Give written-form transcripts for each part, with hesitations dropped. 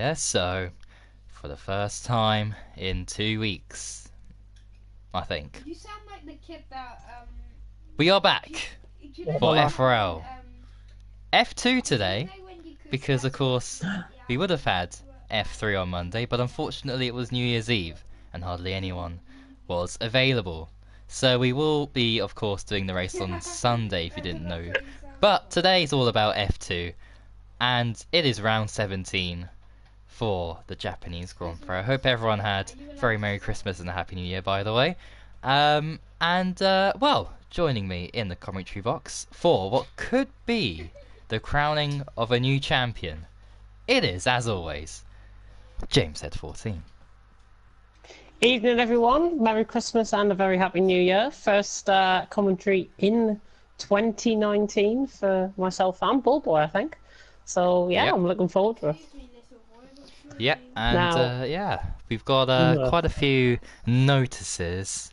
Yeah, so for the first time in 2 weeks, I think. You sound like the kid that We are back for Hello. FRL. F2 today, because of course we would have had F3 on Monday, but unfortunately it was New Year's Eve and hardly anyone was available. So we will be, of course, doing the race on Sunday if you didn't know. But today's all about F2, and it is round 17 for the Japanese Grand Prix. I hope everyone had a very Merry Christmas and a Happy New Year, by the way. Well, joining me in the commentary box for what could be the crowning of a new champion, it is, as always, James Head 14. Evening, everyone. Merry Christmas and a very Happy New Year. First commentary in 2019 for myself and Bullboy, I think. So, yeah, Yep. I'm looking forward to it. Yeah, and Now- yeah, we've got quite a few notices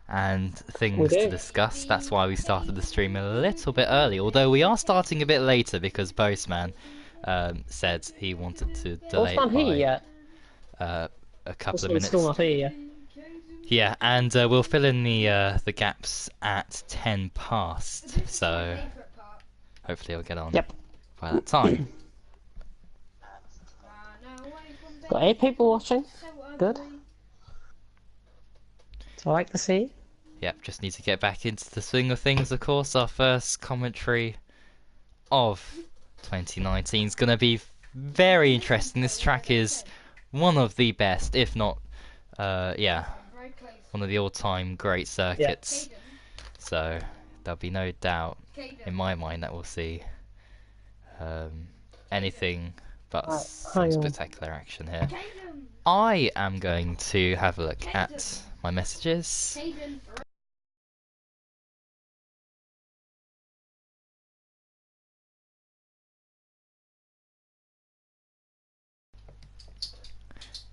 and things to discuss. That's why we started the stream a little bit early, although we are starting a bit later because Boastman said he wanted to delay Boastman here yet? a couple of Boastman's minutes. still not here yet. Yeah, and we'll fill in the gaps at 10 past, so hopefully he'll get on by that time. Got 8 people watching. Good. So I like to see. Yep, just need to get back into the swing of things, of course. Our first commentary of 2019 is going to be very interesting. This track is one of the best, if not, yeah, one of the all-time great circuits. So there'll be no doubt in my mind that we'll see anything but some spectacular action here. I am going to have a look at my messages.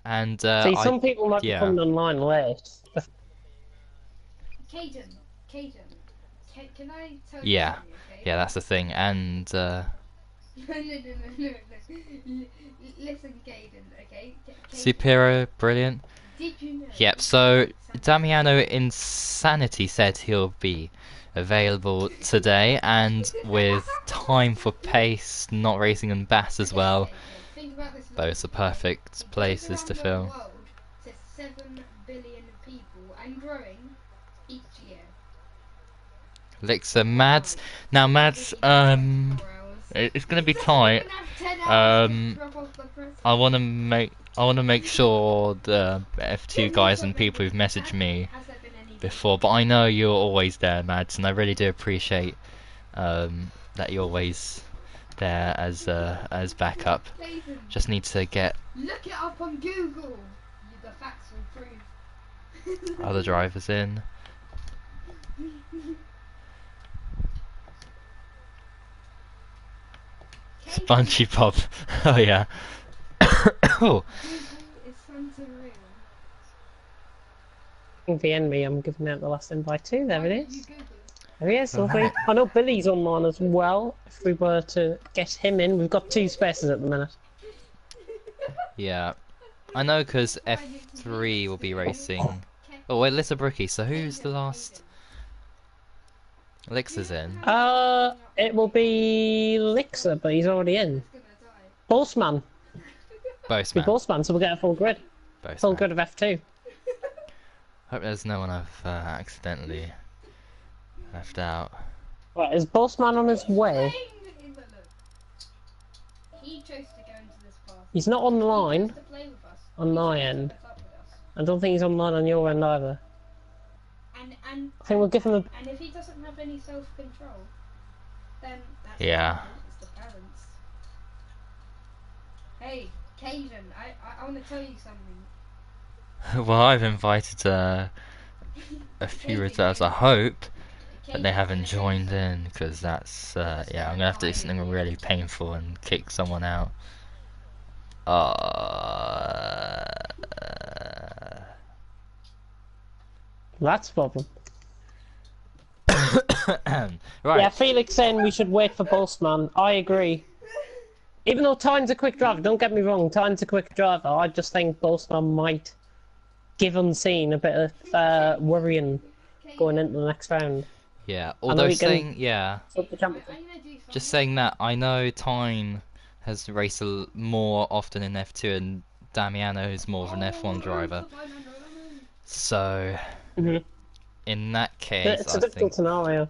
And see, some people might be coming online late. Caden, can I tell yeah, you something, okay? yeah, that's the thing. And No. Listen, Caden, okay? Supero, brilliant. Did you know? Yep. So Damiano Insanity said he'll be available today, and with time for pace, not racing and Bass as well. Those are perfect places to fill. The world to 7 billion people and growing each year. Elixir, Mads. Now, Mads, it's gonna be tight. I wanna make sure the F2 guys and people who've messaged me before, but I know you're always there, Mads, and I really do appreciate that you're always there as backup. Just need to get. Look it up on Google. The facts will prove. Other drivers in. SpongeBob. Oh yeah. Oh. VN I'm giving out the last invite too. There it is. There he is, lovely. I know Billy's online as well. If we were to get him in, we've got 2 spaces at the minute. Yeah, I know because F3 will be racing. Oh wait, Lissa Brookie. So who's the last? Elixir's in. It will be Elixir, but he's already in. Bossman. Bossman, so we'll get a full grid. Full grid of F2. Hope there's no one I've accidentally left out. Right, is Bossman on his way? He chose to go into this path. He's not online on my end. I don't think he's online on your end either. And I think we'll give him a... And if he doesn't have any self-control, then that's it's the parents. Hey, Caden, I want to tell you something. Well, I've invited a few reserves. I hope that they haven't joined in, because that's yeah, I'm gonna have to do something really painful and kick someone out. That's a problem. Right. Yeah, Felix saying we should wait for Bossman. I agree. Even though Tyne's a quick driver, don't get me wrong, Tyne's a quick driver, I just think Boastman might give Unseen a bit of worrying going into the next round. Yeah, although saying, just saying that, I know Tyne has raced more often in F2 and Damiano is more of an F1 driver. So, in that case, it's a difficult scenario.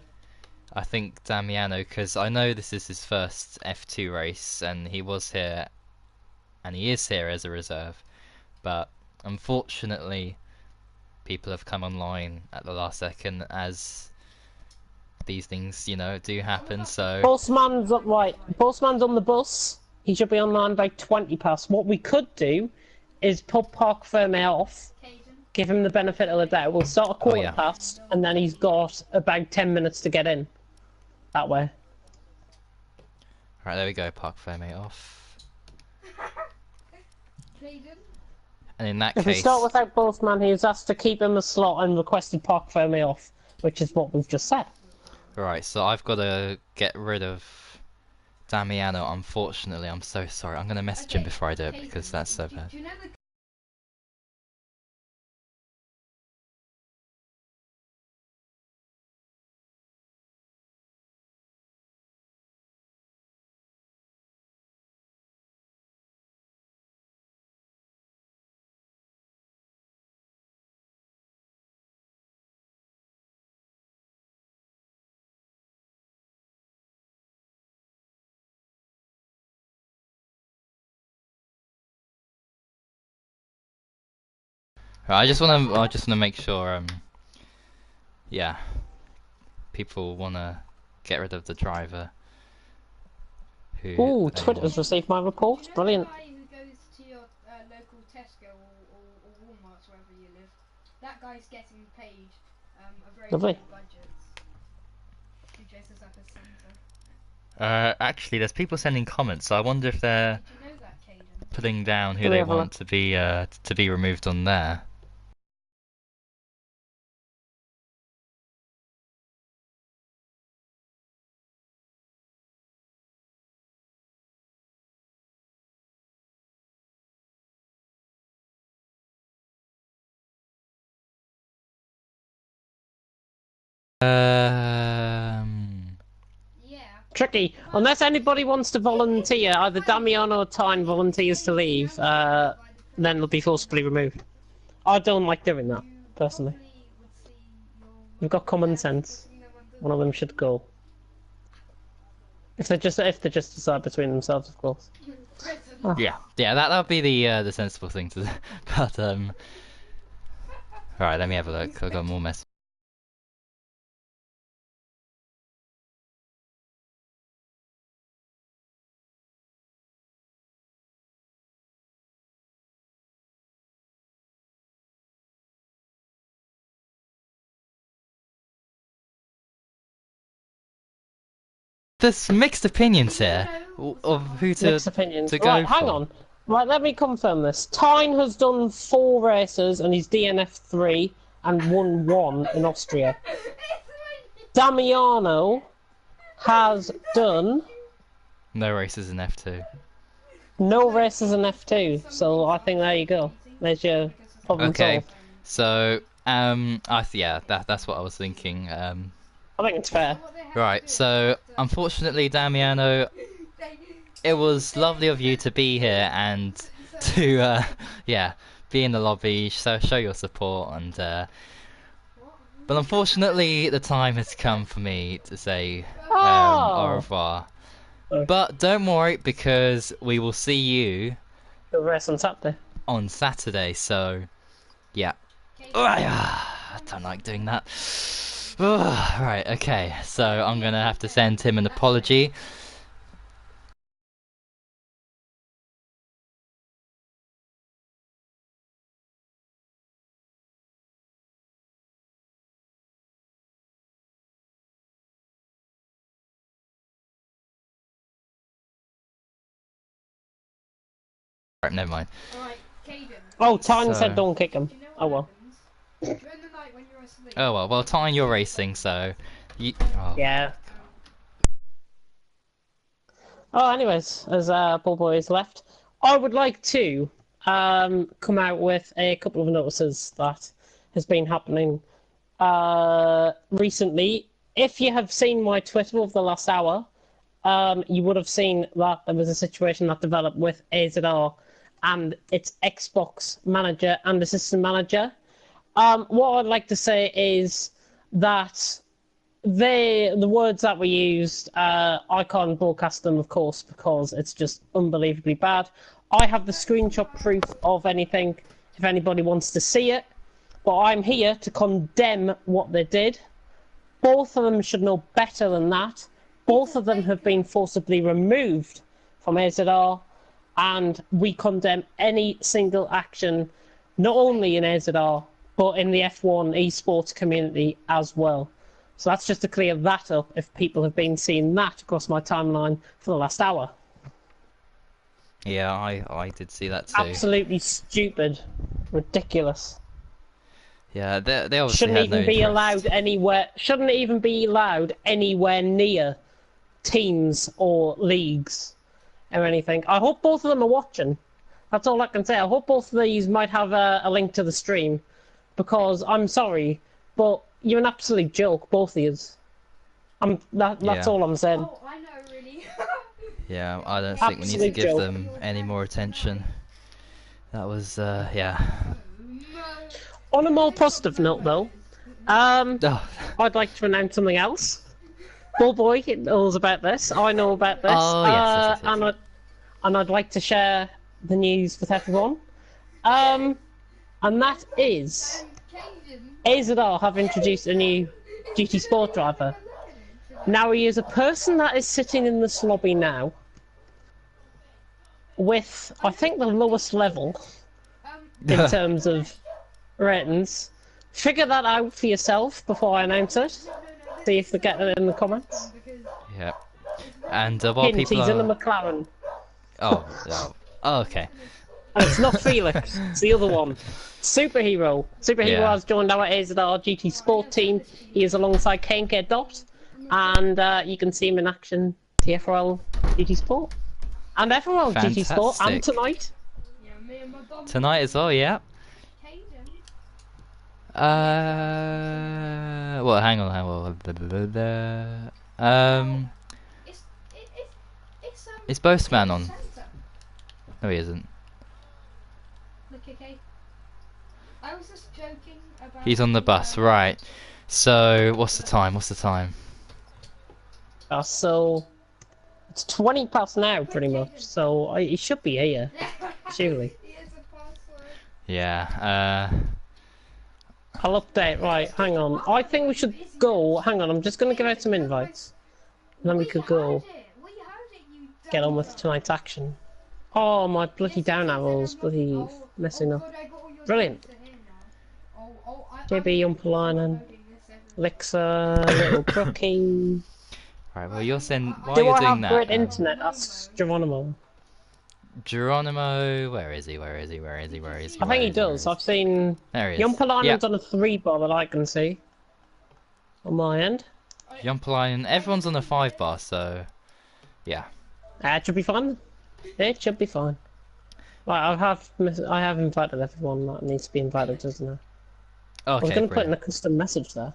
I think Damiano, because I know this is his first F2 race, and he was here, and he is here as a reserve, but unfortunately, people have come online at the last second, as these things, you know, do happen, so... Boastman's up right. Boastman's on the bus. He should be online by 20 past. What we could do is put Park Ferme off, give him the benefit of the doubt. We'll start a quarter past, and then he's got about 10 minutes to get in. That way. Right, there we go, Park Ferme off. And in that case... If we start without Boastman, he was asked to keep him a slot and requested Park Ferme off, which is what we've just said. Right, so I've got to get rid of Damiano, unfortunately. I'm so sorry. I'm going to message him before I do it, because that's so bad. Right, I just want to make sure, yeah, people want to get rid of the driver. Ooh, Twitter's received my report. Brilliant. You know the guy who goes to your local Tesco or Walmart, wherever you live? That guy's getting paid a very Lovely. good budget. Who dresses up as Santa. Actually, there's people sending comments, so I wonder if they're Did you know that, Caden? putting down who they want to be removed on there. Yeah. Tricky. Unless anybody wants to volunteer, either Damiano or Tyne volunteers to leave, then they'll be forcibly removed. I don't like doing that, personally. You've got common sense. One of them should go. If they just decide between themselves, of course. Oh. Yeah, that would be the sensible thing to do. But alright, let me have a look. I've got more messages. There's mixed opinions here of who to Mixed opinions. to go right, for. hang on. Right, let me confirm this. Tyne has done 4 races and he's DNF 3 and won 1 in Austria. Damiano has done no races in F2. No races in F2, so I think there you go. There's your problem solved. So that's what I was thinking. I think it's fair. Right, so unfortunately, Damiano, it was lovely of you to be here and to be in the lobby, show your support, and but unfortunately the time has come for me to say au revoir. But don't worry, because we will see you the race on Saturday. On Saturday, so yeah. I don't like doing that. Right, okay, so I'm gonna have to send him an apology. Right, never mind. Oh, Tyne said don't kick him. Oh well. Oh well, Tyne, you're racing, so you. Oh. Yeah. Oh, anyways, as Bullboy is left, I would like to come out with a couple of notices that has been happening recently. If you have seen my Twitter over the last hour, you would have seen that there was a situation that developed with AZR and its Xbox manager and assistant manager. What I'd like to say is that the words that were used, I can't broadcast them, of course, because it's just unbelievably bad. I have the screenshot proof of anything if anybody wants to see it, but I'm here to condemn what they did. Both of them should know better than that. Both of them have been forcibly removed from AZR, and we condemn any single action, not only in AZR, but in the F1 esports community as well. So that's just to clear that up if people have been seeing that across my timeline for the last hour. Yeah, I did see that too. Absolutely stupid. Ridiculous. Yeah, they obviously Shouldn't had even no be interest. allowed anywhere. Shouldn't even be allowed anywhere near teams or leagues or anything. I hope both of them are watching. That's all I can say. I hope both of these might have a link to the stream, because I'm sorry, but you're an absolute joke, both of yous. That's Yeah. all I'm saying. Oh, I know, really. Yeah, I don't think we need to Absolute give joke. them any more attention. That was, yeah. On a more positive note, though, Oh, I'd like to announce something else. Bullboy knows about this. I know about this. Oh, yes, yes. And I'd like to share the news with everyone. And that is AZR have introduced a new GT Sport driver. Now he is a person that is sitting in this lobby now with, I think, the lowest level in terms of ratings. Figure that out for yourself before I announce it. See if they get it in the comments. Yeah. And while Hint, people he's are... in a McLaren. Oh, okay. And it's not Felix, it's the other one. Superhero. Superhero Yeah. has joined our AZR GT Sport team. He is alongside KNK Dot. And you can see him in action, FRL GT Sport. And FRL GT Sport, and Fantastic. tonight. Yeah, me and my bum. Tonight as well, yeah. Hayden. Well, hang on. It's Is Boastman on? Centre. No, he isn't. Look, okay. I was just joking about. He's on the bus, right. So, what's the time? So it's 20 past now, pretty much. So he should be here, surely. He has a password. Yeah, I'll update. Right, hang on. I think we should go. Hang on, I'm just going to give out some invites. And then we could go get on with tonight's action. Oh, my bloody down arrows, bloody messing up. Brilliant. JB Umpalainen, Lixa, Little Crookie. Right, well, you'll send... While Do you're I doing have great that... internet? That's Geronimo. Geronimo... Where is he? I think he does. I've seen... There he is. Umpalainen's on a 3-bar that I can see. On my end. Jumpline, everyone's on a 5-bar, so... Yeah. It should be fine. It should be fine. Right, I have invited everyone that needs to be invited, doesn't it? I was Okay, going to put in a brilliant. custom message there.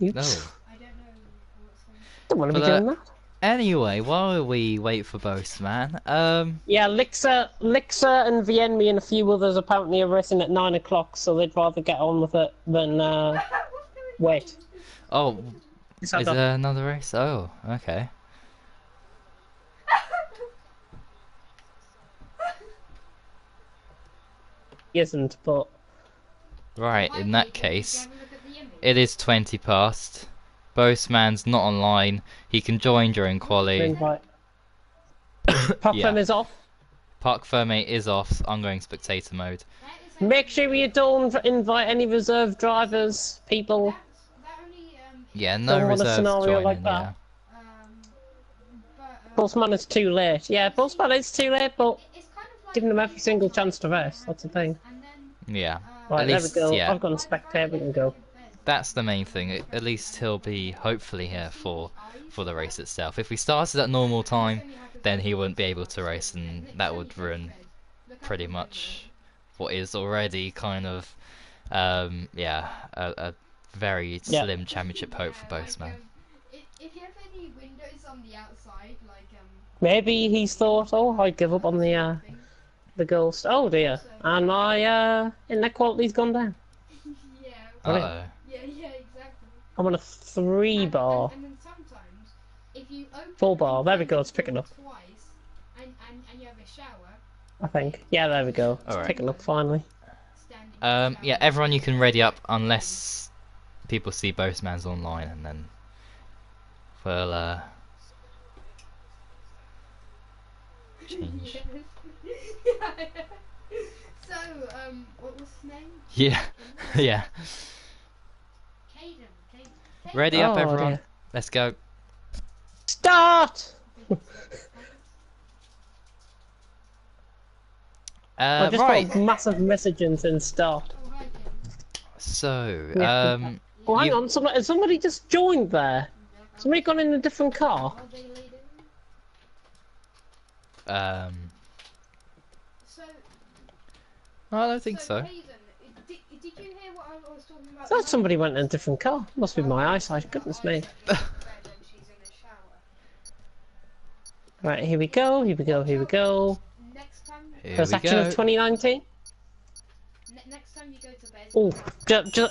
Oops. No. I don't know what's going on. Don't want to be But, doing that. Anyway, while we wait for Boastman, Yeah, Lixa and Vienmi and a few others apparently are racing at 9 o'clock, so they'd rather get on with it than wait. Oh, Is is there another race? Oh, okay. He isn't, but Right, in that case, it is 20 past. Boastman's not online. He can join during quali. invite. Pop Yeah. them is off. Park Fermate is off. I'm going spectator mode. Make sure you don't invite any reserve drivers, people. Yeah, no Don't want a reserves scenario joining, like yeah. that. Postman is too late. Yeah, Postman is too late, but giving them every single chance to race. That's the thing. Yeah. Right, At there least, we go. yeah. I've gone spectator. We can go. that's the main thing. At least he'll be hopefully here for the race itself. If we started at normal time, then he wouldn't be able to race, and that would ruin pretty much what is already kind of yeah, a very slim championship hope for Boastman. If you have any windows on the outside, like Maybe he's thought, oh, I'd give up on the ghost. Oh dear, and my internet quality's gone down. yeah, Uh-oh. yeah, exactly. I'm on a 3-bar. And then sometimes, if you open 4-bar. There we go. It's picking up. twice, and you have a shower, I think. Yeah, there we go. It's Alright. picking up finally. standing. Yeah, everyone you can ready up unless people see Boastman's online, and then we'll change. So, what was his name? Yeah, yeah. Caden. Ready up, Oh, everyone. dear. Let's go. Start! I just Right. got a massive message and said start. Oh, hi, Caden. So, Yeah. Oh, hang you- on. Somebody just joined there. Somebody got in a different car. Are they leading? So, I don't think so. Caden, did you hear what I was talking about? I thought somebody went in a different car. Must be my eyesight. Goodness me. Right, here we go. Here we go. Here we go. Next time, Here First we action of go. 2019. next time you go to bed. Oh,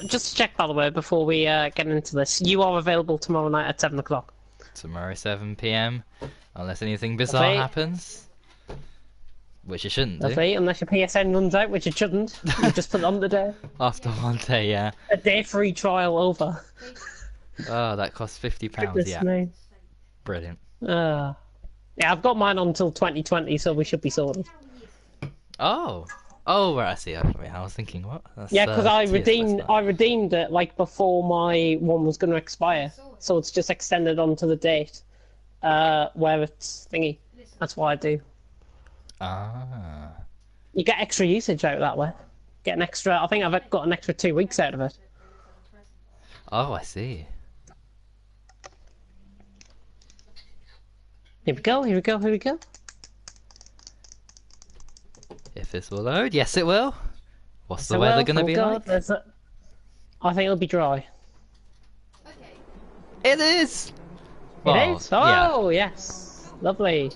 just to check by the way before we get into this. You are available tomorrow night at 7 o'clock. Tomorrow 7 PM, unless anything bizarre Okay. happens, which it shouldn't do. Lovely, unless your PSN runs out, which it shouldn't. You just put it on the day. After one day, yeah. A day free trial over. Oh, that costs £50. Goodness Yeah, me. brilliant. Yeah, I've got mine on until 2020, so we should be sorted. Oh, right. I see. I was thinking, what? That's, Yeah, because I TS redeemed it like before my one was going to expire, so it's just extended onto the date where it's thingy. That's why I do. Ah, You get extra usage out that way. Get an extra. I think I've got an extra 2 weeks out of it. oh, I see. Here we go. Here we go. Here we go. If this will load, yes, it will. What's the So, weather well, gonna thank be God, like? I think it'll be dry. Okay. It is. It Well, is. yeah, Oh yes, lovely.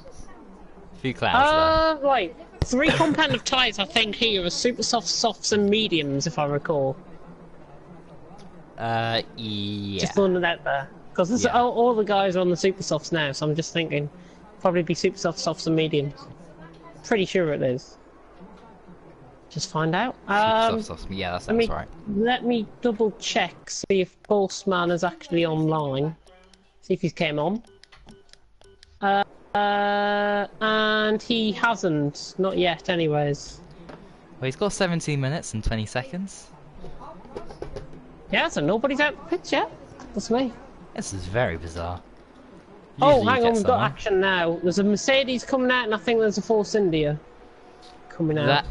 a few clouds Right. 3 competitive tyres, I think, here are super soft, softs, and mediums, if I recall. there. Yeah. Just throwing it out there. Because Yeah. all the guys are on the super softs now, so I'm just thinking probably be super soft, softs, and mediums. Pretty sure it is. Just find out. Soft. Yeah, that Let sounds me, right. let me double check, see if Postman is actually online. See if he came on. And he hasn't. Not yet, anyways. Well, he's got 17 minutes and 20 seconds. Yeah, so nobody's out the pitch yet. That's me. This is very bizarre. Oh, Usually you hang get on, we've got someone. action now. There's a Mercedes coming out, and I think there's a Force India coming out.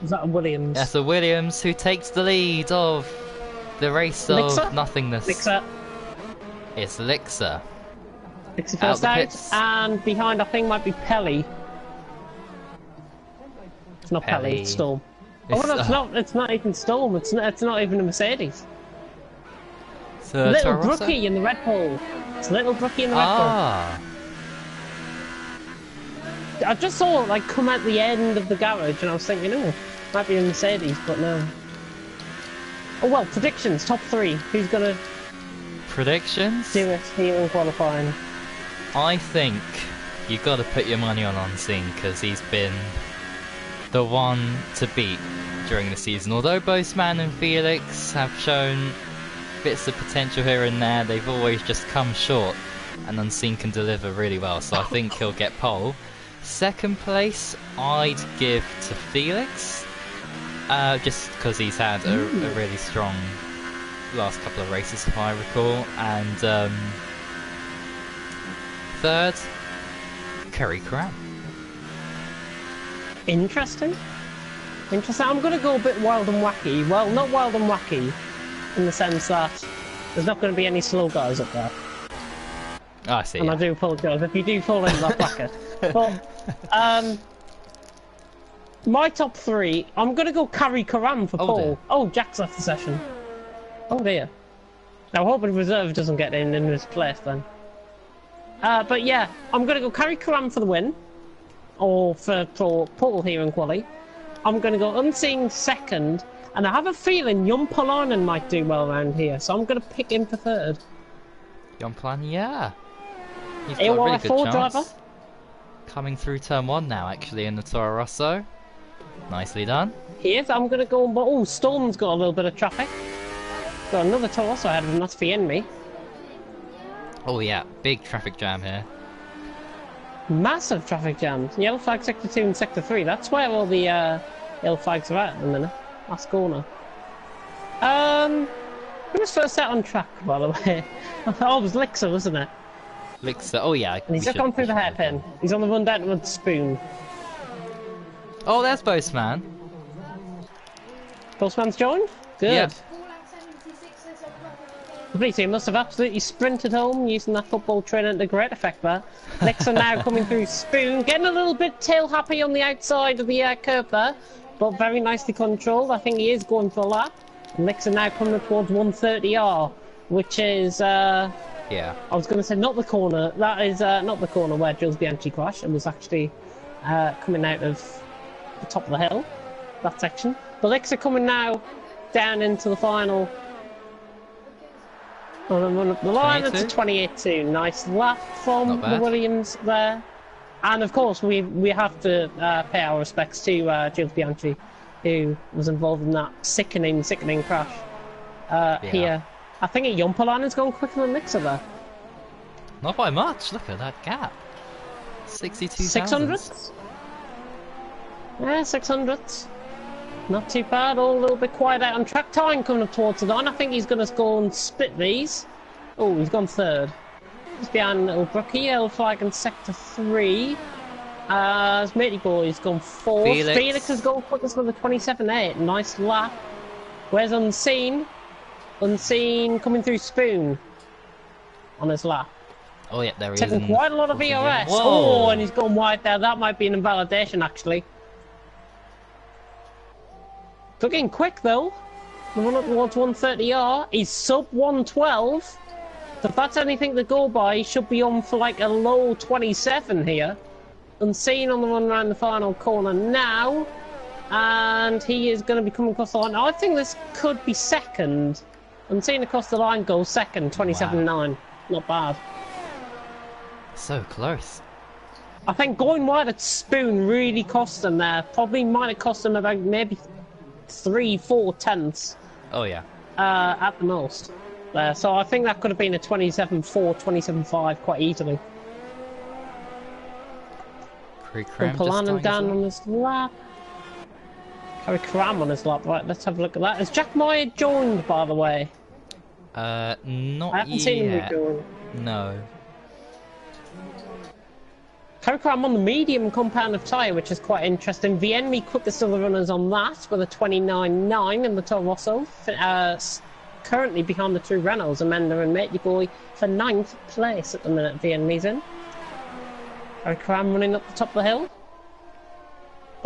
Is that a Williams? That's a Williams who takes the lead of the race of Lixer? nothingness. Lixer. It's Lixer. Lixer Out first the out, pits. and behind I think might be Pelly. It's not Pelly, Pelly. it's Storm. It's, Oh, no, it's not. It's not even Storm. It's not even a Mercedes. It's Little Toro Rosso? Brookie in the Red Bull. It's Little Brookie in the Red Ah, Bull. I just saw it like come at the end of the garage, and I was thinking, oh, might be a Mercedes, but no. Oh well, predictions, top 3. Who's gonna predictions? do it here in qualifying? I think you got to put your money on Unseen because he's been the one to beat during the season. Although Boastman and Felix have shown bits of potential here and there, they've always just come short, and Unseen can deliver really well, so I think he'll get pole. Second place, I'd give to Felix, just because he's had a really strong last couple of races, if I recall. And third, Curry Cram. Interesting. I'm gonna go a bit wild and wacky. Well, not wild and wacky. in the sense that there's not going to be any slow guys up there. Oh, I see. And Yeah. I do apologise if you do fall into that bracket. But my top 3, I'm going to go Carry Karam for Paul. dear. Oh, Jack's left the session. Oh dear. Now hoping reserve doesn't get in his place then. But yeah, I'm going to go Carry Karam for the win. Or for Paul here in quali. I'm going to go Unseen second. And I have a feeling Jumpalainen might do well around here. So I'm going to pick him for third. Young plan, yeah. He's got a AY4 really good chance. driver. Coming through turn 1 now, actually, in the Toro Rosso. Nicely done. He is. I'm going to go. Oh, Storm's got a little bit of traffic. Got another Taurus ahead of him. That's me. Oh yeah, big traffic jam here. Massive traffic jams. Yellow flag sector 2 and sector 3. That's where all the yellow flags are at the minute. Last corner. Who was first out on track, by the way? Oh, it was Lixer, wasn't it? Lixer, oh yeah. And he's just gone through the hairpin. He's on the run down with the spoon. Oh, there's Postman. Postman's joined? Good. Yep. Completely, he must have absolutely sprinted home using that football training to great effect there. Lixer now coming through spoon, getting a little bit tail happy on the outside of the curve there, but very nicely controlled. I think he is going for a lap. Lixer now coming towards 130R, which is, yeah. I was going to say not the corner. That is not the corner where Jules Bianchi crashed and was actually coming out of the top of the hill, that section. But Lixer coming now down into the final. The line to 28.2. Nice lap from the Williams there. And of course, we have to pay our respects to Jules Bianchi, who was involved in that sickening crash here. I think Jumpalainen's gone quicker than Lixer there. Not by much. Look at that gap. 62,000. 600? Yeah, 600. Not too bad. All a little bit quiet out on track. Time coming up towards the line. I think he's going to go and split these. Oh, he's gone third. He's behind little Brookie. Yellow flag in sector 3. His matey boy's gone fourth. Felix has gone quickest with a 27.8. Nice lap. Where's Unseen? Unseen coming through spoon on his lap. Oh yeah, there he is. Taking quite a lot of VRS. Whoa. Oh, and he's gone wide there. That might be an invalidation actually. Looking quick though. The run up towards 130R. He's sub 112. So if that's anything to go by, he should be on for like a low 27 here. Unseen on the run around the final corner now. And he is going to be coming across the line. I think this could be second. Unseen across the line goes second, 27.9. Wow. Not bad. So close. I think going wide at spoon really cost him there. Probably might have cost him about maybe 3-4 tenths. Oh yeah. At the most. So I think that could have been a 27.4, 27.5 quite easily. Jumpalainen down on his lap. Carry Karam on his lap. Right, let's have a look at that. Has Jack Meyer joined, by the way? Not yet. I haven't seen him join. No. Carry Karam on the medium compound of tyre, which is quite interesting. Vienmi quickest of the runners on that with a 29.9 in the Toro Rosso. Currently behind the two Renaults, Amanda and Matey Boy for 9th place at the minute. Vienmi's in. Carry Karam running up the top of the hill.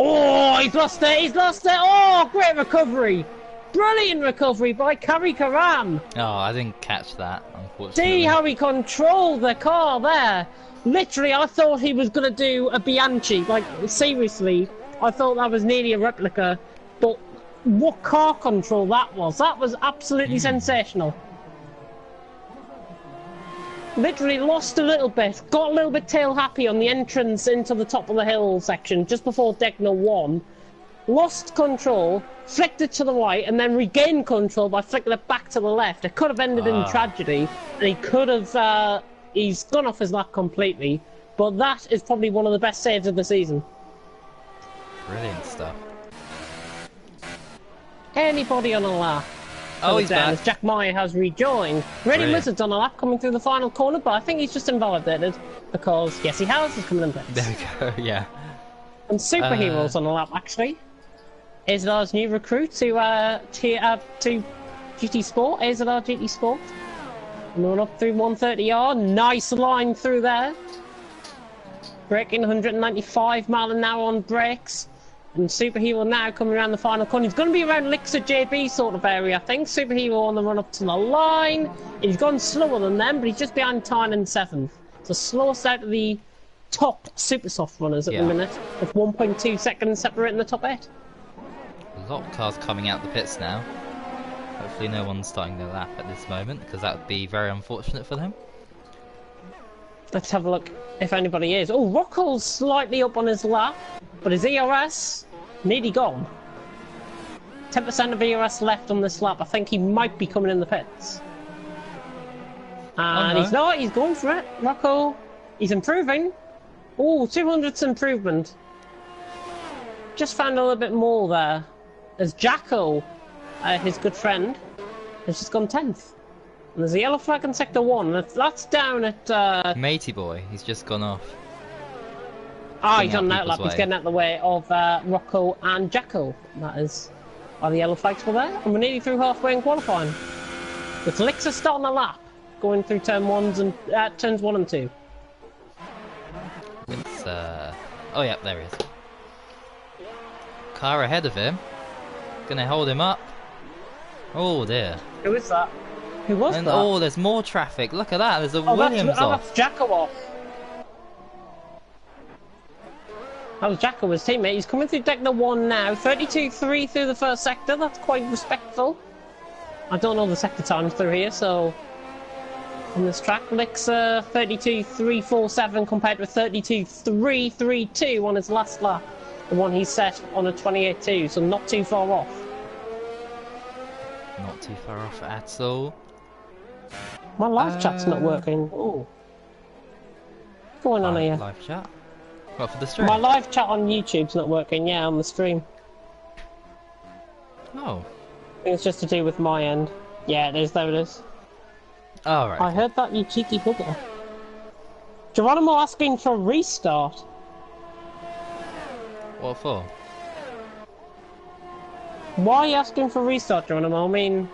Oh, he's lost it! He's lost it! Oh, great recovery! Brilliant recovery by Carry Karam! Oh, I didn't catch that, unfortunately. See how he controlled the car there? Literally, I thought he was going to do a Bianchi. Like, seriously, I thought that was nearly a replica. But what car control that was. That was absolutely sensational. Literally lost a little bit. Got a little bit tail happy on the entrance into the top of the hill section just before Degner won. Lost control, flicked it to the right, and then regained control by flicking it back to the left. It could have ended in tragedy, and he could have... he's gone off his lap completely, but that is probably one of the best saves of the season. Brilliant stuff. Anybody on a lap? Oh, he's back. As Jack Meyer has rejoined. Ready Wizards on a lap coming through the final corner, but I think he's just invalidated because, yes, he has. He's coming in place. There we go, yeah. And Superheroes on a lap, actually. Is our new recruit to GT Sport, AZR GT Sport. And run up through 130R. Nice line through there. Braking 195 mile an hour on brakes. And Superhero now coming around the final corner. He's going to be around Lixer JB sort of area, I think. Superhero on the run up to the line. He's gone slower than them, but he's just behind Tyne in 7th. So slowest out of the top super soft runners at the minute, with 1.2 seconds separating the top 8. A lot of cars coming out the pits now. Hopefully no one's starting their lap at this moment, because that would be very unfortunate for them. Let's have a look if anybody is. Oh, Rocco's slightly up on his lap, but his ERS nearly gone. 10% of ERS left on this lap. I think he might be coming in the pits. And he's not, he's going for it. Rocco, he's improving. Oh, 200's improvement. Just found a little bit more there. As Jacko, his good friend, has just gone 10th. And there's a yellow flag in Sector 1. That's down at... Matey boy, he's just gone off. Ah, he's on that lap. He's getting out of the way of Rocco and Jacko. That is why the yellow flags were there. And we're nearly through halfway in qualifying. With Lixer starting the lap, going through turns 1 and 2. It's, oh yeah, there he is. Car ahead of him. Gonna hold him up. Oh dear. Who is that? Who was that? Oh, there's more traffic. Look at that. There's a Williams off. That's Jacko off. That was Jacko, his teammate. He's coming through Sector 1 now. 32.3 through the first sector. That's quite respectful. I don't know the sector times through here, so... On this track, Lixer 32.347 compared with 32.332 on his last lap. The one he set on a 28.2, so not too far off. Not too far off at all. My live chat's not working. Oh. What's going on here? Live chat? What, for the stream? My live chat on YouTube's not working, yeah, on the stream. Oh. I think it's just to do with my end. Yeah, it is, there it is. Oh, right. I heard that, you cheeky bugger. Geronimo asking for a restart. What for? Why are you asking for a restart, Geronimo? I mean,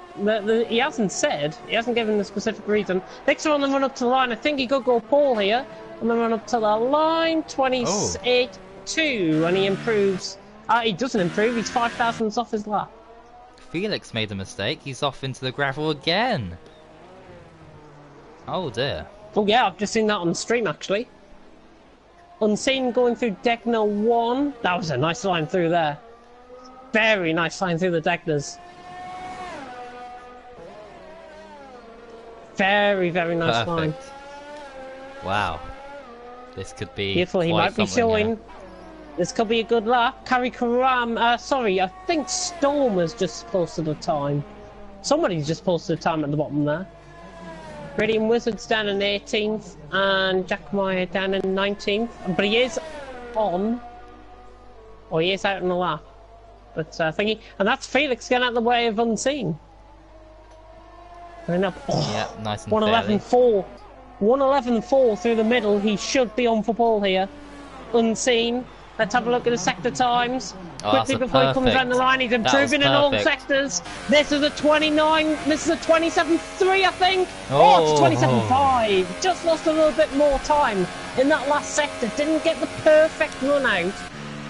he hasn't said. He hasn't given the specific reason. Lixer on the run up to the line. I think he could go pole here. On the run up to the line, 28.2, and he improves. He doesn't improve. He's 5 thousandths off his lap. Felix made a mistake. He's off into the gravel again. Oh dear. Oh yeah, I've just seen that on the stream actually. Unseen going through Degner 1. That was a nice line through there. Very nice line through the Degners. Very, very nice line. Wow. This could be beautiful. He might be showing. Here. This could be a good lap. Kari Karam, sorry, I think Storm has just posted a time. Somebody's just posted a time at the bottom there. Radiant Wizard's down in 18th and Jack Meyer down in 19th. But he is on. Or he is out on the lap. But thingy. And that's Felix getting out of the way of Unseen. Up. Oh, yeah, nice and 111.4. 111.4 through the middle. He should be on for pole here. Unseen. Let's have a look at the sector times. Quickly before he comes around the line, he's improving in all sectors. This is a 29, this is a 27.3 I think. Oh, it's 27.5. Just lost a little bit more time in that last sector. Didn't get the perfect run out.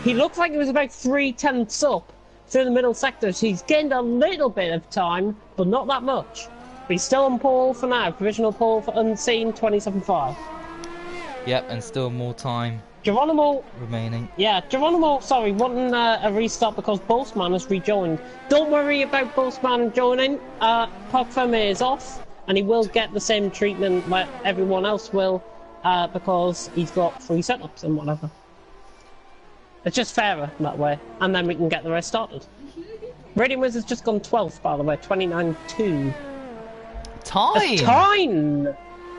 He looked like he was about 3/10ths up through the middle sectors. He's gained a little bit of time, but not that much. But he's still on pole for now. Provisional pole for Unseen, 27.5. Yep, and still more time. Geronimo remaining. Yeah, Geronimo, sorry, wanting a restart because Boltzmann has rejoined. Don't worry about Boltzmann joining. Park Ferme is off, and he will get the same treatment that everyone else will, because he's got free setups and whatever. It's just fairer that way, and then we can get the rest started. Radiant Wizard's just gone 12th, by the way, 29.2. Time!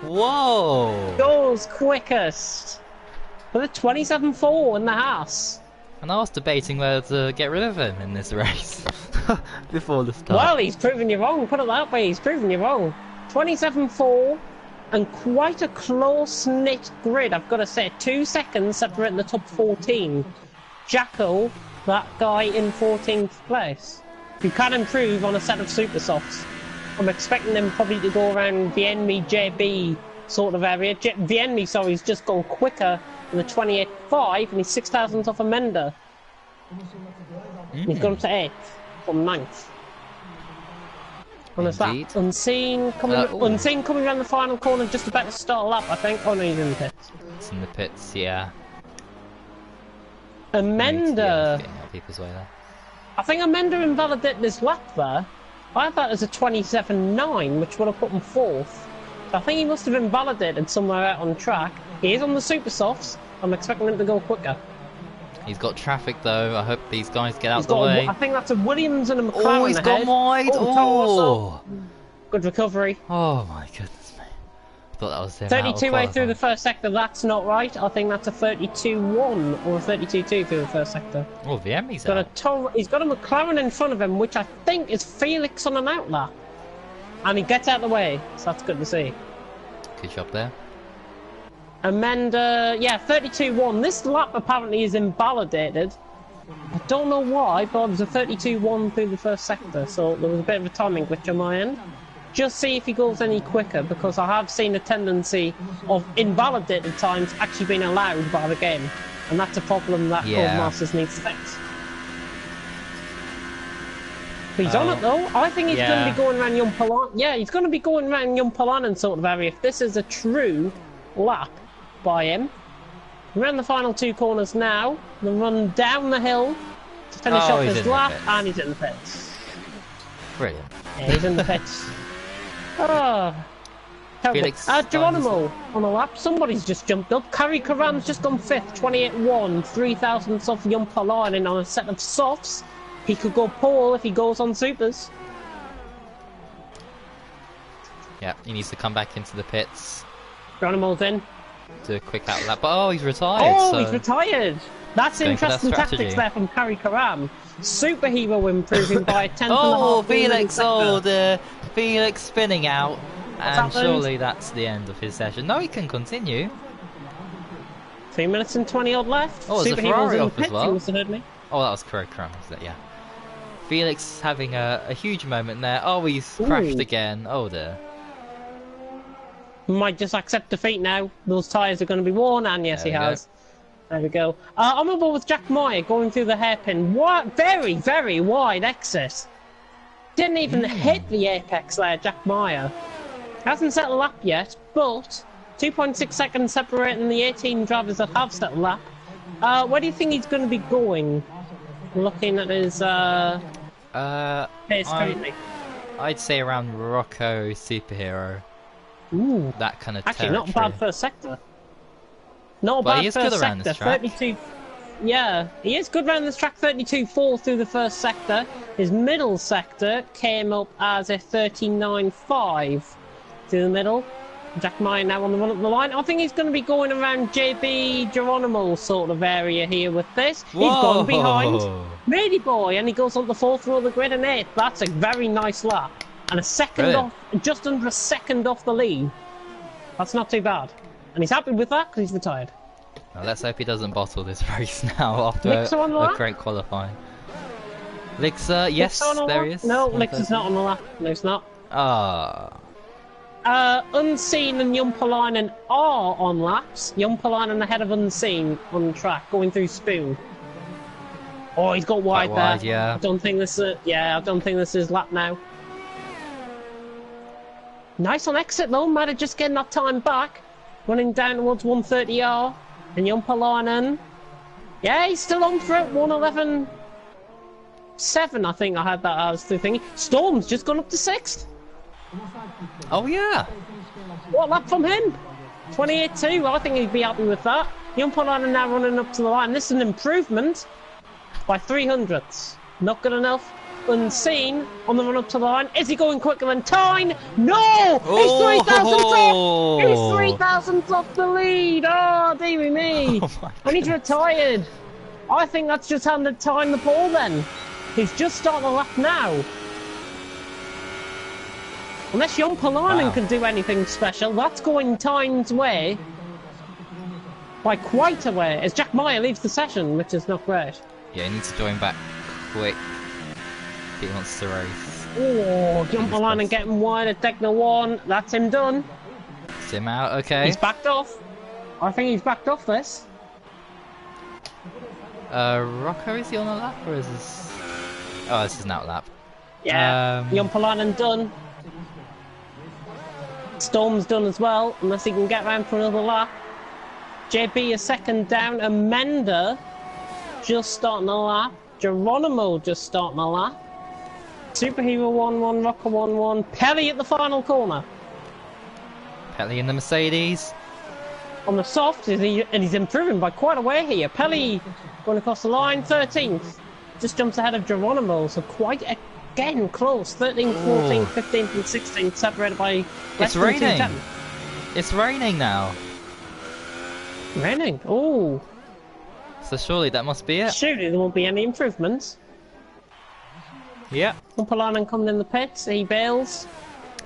Whoa! Goes quickest. With a 27.4 in the house. And I was debating whether to get rid of him in this race before the start. Well, he's proven you wrong. Put it that way, he's proven you wrong. 27.4 and quite a close-knit grid, I've got to say. 2 seconds separating the top 14. Jacko, that guy in 14th place. You can improve on a set of super softs. I'm expecting him probably to go around the enemy JB sort of area. The enemy, sorry, he's just gone quicker than the 28.5 and he's 6 thousandths off a Mender. He's gone up to 8th from 9th. And there's that Unseen coming around the final corner, just about to start a lap, I think. Oh no, he's in the pits. It's in the pits, yeah. Amenda. Getting out of people's way there. I think Amenda invalidated his lap there. I had that as a 27.9, which would have put him 4th. So I think he must have invalidated somewhere out on track. He is on the super softs. I'm expecting him to go quicker. He's got traffic though. I hope these guys get out the way. I think that's a Williams and a McLaren. Oh, he's gone wide. Oh, good recovery. Oh my goodness me. I thought that was him. 32.8 through the first sector. That's not right. I think that's a 32.1 or a 32.2 through the first sector. Oh, VM's out. He's got a McLaren in front of him, which I think is Felix on an outlap. And he gets out of the way, so that's good to see. Good job there. Amenda, yeah, 32.1. This lap apparently is invalidated. I don't know why, but it was a 32.1 through the first sector, so there was a bit of a timing glitch on my end. Just see if he goes any quicker, because I have seen a tendency of invalidated times actually being allowed by the game, and that's a problem that Codemasters needs to fix. But he's on it though. I think he's going to be going around Yumpalan. Yeah, he's going to be going around Yumpalanen sort of area if this is a true lap by him. Around the final 2 corners now. The run down the hill to finish off his lap, and he's in the pits. Brilliant. Yeah, he's in the pits. Oh. Felix Geronimo on a lap. Somebody's just jumped up. Kari Karam's just gone 5th, 28.1, 3 thousandths off Yumpalanen on a set of softs. He could go pole if he goes on supers. Yeah, he needs to come back into the pits. Geronimo's in. Do a quick outlap. But oh, he's retired. Oh, he's retired. That's interesting tactics there from Kari Karam. Superhero improving by a 10th oh, and a half. Felix! Oh, the Felix spinning out. And surely that's the end of his session. No, he can continue. 3 minutes and 20 odd left. Oh, there's a Ferrari off as well. You must have heard me. Oh, that was Kari Karam, was it? Yeah. Felix having a huge moment there. Oh, he's crashed again. Oh dear. Might just accept defeat now. Those tyres are going to be worn, and yes, he has. There we go. I'm on board with Jack Meyer going through the hairpin. Very, very wide exit. Didn't even hit the apex there, Jack Meyer. Hasn't set a lap yet, but 2.6 seconds separating the 18 drivers that have set a lap. Where do you think he's going to be going? Looking at his pace currently. I'd say around Rocco Superhero. Ooh, that kind of actually territory. Not a bad first sector. Not a but bad he is first good around sector. this track. 32. Yeah, he is good around this track. 32.4 through the first sector. His middle sector came up as a 39.5 through the middle. Jack Meyer now on the run up the line. I think he's going to be going around JB Geronimo sort of area here with this. Whoa. He's gone behind Mady Boy, and he goes on the 4th row of the grid and 8th. That's a very nice lap. And a second off, just under a second off the lead. That's not too bad. And he's happy with that because he's retired. Well, let's hope he doesn't bottle this race now after a great qualifying. Lixer, yes, there he is. No, Lixer's not on the lap. No, he's not. Unseen and Yumpalainen are on laps. Yumpalainen ahead of Unseen on track, going through Spoon. Oh, he's got wide there. Yeah. I don't think this is lap now. Nice on exit though, might have just getting that time back. Running down towards 130R. And Yumpalainen. Yeah, he's still on for it. 111.7, I think I had that as the thingy. Storm's just gone up to 6th. Oh yeah. What lap from him? 28.2. I think he'd be happy with that. Yumpalainen now running up to the line. This is an improvement by 300ths. Not good enough. Unseen on the run up to the line. Is he going quicker than Tyne? No! He's 3,000 off! He's 3,000 off the lead! Oh, dearie me! And he's retired! I think that's just handed Tyne the pole then. He's just starting the lap now. Unless Yumpalainen can do anything special, that's going Tyne's way. By quite a way, as Jack Meyer leaves the session, which is not great. Yeah, he needs to join back quick. He wants to race. Oh, jump the line and getting wide at Deckner 1. That's him done. It's him out, okay. He's backed off. I think he's backed off this. Rocco, is he on a lap or is this... Oh, this is an outlap. Yeah, Jumpalainen done. Storm's done as well, unless he can get round for another lap. JB a second down. Amenda just starting a lap. Geronimo just starting a lap. Superhero 1-1, Rocco 1-1. Pelly at the final corner. Pelly in the Mercedes. On the soft, and he's improving by quite a way here. Pelly going across the line, 13th. Just jumps ahead of Geronimo, so quite again close. 13th, 14th, 15th and 16th separated by less than 2 tenths. It's raining now. Raining? Oh. So surely that must be it. Surely there won't be any improvements. Yeah. Jumpalainen coming in the pits, he bails.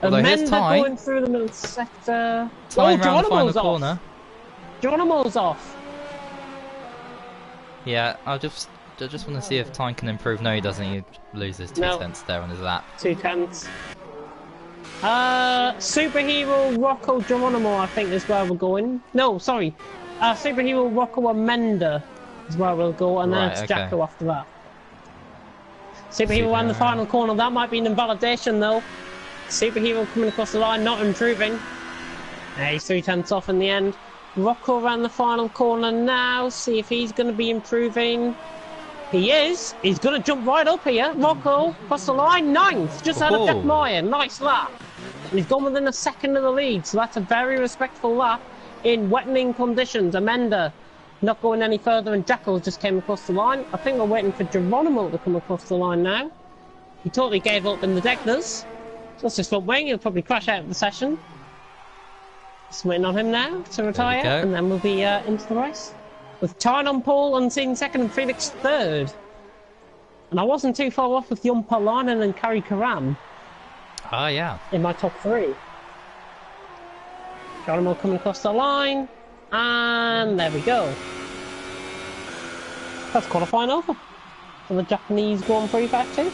Although here's Ty. Going through the middle sector. Ty round the final corner. Geronimo's off. Yeah, I just want to see if Ty can improve. No, he doesn't. He loses 2 tenths there on his lap. 2 tenths. Superhero Rocco Geronimo, I think is where we're going. No, sorry. Superhero Rocco Amenda is where we'll go, and then it's Jacko after that. Superhero on the final corner. That might be an invalidation though. Superhero coming across the line, not improving. He's 3 tenths off in the end. Rocco around the final corner now. See if he's going to be improving. He is. He's going to jump right up here. Rocco across the line, 9th. Just out of Jack Meyer. Nice lap. And he's gone within a second of the lead. So that's a very respectful lap in wetting conditions. Amenda not going any further, and Jackal just came across the line. I think we're waiting for Geronimo to come across the line now. He totally gave up in the Deckners. So let's just stop waiting. He'll probably crash out of the session. Just waiting on him now to retire, and then we'll be into the race. With Tyne on pole, Unseen second, and Felix third. And I wasn't too far off with Jumpalainen and Kari Karam. Ah, yeah. In my top 3. Geronimo coming across the line. And there we go. That's qualifying over for the Japanese Grand Prix factory.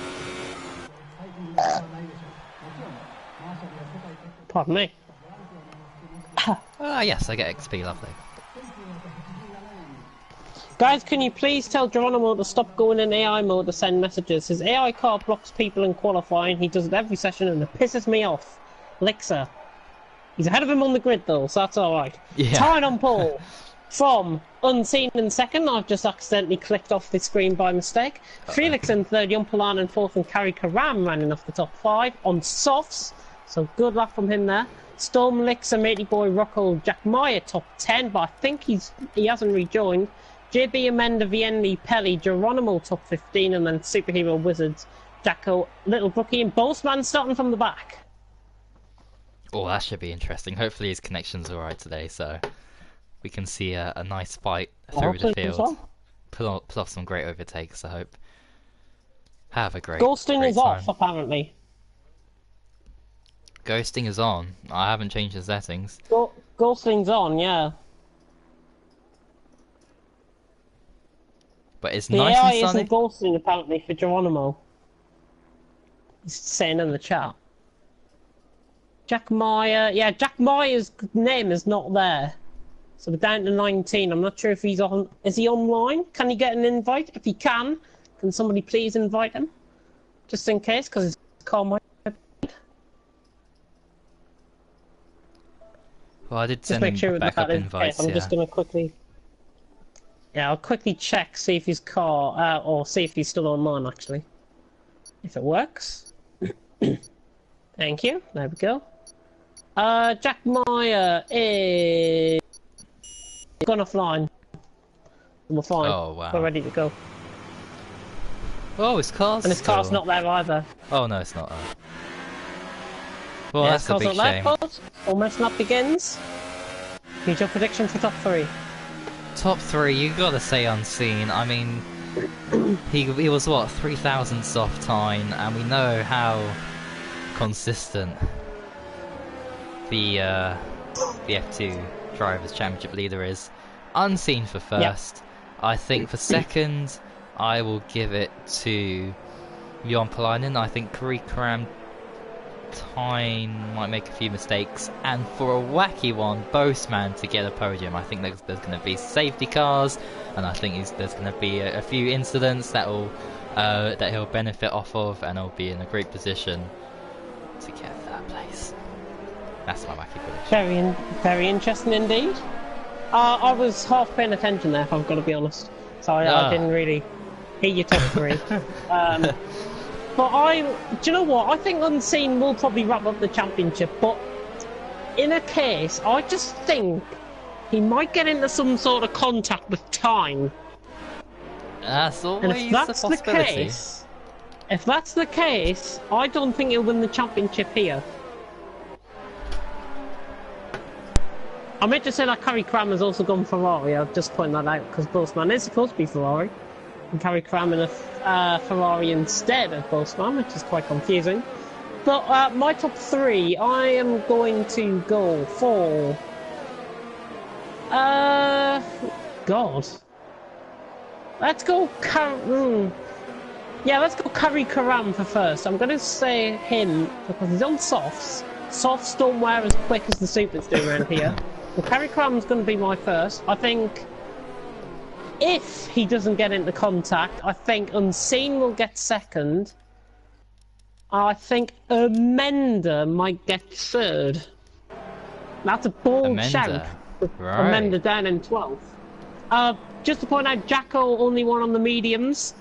Pardon me. Yes, I get XP, lovely. Guys, can you please tell Geronimo to stop going in AI mode to send messages? His AI car blocks people in qualifying. He does it every session and it pisses me off. Lixer. He's ahead of him on the grid though, so that's alright. Yeah. Tyne on pole from Unseen in second. I've just accidentally clicked off the screen by mistake. Felix in third, Jumpalainen in fourth, and Kari Karam running off the top 5 on softs. So good luck from him there. Storm, Lixer, Matey Boy, Rocco, Jack Meyer top 10, but I think he hasn't rejoined. JB, Amanda, Vienni, Pelly, Geronimo top 15, and then Superhero Wizards, Jacko, Little Brookie, and Bossman starting from the back. Oh, that should be interesting. Hopefully his connection's alright today, so we can see a nice fight through the field. Pull off some great overtakes, I hope. Have a great Ghosting great is time. off, apparently. Ghosting is on. I haven't changed the settings. Ghosting's on, yeah. But it's the nice AI and sunny. Isn't ghosting apparently for Geronimo. He's saying in the chat. Jack Meyer, yeah, Jack Meyer's name is not there. So we're down to 19. I'm not sure if he's on. Is he online? Can he get an invite? If he can somebody please invite him? Just in case, because his car might. Well, I did send him backup invites. I'm just going to quickly. Yeah, I'll quickly check, see if his car, or see if he's still online actually. If it works. Thank you. There we go. Jack Meyer is gone offline. We're fine. Oh wow. We're ready to go. Oh, his car's. And his car's not there either. Oh no, it's not. Well, yeah, that's a big shame. Almost not begins. Here's your prediction for top 3. Top 3, you gotta say Unseen. I mean, he was what 3,000 soft time, and we know how consistent the F2 Drivers' Championship leader is. Unseen for first. Yep. I think for second, I will give it to Jon Palainen. I think Karam Tyne might make a few mistakes, and for a wacky one, Boastman to get a podium. I think there's going to be safety cars, and I think there's going to be a few incidents that he'll benefit off of, and he'll be in a great position to get that place. That's my wacky prediction. Very interesting indeed. I was half paying attention there, if I've got to be honest. So I didn't really hear your top three. But do you know what? I think Unseen will probably wrap up the championship, but in a case, I just think he might get into some sort of contact with time. That's always and if that's a possibility. If that's the case, I don't think he'll win the championship here. I meant to say that Kerry Cram has also gone Ferrari. I'll just point that out because Boastman is supposed to be Ferrari, and Kerry Cram in a Ferrari instead of Boastman, which is quite confusing. But my top three, I am going to go for God. Let's go let's go Kerry Karam for first. I'm going to say him because he's on softs. Softs don't wear as quick as the supers do around here. Well, Kerry Karam's going to be my first. I think if he doesn't get into contact, I think Unseen will get second. I think Amenda might get third. That's a bold shout. Right. Amenda down in 12th. Just to point out, Jacko only won on the mediums.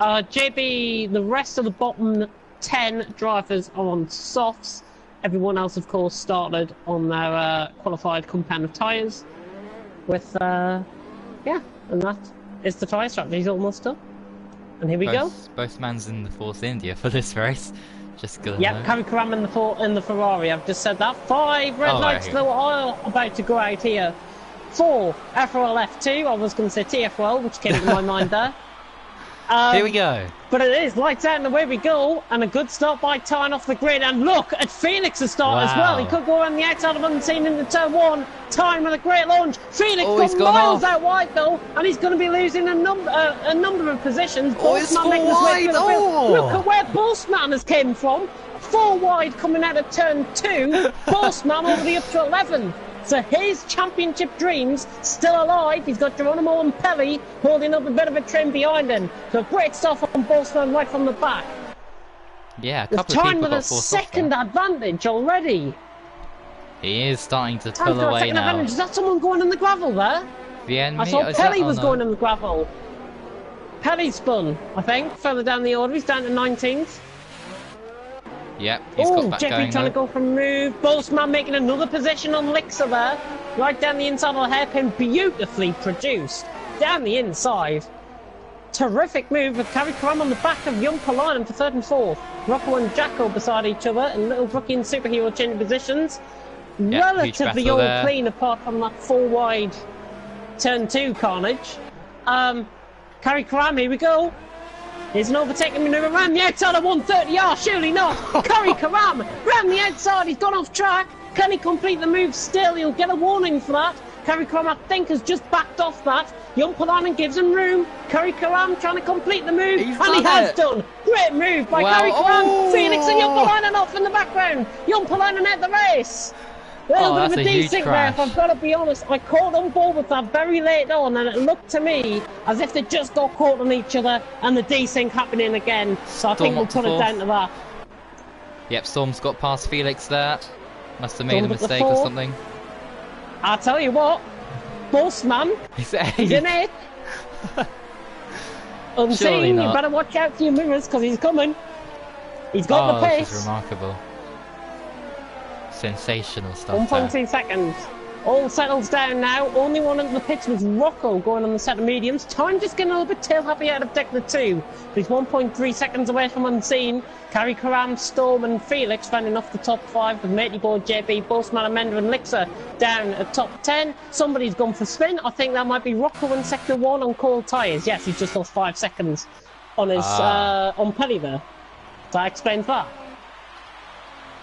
JB, the rest of the bottom 10 drivers are on softs. Everyone else, of course, started on their qualified compound of tyres. With, and that is the tyre strategy. He's almost done. And here we go. Both man's in the Force India for this race. Just good. Yep, Kerry Karam in the Ferrari. I've just said that. 5 red lights still are about to go out here. 4 FRL F2. I was going to say TFL, which came to my mind there. Here we go. But it is lights out and away we go, and a good start by Tyne off the grid. And look at Felix's start as well. He could go around the outside of Unseen into turn 1. Tyne with a great launch. Felix gone miles out wide though, and he's going to be losing a number of positions. Boastman making his way through the field. Look at where Boastman has came from. 4 wide coming out of turn 2. Boastman already up to 11th. So his championship dreams still alive. He's got Geronimo and Pelly holding up a bit of a trim behind him. So great stuff on Boastman right from the back. Yeah, a couple of Time people with got a second advantage already. He is starting to Time pull for a away second now. advantage. Is that someone going in the gravel there? I saw Pelly was going in the gravel. Pelly spun, I think, further down the order. He's down to 19th. Yep, he's got back Jeffrey going trying to go for a move. Boastman making another position on Lixer there. Right down the inside of the hairpin. Beautifully produced. Down the inside. Terrific move with Kerry Karam on the back of Jon Palainen for 3rd and 4th. Rocco and Jacko beside each other. And little Brookie and Superhero changing positions. Yep, relatively all clean apart from that 4 wide turn 2 carnage. Kerry Karam, here we go. Here's an overtaking manoeuvre around the outside of 130R, surely not. Kerry Karam round the outside, he's gone off track. Can he complete the move still? He'll get a warning for that. Kerry Karam, I think, has just backed off that. Jon Palainen gives him room. Kerry Karam trying to complete the move, and he has done. Great move by Kerry Karam. Felix and Jon Palainen off in the background. Jon Palainen out the race. A little bit of a decent there, if I've got to be honest. I caught on board with that very late on, and it looked to me as if they just got caught on each other, and the desync happening again. So I think we'll put it down to that. Yep, Storm's got past Felix there. Must have made a mistake or something. I'll tell you what, Boastman, he's in it. Unseen, you better watch out for your mirrors, because he's coming. He's got the pace. This is remarkable. Sensational stuff. 1.2 seconds. All settles down now. Only one into the pits was Rocco going on the set of mediums. Time just getting a little bit tail happy out of Decker 2. But he's 1.3 seconds away from Unseen. Kerry Karam, Storm and Felix fending off the top 5 with Matey Board, JB, Boastman, Amenda and Lixer down at top 10. Somebody's gone for spin. I think that might be Rocco in sector 1 on cold tyres. Yes, he's just lost 5 seconds on his on Pelly there. So that explains that.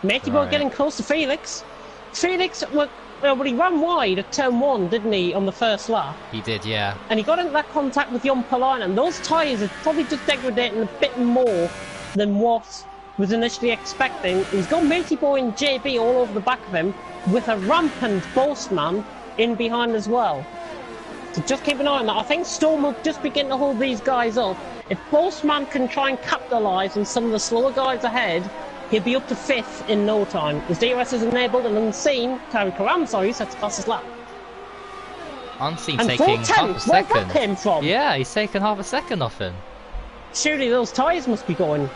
Matey Board getting close to Felix. Felix, well, he ran wide at turn 1, didn't he, on the first lap? He did, yeah. And he got into that contact with Jon Palainen. Those tyres are probably just degrading a bit more than what was initially expecting. He's got Matey Boy and JB all over the back of him, with a rampant Boastman in behind as well. So just keep an eye on that. I think Storm will just begin to hold these guys up. If Boastman can try and capitalise on some of the slower guys ahead, he'll be up to 5th in no time. His DRS is enabled and Unseen, Karam, sorry, sets the fastest lap. Unseen And taking half a where second. that came from? Yeah, he's taken half a second off him. Surely those tyres must be going.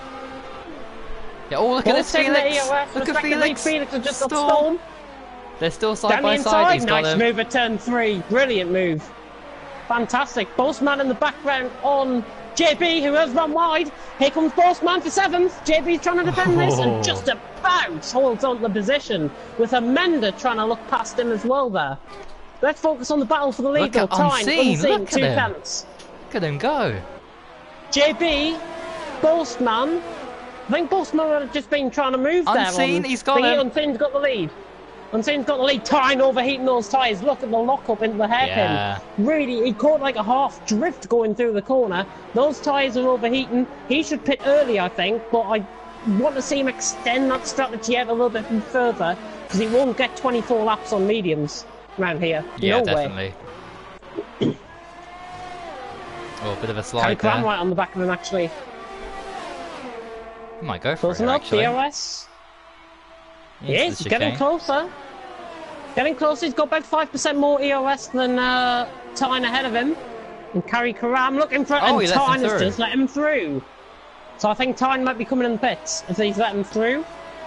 Yeah, oh, look at this taking the Felix! EOS, Look at respectively. Felix! Felix has just got Storm. Storm. They're still side Down the by side. inside, He's got nice him. move at turn 3. Brilliant move. Fantastic. Boastman in the background on JB, who has run wide. Here comes Boastman for 7th. JB's trying to defend this and just about holds on to the position, with Amanda trying to look past him as well there. Let's focus on the battle for the lead though. Look at Unseen, look at 2 him. tenths. Look at him go. JB, Boastman. I think Boastman would have just been trying to move there. Unseen, he's got him. Unseen's got the lead. Unseen's got the lead. Tyne overheating those tyres. Look at the lock-up into the hairpin. Yeah. Really, he caught like a half drift going through the corner. Those tyres are overheating. He should pit early, I think, but I want to see him extend that strategy out a little bit further, because he won't get 24 laps on mediums around here. Yeah, no definitely. Oh, a bit of a slide Karam there. right on the back of him, actually. He might go for Closing it, up, actually. DRS. Into He the is getting chicane. closer. Getting closer. He's got about 5% more EOS than Tyne ahead of him. And Karam looking for it, Oh, and he lets him Tyne has through. just let him through. So I think Tyne might be coming in the pits if he's let him through.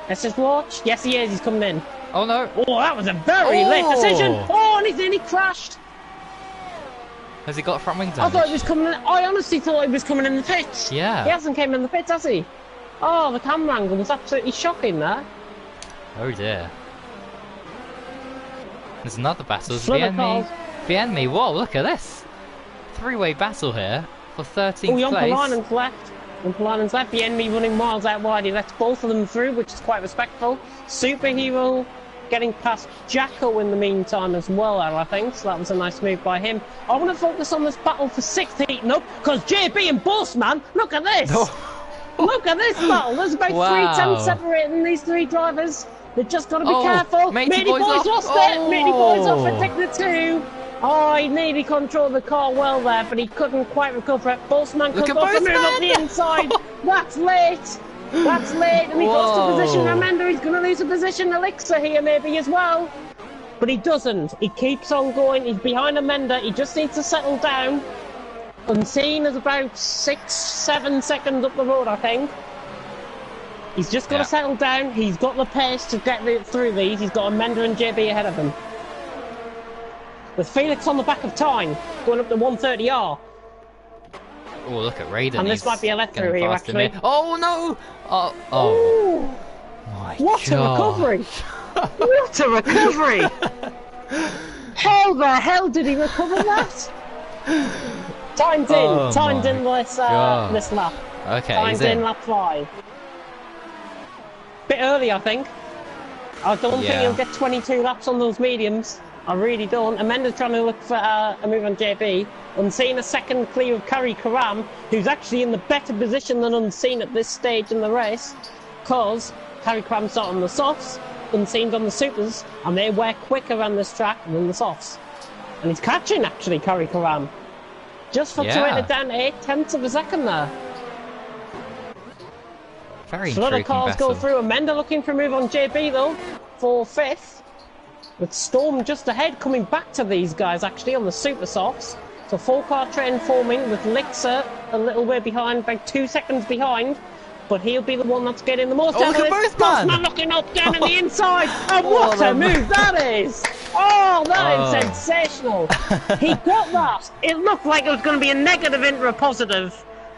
Let's just watch. Yes, he is. He's coming in. Oh no! Oh, that was a very late decision. Oh, and he's nearly crashed. Has he got front wing I damage? thought he was coming in. I honestly thought he was coming in the pits. Yeah. He hasn't came in the pits, has he? Oh, the camera angle was absolutely shocking there. Oh dear. There's another battle. Slither calls. Vienmi. Whoa, look at this. 3-way battle here for 13th Oh, place. Jompalanen's left. Jompalanen's left. The enemy running miles out wide. He lets both of them through, which is quite respectful. Superhero getting past Jacko in the meantime as well, I think. So that was a nice move by him. I want to focus on this battle for 6th heating up, because JB and Boastman, look at this! Look at this battle. There's about 3 tenths separating these 3 drivers. They've just got to be careful. Matey Boy's off. lost it. Matey Boy's off at taking the 2. Oh, he nearly controlled the car well there, but he couldn't quite recover it. Boastman could go to move up the inside. That's late. That's late, and he lost a position. Remember, he's going to lose a position. Elixir here maybe as well. But he doesn't. He keeps on going. He's behind Amanda. He just needs to settle down. Unseen is about 6-7 seconds up the road, I think. He's just got to settle down. He's got the pace to get through these. He's got Amanda and JB ahead of him. With Felix on the back of Tyne, going up to 130R. Oh, look at Raiden. And this might be a let through here, actually. Oh no! Oh, Ooh. My What God. a recovery! What a recovery! How the hell did he recover that? Tyne's in. Tyne's in this lap. Okay, Tyne's he's in lap 5. Bit early, I think. I don't think he'll get 22 laps on those mediums. I really don't. Amanda's trying to look for a move on JB. Unseen a second clear of Karam, who's actually in the better position than Unseen at this stage in the race, because Karam's not on the softs, Unseen's on the supers, and they wear quicker around this track than the softs. And he's catching, actually, Karam. Just fluctuated it down to 8 tenths of a second there. Very So other intriguing cars battle. go through. Amanda looking for a move on JB, though, for 5th. With Storm just ahead, coming back to these guys, actually, on the super softs. So 4-car train forming, with Lixer a little way behind, about 2 seconds behind. But he'll be the one that's getting the most out of this. Boastman looking up, down in the inside. And what a move that is! Oh, that is sensational. He got that. It looked like it was going to be a negative into a positive.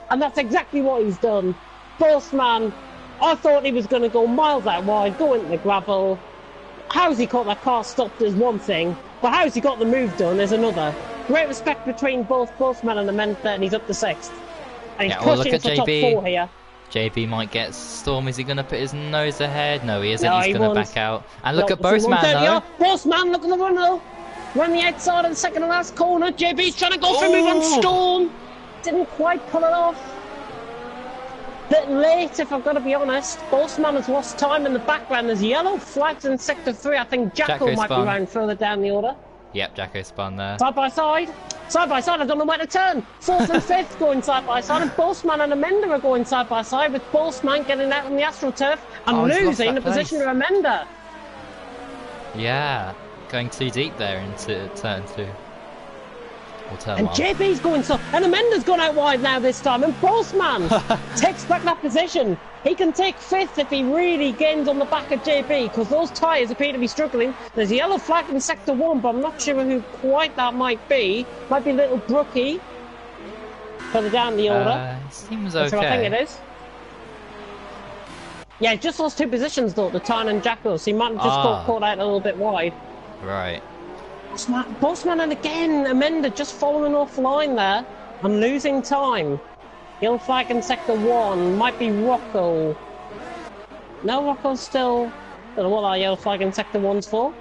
And that's exactly what he's done. Boastman, I thought he was going to go miles out wide, go into the gravel. How's he got that car stopped is one thing, but how's he got the move done is another. Great respect between both Boastman and Amanda, and he's up to 6th. And he's pushing for top 4 here. JB might get Storm. Is he going to put his nose ahead? No, he isn't. No, He's he going to won't. back out. And look at Boastman, though. Boastman, look at the run, though. Run the outside of the second to last corner. JB's trying to go for a move on Storm. Didn't quite pull it off. bit late, if I've got to be honest. Bossman has lost time in the background. There's yellow flags in Sector 3. I think Jacko might be round further down the order. Yep, Jacko spun there. Side by side. Side by side, I don't know where to turn. 4th and 5th going side by side, and Bossman and Amenda are going side by side, with Bossman getting out on the AstroTurf and losing the position to Amenda. Yeah, going too deep there into turn 2. Or turn And 1. JB's going so, and Amenda's gone out wide now this time, and Bossman takes back that position. He can take 5th if he really gains on the back of JB, because those tyres appear to be struggling. There's a yellow flag in Sector 1, but I'm not sure who quite that might be. Might be Little Brookie. Further down the order. Seems That's okay. what I think it is. Yeah, just lost 2 positions though, the Tyne and Jacko, so he might have just got caught out a little bit wide. Right. Bossman, and again, Amenda just following offline there and losing time. Yellow flag in Sector 1, might be Rocco. No, Rocco's still... Don't know what that yellow flag in Sector 1's for.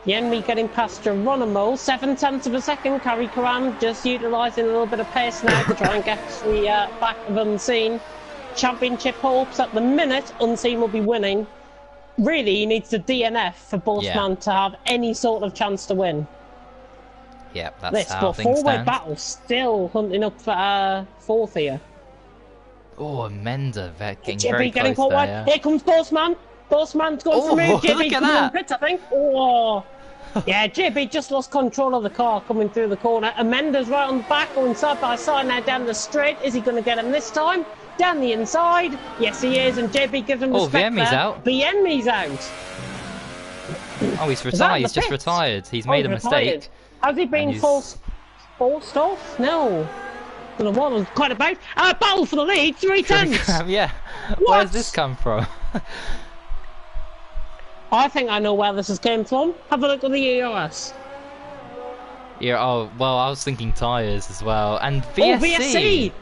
The enemy getting past Geronimo, 7/10 of a second. Kari Karam just utilising a little bit of pace now to try and get the back of Unseen. Championship hopes at the minute, Unseen will be winning. Really, he needs to DNF for Bossman to have any sort of chance to win. Yep, that's how but things four-way stand. battle still hunting up for 4th here. Oh, Amenda getting JB very getting close caught wide. there. Here comes Bossman. Bossman's going for move. JB look at coming that. on pits, I think. Oh, yeah, JB just lost control of the car coming through the corner. Amenda's right on the back, going side by side now down the straight. Is he going to get him this time? Down the inside. Yes, he is, and JB gives him respect Viemi's there. out. Viemi's out. Oh, he's retired. He's just retired. He's made a mistake. Has he been forced off? No. Don't know what was quite about. Battle for the lead, 3/10. Yeah. What? Where's this come from? I think I know where this has came from. Have a look at the EOS. Yeah. Oh, well, I was thinking tyres as well, and VSC. Oh, VSC!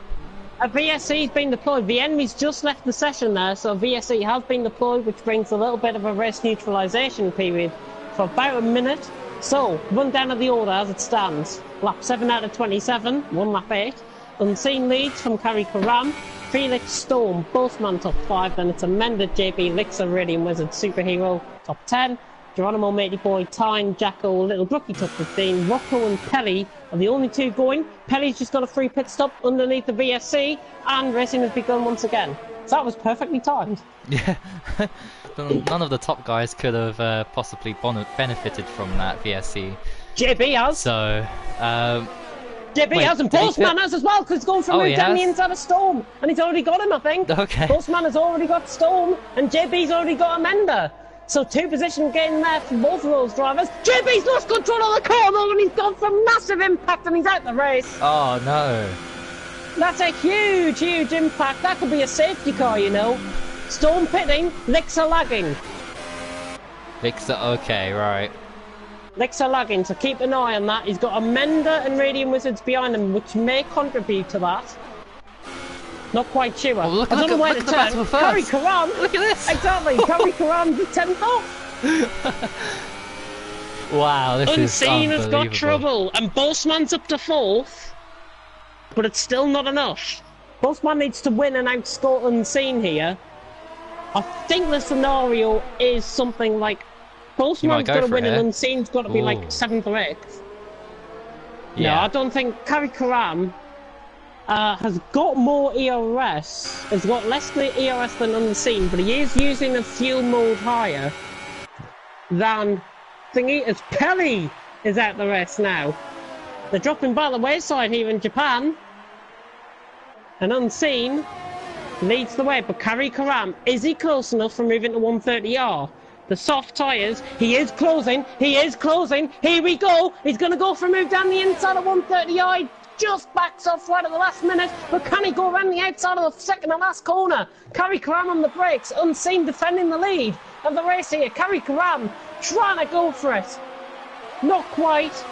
A VSC's been deployed. The enemy's just left the session there, so VSC has been deployed, which brings a little bit of a race neutralisation period for about a minute. So, run down of the order as it stands. Lap 7 out of 27, 1 lap 8. Unseen leads from Kari Karam. Felix Storm, Bossman top 5, then it's Amenda, JB, Lixer, Radiant Wizard, Superhero top 10. Geronimo, Matey Boy, Tyne, Jacko, Little Brookie top 15. Rocco and Pelly are the only 2 going. Pelly's just got a free pit stop underneath the VSC, and racing has begun once again. So that was perfectly timed. Yeah. None of the top guys could have possibly benefited from that VSC. JB has. So, JB has, and Bossman has as well, because he's going from down the inside of Storm, and he's already got him, I think. Okay. Bossman has already got Storm, and JB's already got Amenda. So 2 position gain there for both of those drivers. JB's lost control of the car though, and he's gone for massive impact, and he's out the race. Oh no. That's a huge, huge impact. That could be a safety car, you know. Storm pitting, Lixer lagging. Lixer, okay, right. Lixer lagging, so keep an eye on that. He's got Amenda and Radiant Wizards behind him, which may contribute to that. Not quite sure. Oh, I don't know where to turn. Kari Karam. Look at this. Exactly. Kari Karam's the 10th off. Wow, this Unseen is has got trouble, and Bossman's up to 4th, but it's still not enough. Bossman needs to win and outscore Unseen here. I think the scenario is something like Bossman's got to win and Unseen's got to be like 7th or 8th. Yeah. No, I don't think Kari Karam has got more ERS, has got less ERS than Unseen, but he is using a fuel mode higher than thingy, as Pelly is out the rest now. They're dropping by the wayside here in Japan, and Unseen leads the way, but Kari Karam, is he close enough for moving to 130R? The soft tyres, he is closing, here we go, he's going to go for a move down the inside of 130R, just backs off right at the last minute, but can he go around the outside of the second to last corner? Kari Karam on the brakes, Unseen defending the lead of the race here. Kari Karam trying to go for it, not quite,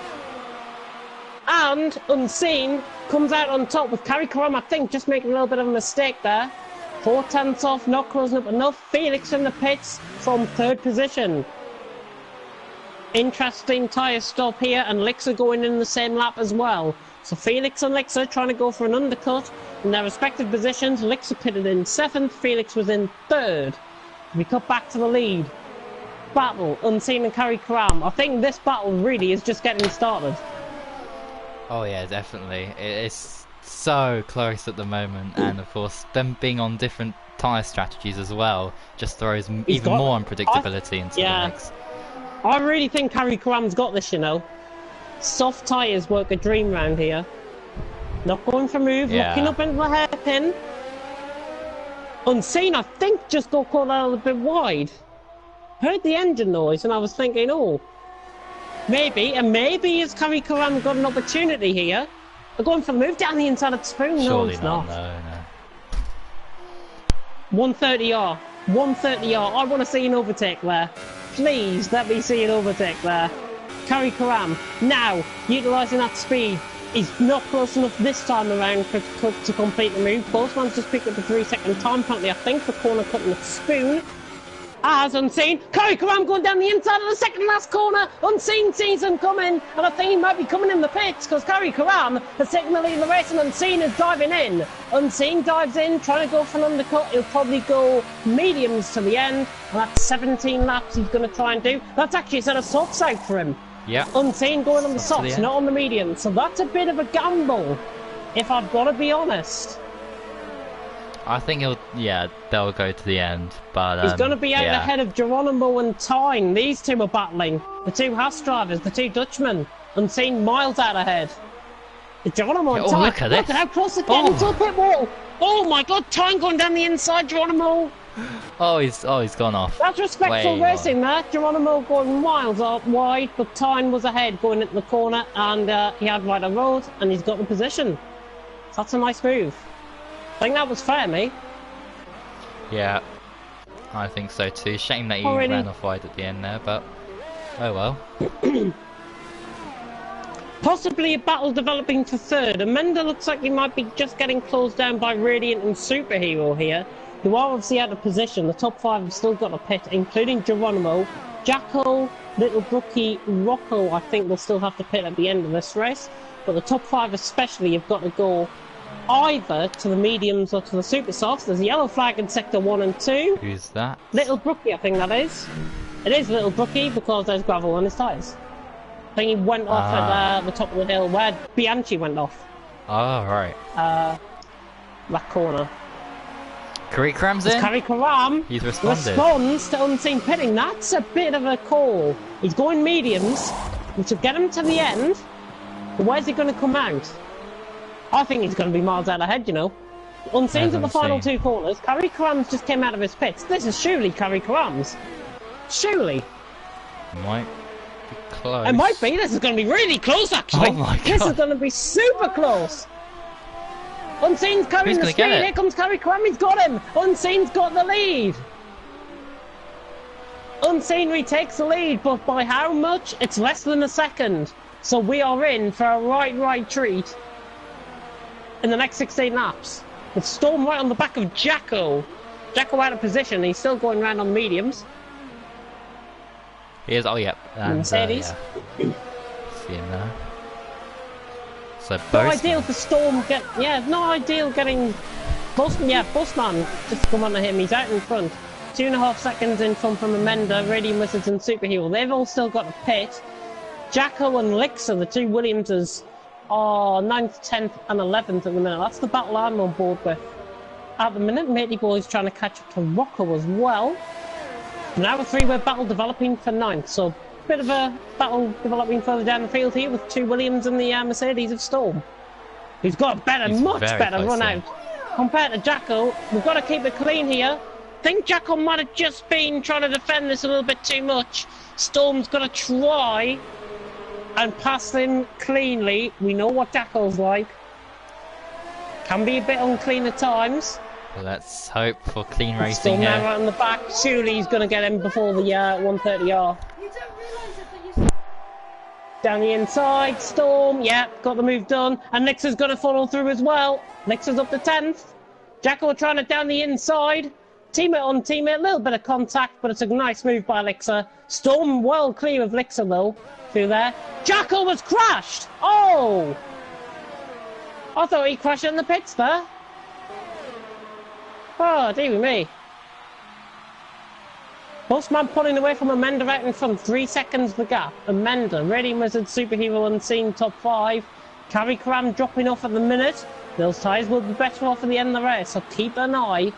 and Unseen comes out on top with Kari Karam, I think, just making a little bit of a mistake there. 4/10 off, not closing up enough. Felix in the pits from 3rd position. Interesting tyre stop here, and Lixer going in the same lap as well. So Felix and Lixa trying to go for an undercut in their respective positions. Lixa pitted in 7th, Felix was in 3rd. We cut back to the lead. Battle, Unseen and Carry Karam. I think this battle really is just getting started. Oh yeah, definitely. It's so close at the moment, and of course, them being on different tyre strategies as well just throws even more unpredictability into the mix. I really think Carry Karam's got this, you know. Soft tyres work a dream round here. Not going for move, looking up into the hairpin. Unseen, I think, just got caught out a little bit wide. Heard the engine noise and I was thinking, oh, maybe has Carry Karam got an opportunity here? They're going for the move down the inside of the spoon. No, it's not. No. 130R. 130R. I want to see an overtake there. Please let me see an overtake there. Carry Karam now utilising that speed. He's not close enough this time around to complete the move. Boatman's just picked up a 3-second time penalty, I think, for corner cutting the spoon. As Unseen, Carry Karam going down the inside of the second last corner. Unseen sees him coming, and I think he might be coming in the pits because Carry Karam has taken the lead in the race and Unseen is diving in. Unseen dives in, trying to go for an undercut. He'll probably go mediums to the end, and that's 17 laps he's going to try and do. That's actually a set of softs out for him. Yeah. Unseen going on the softs, not on the mediums. So that's a bit of a gamble, if I've got to be honest. I think they'll go to the end, but he's going to be out ahead of Geronimo and Tyne. These two are battling. The two Haas drivers, the two Dutchmen. Unseen miles out ahead. Geronimo and Tyne. Look at this. Look at how close they're getting to the pit wall. Oh my God, Tyne going down the inside, Geronimo. Oh, he's gone off. That's respectful racing there. Geronimo going miles out wide, but Tyne was ahead going into the corner, and he had right on road, and he's got the position. So that's a nice move. I think that was fair, mate. Yeah, I think so too. Shame that he ran off wide at the end there, but oh well. Possibly a battle developing for 3rd. Amanda looks like he might be just getting closed down by Radiant and Superhero here, who are obviously out of position. The top 5 have still got a pit, including Geronimo. Jacko, Little Brookie, Rocco, I think will still have to pit at the end of this race. But the top 5 especially have got to go either to the mediums or to the super softs. There's a yellow flag in sector 1 and 2. Who's that? Little Brookie, I think that is. It is Little Brookie because there's gravel on his tyres. I think he went off at the top of the hill where Bianchi went off. Oh, right. That corner. Carry Karam's in. Carry Karam He's responded. Responds to Unseen pitting. That's a bit of a call. He's going mediums, which will get him to the end. But where's he going to come out? I think he's going to be miles out ahead, you know. Unseen's at the final 2 corners. Carry Karam's just came out of his pits. This is surely Carry Karam's. Surely. Might be close. It might be. This is going to be really close, actually. Oh my God. This is going to be super close. Unseen's carrying the speed. Here comes Carry Karam. He's got him. Unseen's got the lead. Unseen retakes the lead, but by how much? It's less than a second. So we are in for a right treat in the next 16 laps. With Storm right on the back of Jacko. Jacko out of position. He's still going around on mediums. He is. Oh, yeah. And, Mercedes. See him there. So no ideal for Storm. No ideal getting. Busman just come onto him. He's out in front. 2.5 seconds in front from Amanda, Radiant Wizards, and Superhero. They've all still got a pit. Jacko and Lixa, the two Williamses, are 9th, 10th, and 11th at the minute. That's the battle I'm on board with. At the minute, Matey Boy's trying to catch up to Rocco as well. Now a 3-way battle developing for 9th, so a bit of a battle developing further down the field here with 2 Williams and the Mercedes of Storm. Who's got a much better run out compared to Jacko. We've got to keep it clean here. I think Jacko might have just been trying to defend this a little bit too much. Storm's got to try and pass him cleanly. We know what Jacko's like. Can be a bit unclean at times. Let's hope for clean racing Storm here. now right on the back. Surely he's going to get him before the 130R. Down the inside, Storm, got the move done. And Nix's going to follow through as well. Nix's up to 10th. Jacko trying it down the inside. Teammate on teammate, a little bit of contact, but it's a nice move by Lixa. Storm well clear of Lixa though, through there. Jacko was crashed! Oh! I thought he crashed in the pits there. Oh, dear me. Postman pulling away from Amanda out in front, 3 seconds the gap. Amanda, Ready Wizard, Superhero Unseen, top 5. Carry Cram dropping off at the minute. Those tyres will be better off at the end of the race, so keep an eye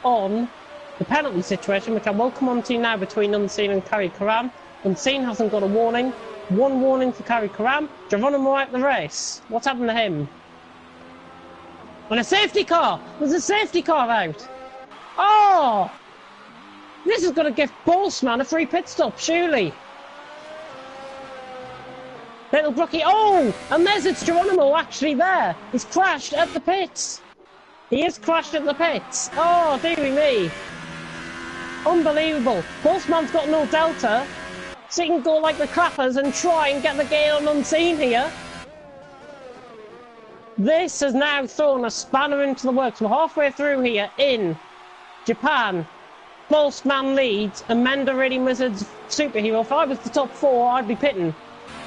on the penalty situation, which I will come on to now between Unseen and Carry Cram. Unseen hasn't got a warning. 1 warning for Carry Cram. Geronimo out the race. What's happened to him? And a safety car! There's a safety car out! Oh! This is going to give Boltzmann a free pit stop, surely. Little Brookie, oh! And there's it's Geronimo actually there. He's crashed at the pits. He is crashed at the pits. Oh, dearie me. Unbelievable. Boltzmann's got no delta, so he can go like the clappers and try and get the gate on Unseen here. This has now thrown a spanner into the works. We're halfway through here in Japan. Boltzmann leads. Amanda Ready Wizard's Superhero. If I was the top 4, I'd be pitting.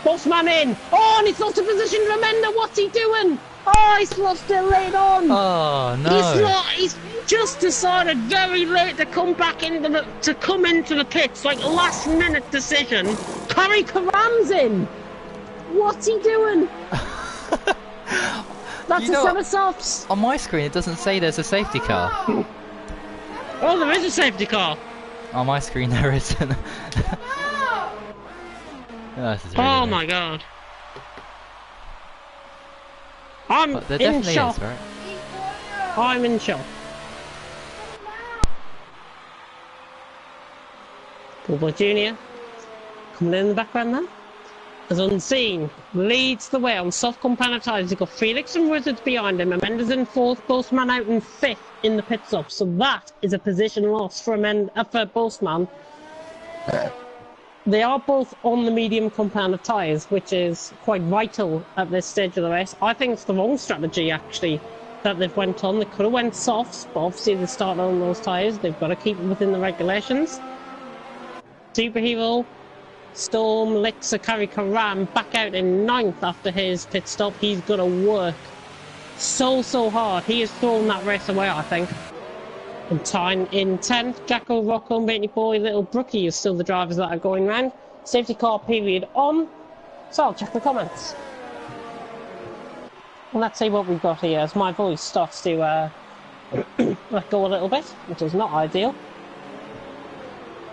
Boltzmann in. Oh, and he's lost a position to Amanda. What's he doing? Oh, he's lost it late on. Oh no! He's just decided very late to come back into the pits, like last minute decision. Carry Karam's in. What's he doing? That's a set of softs. On my screen, it doesn't say there's a safety car. Oh, there is a safety car. On my screen, there isn't. Oh, this is really Oh weird. my god. I'm But there in definitely shock. is, right? I'm in shock. Bobo Jr. coming in the background then. As Unseen leads the way on soft compound tyres. He's got Felix and Wizards behind him. Amanda's in 4th, Boltzmann out in 5th in the pit stop. So that is a position loss for Boltzmann. They are both on the medium compound tyres, which is quite vital at this stage of the race. I think it's the wrong strategy, actually, that they've went on. They could have went softs, but obviously they started on those tyres. They've got to keep it within the regulations. Superhero, Storm, Lixa, Carry Karam back out in 9th after his pit stop. He's got to work so hard. He has thrown that race away, I think. And time in 10th, Jacko, Rocco, Matey Boy, Little Brookie is still the drivers that are going round. Safety car period on. So I'll check the comments. And let's see what we've got here as my voice starts to let go a little bit, which is not ideal.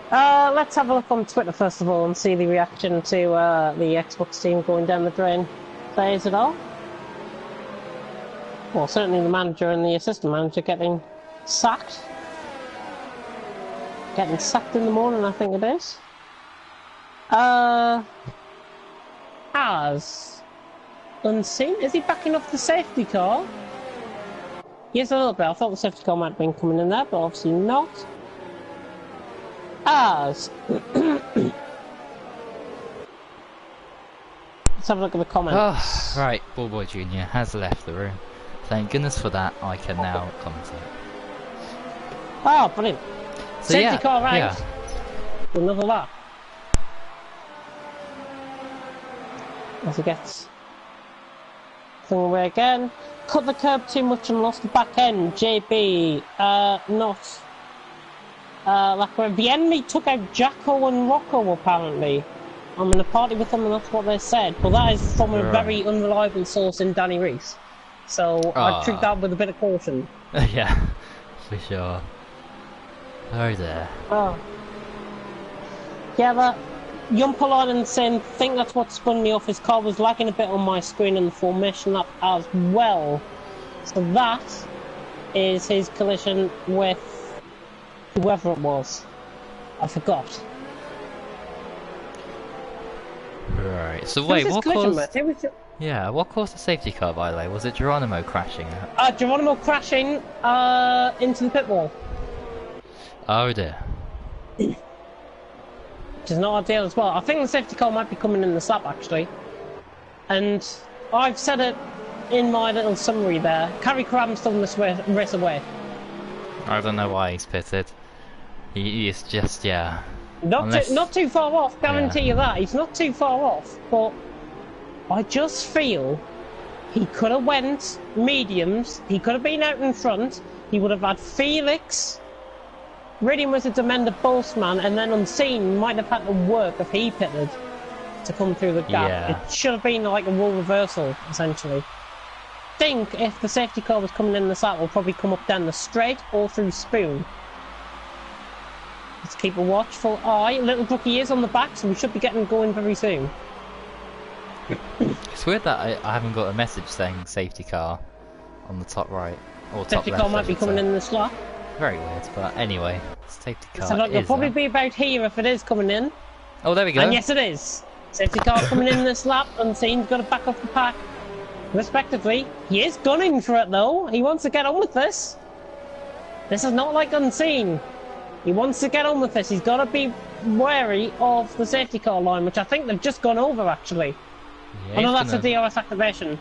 Let's have a look on Twitter first of all and see the reaction to the Xbox team going down the drain. Plays it all. Well, certainly the manager and the assistant manager getting sacked. Getting sacked in the morning, I think it is. As Unseen, is he backing off the safety car? Yes, a little bit. I thought the safety car might have been coming in there, but obviously not. As let's have a look at the comments. Oh, right, Ballboy Jr. has left the room. Thank goodness for that. I can now commentate. Oh, brilliant. So, Safety yeah, car out. yeah. Another lap. As he gets thing away again. Cut the curb too much and lost the back end. JB, not. Like the enemy took out Jacko and Rocco apparently. I'm in a party with them and that's what they said. But that is from a very unreliable source in Danny Reese. So I treat that with a bit of caution. Yeah, for sure. Oh dear. Oh. Yeah, that Yumpalon and saying, think that's what spun me off. His car was lagging a bit on my screen in the formation lap as well. So that is his collision with whoever it was. I forgot. Right, so wait, what caused... Yeah, what caused the safety car, by the way? Was it Geronimo crashing? Geronimo crashing into the pit wall. Oh dear. Which is not ideal as well. I think the safety car might be coming in the slap, actually. And I've said it in my little summary there. Carry Cram's done this race away. I don't know why he's pitted. He is just, yeah... Not too far off, guarantee you that. He's not too far off, but I just feel he could have went mediums. He could have been out in front. He would have had Felix, Radiant Wizards, Amanda, Boltzmann, and then Unseen might have had to work if he pitted to come through the gap. Yeah. It should have been like a role reversal, essentially. Think if the safety car was coming in the slot, will probably come up down the straight or through Spoon. Let's keep a watchful eye. Little Brookie is on the back, so we should be getting going very soon. It's weird that I haven't got a message saying safety car on the top right or top Safety left. car might be coming in the slot. Very weird, but anyway, safety car. So look, it'll is probably there. be about here if it is coming in. Oh, there we go. And yes, it is. Safety car coming in this lap. Unseen's got to back off the pack, respectively. He is gunning for it though. He wants to get on with this. This is not like Unseen. He wants to get on with this. He's got to be wary of the safety car line, which I think they've just gone over actually. Yeah, Oh no, he's that's gonna- a DRS activation.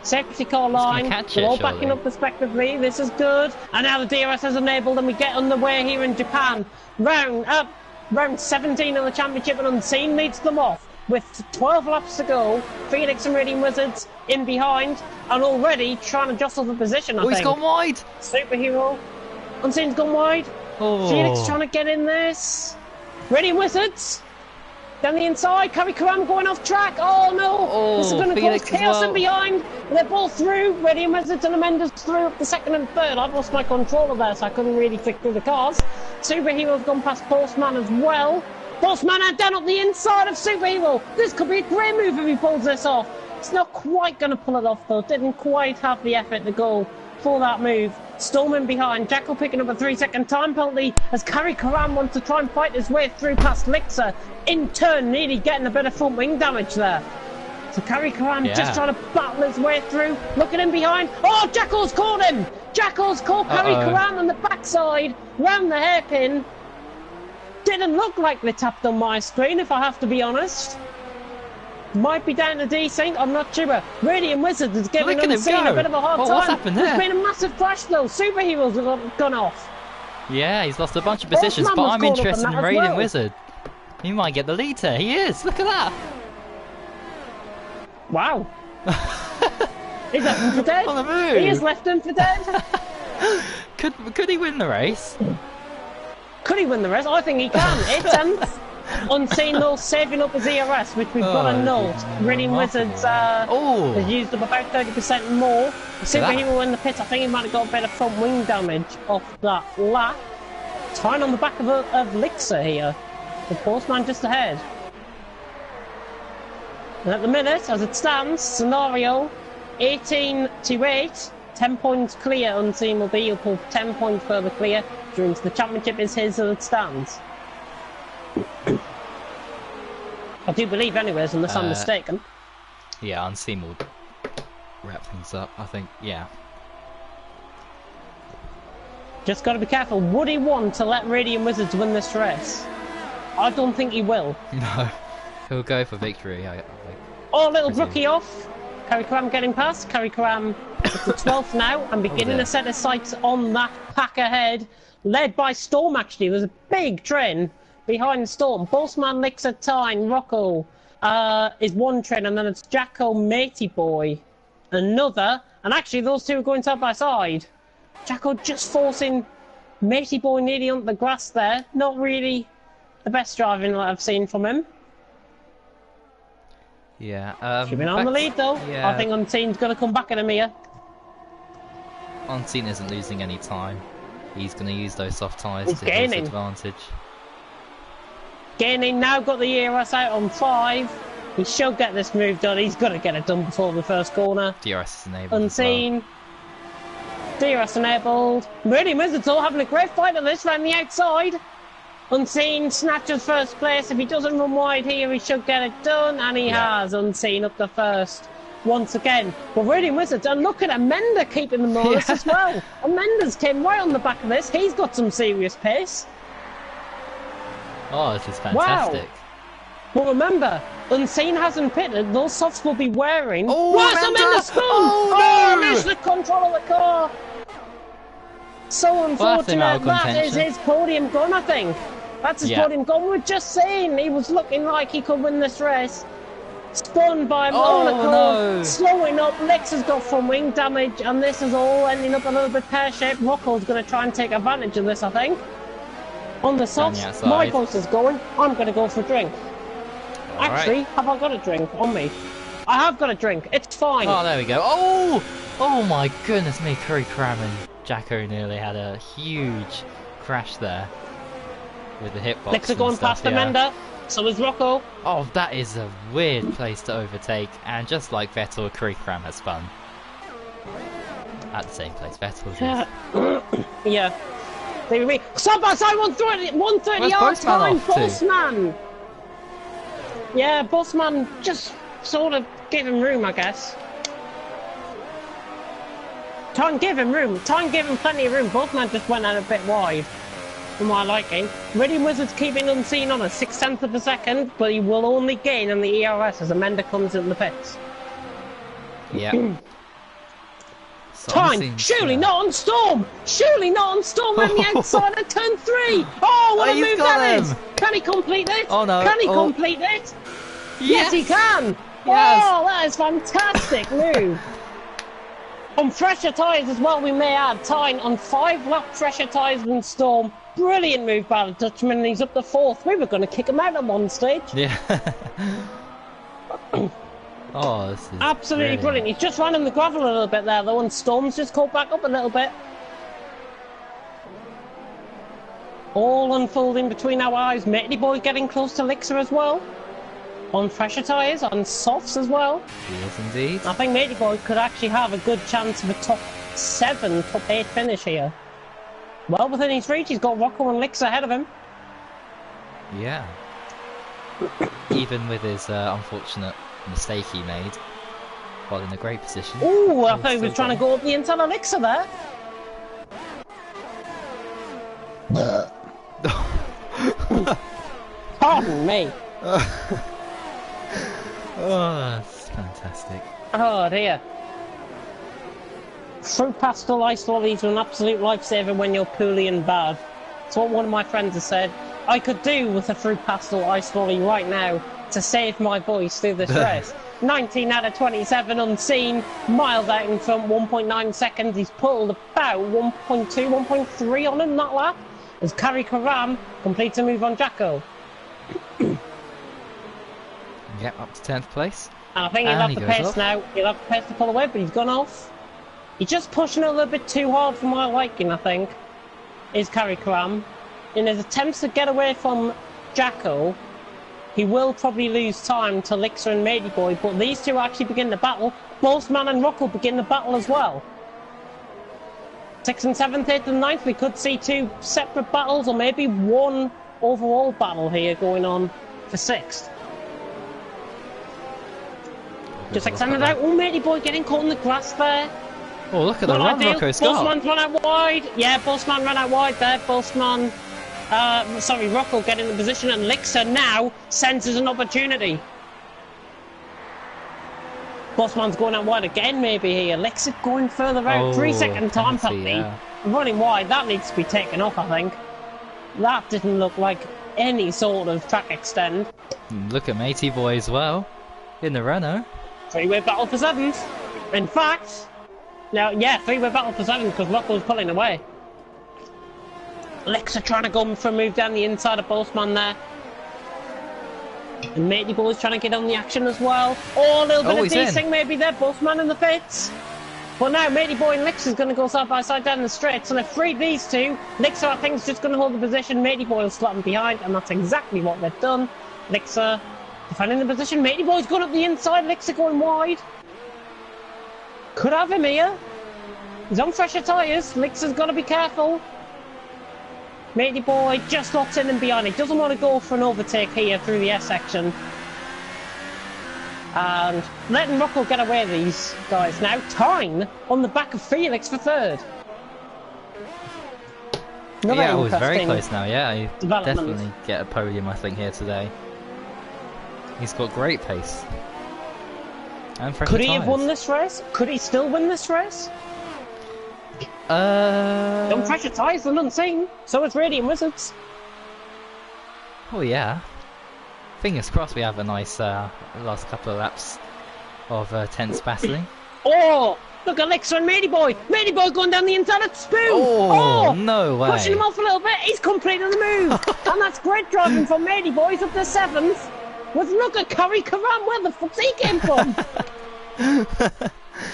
Safety car gonna line, catch they're it, all backing surely. up respectively. This is good. And now the DRS is enabled and we get underway here in Japan. Round 17 of the championship, and Unseen leads them off. With 12 laps to go, Felix and Radiant Wizards in behind, and already trying to jostle the position, I Oh, think. he's gone wide! Superhero. Unseen's gone wide. Oh. Felix trying to get in this. Radiant Wizards. Down the inside, Kari Karam going off track. Oh no! Oh, This is going to cause Felix as chaos well. in behind. They're both through. Radiant Wizards and Amenda's through up the second and third. I've lost my controller there, so I couldn't really flick through the cars. Superhero's gone past Boltzmann as well. Boltzmann down up the inside of Superhero. This could be a great move if he pulls this off. It's not quite going to pull it off though. Didn't quite have the effort to go for that move. Storming behind, Jackal picking up a 3-second time penalty as Kari Karam wants to try and fight his way through past Lixer. In turn, nearly getting a bit of front wing damage there. So Kari Karam just trying to battle his way through. Looking in behind. Oh, Jackal's caught him! Jackal's caught Kari Karam on the backside, round the hairpin. Didn't look like they tapped on my screen, if I have to be honest. Might be down to desync, I'm not sure. Radiant Wizards is giving Look at him Unseen go. a bit of a hard time. What's happened there? There's been a massive crash though. Superheroes have gone off. Yeah, he's lost a bunch of positions, Boltzmann but was I'm caught up in interested that in as Radiant well. Wizard. He might get the lead here. He is. Look at that. Wow. He's left him for dead. On the move. He has left him for dead. Could he win the race? Could he win the race? I think he can. 8th. Unseen though, saving up his ERS, which we've got to note. Radiant Wizards has used up about 30% more. Superhero in the pit, I think he might have got a bit of front wing damage off that lap. Tying on the back of Lixer here. The Postman just ahead. And at the minute, as it stands, scenario 18 to 8. 10 points clear, Unseen will be. He'll pull 10 points further clear. During the championship is his as it stands. I do believe anyways, unless I'm mistaken. Yeah, Unseen will wrap things up, I think, yeah. Just got to be careful. Would he want to let Radiant Wizards win this race? I don't think he will. No, he'll go for victory, I think. Oh, little Brookie off. Kari Karam getting past. Kari Karam is the 12th now and beginning to set his sights on that pack ahead. Led by Storm, actually. There's a big train behind Storm. Boltzmann, Lixer, Tyne, Rocco is one train, and then it's Jacko, Matey Boy, another. And actually, those two are going side by side. Jacko just forcing Matey Boy nearly onto the grass there. Not really the best driving that I've seen from him. Yeah, Keeping on the lead though. Yeah. I think Unseen's going to come back at him here. Unseen isn't losing any time. He's going to use those soft tyres He's to gaining. his advantage. Gaining now, got the ERS out on 5. He should get this move done. He's got to get it done before the first corner. DRS is enabled. Unseen. DRS enabled. Radiant Wizards all having a great fight at this round the outside. Unseen snatches first place. If he doesn't run wide here, he should get it done. And he has. Unseen up the first once again. But Radiant Wizards, and look at Amanda keeping them honest as well. Amanda's came right on the back of this. He's got some serious pace. Oh, this is fantastic. But remember, Unseen hasn't pitted. Those softs will be wearing. Oh, Where's Amanda! Amanda Spoon? Oh, no! Lose the control of the car. So unfortunate. That is his podium gun, I think. That's his podium gun. We're just saying he was looking like he could win this race. Spun by Monaco, no. slowing up. Lex has got front wing damage, and this is all ending up a little bit pear-shaped. Rocco's going to try and take advantage of this, I think. On the softs, my voice is going. I'm going to go for a drink. Actually, have I got a drink on me? I have got a drink. It's fine. Oh, there we go. Oh! Oh my goodness me, Curry Cram and Jacko nearly had a huge crash there. With the hitbox. Lex are going past the Mender. So is Rocco. Oh, that is a weird place to overtake. And just like Vettel, Curry Cram has spun. At the same place. Vettel's yeah. There we go. Side by side 130 yards time, Bossman! Yeah, Bossman just sort of gave him room, I guess. Time gave him room. Time gave him plenty of room. Bossman just went out a bit wide. For my liking. Radiant Wizard's keeping unseen on a 6/10 of a second, but he will only gain on the ERS as Amanda comes in the pits. Yeah. Time! Surely not on Storm! Surely not on Storm on the outside of turn 3! Oh, what a move that is! Can he complete it? Oh no! Can he complete it? Yes, he can! Yes. Oh, that is fantastic move! On fresher tyres as well, we may add. Tyne on 5-lap fresher tyres than Storm. Brilliant move by the Dutchman, and he's up to 4th. We were going to kick him out at one stage. Yeah. Oh, this is absolutely brilliant. He's just running the gravel a little bit there though, and Storm's just caught back up a little bit. All unfolding between our eyes. Matey Boy getting close to Lixer as well. On fresher tyres, on softs as well. Yes, indeed. I think Matey Boy could actually have a good chance of a top 7, top 8 finish here. Well within his reach, he's got Rocco and Lixer ahead of him. Yeah. Even with his unfortunate mistake he made, while in a great position. Ooh, I thought he was trying to go up the inside of Lixer there. Pardon me. Oh, that's fantastic. Oh dear. Fruit pastel ice lollies are an absolute lifesaver when you're poorly and bad. That's what one of my friends has said. I could do with a fruit pastel ice lolly right now to save my voice through this race. 19 out of 27 unseen, miles out in front, 1.9 seconds. He's pulled about 1.2, 1.3 on him that lap. As Kari Karam completes a move on Jacko. Yep, up to 10th place. And I think he'll have the pace now. He'll have the pace to pull away, but he's gone off. He's just pushing a little bit too hard for my liking, I think, is Kari Karam. In his attempts to get away from Jacko, he will probably lose time to Lixer and Matey Boy, but these two actually begin the battle. Bossman and Rocco begin the battle as well. 6th and 7th, 8th and 9th, we could see 2 separate battles, or maybe 1 overall battle here going on for 6th. Just extended out. Oh, Matey Boy getting caught in the grass there. Oh, look at the run Rocco's got. Bossman's run out wide. Yeah, Bossman ran out wide there. Bossman... sorry, Rocco getting in the position, and Lixer now senses an opportunity. Bossman's going out wide again, maybe here. Lixer going further out. 3-second time penalty. Yeah. Running wide, that needs to be taken off, I think. That didn't look like any sort of track extend. Look at Matey Boy as well. In the Renault. 3-way battle for 7th. In fact, now, yeah, 3-way battle for 7th because Rocco's pulling away. Lixer trying to go for a move down the inside of Bossman there. And Matey Boy's trying to get on the action as well. Oh, a little bit of desync maybe there. Bossman in the pits. But now Matey Boy and Lixer's going to go side by side down the straight. So they've freed these two. Lixer, I think, is just going to hold the position. Matey Boy will slot him behind, and that's exactly what they've done. Lixer defending the position. Matey Boy's going up the inside. Lixer going wide. Could have him here. He's on fresher tyres. Lixer's got to be careful. Matey Boy just locks in and behind. He doesn't want to go for an overtake here through the S section. And letting Rocco get away with these guys now. Tyne on the back of Felix for 3rd. Yeah, it was very close now, yeah. He definitely get a podium, I think, here today. He's got great pace. And could he have won this race? Could he still win this race? Don't pressure tyres and unseen. So it's Radiant Wizards. Oh yeah. Fingers crossed we have a nice last couple of laps of tense battling. Oh, look at Alexa and Matey Boy. Matey Boy going down the inside of Spoon. Oh, no way. Pushing him off a little bit. He's completed the move. And that's great driving from Matey Boy. He's up to 7th. With look at Curry Karam. Where the fuck's he came from?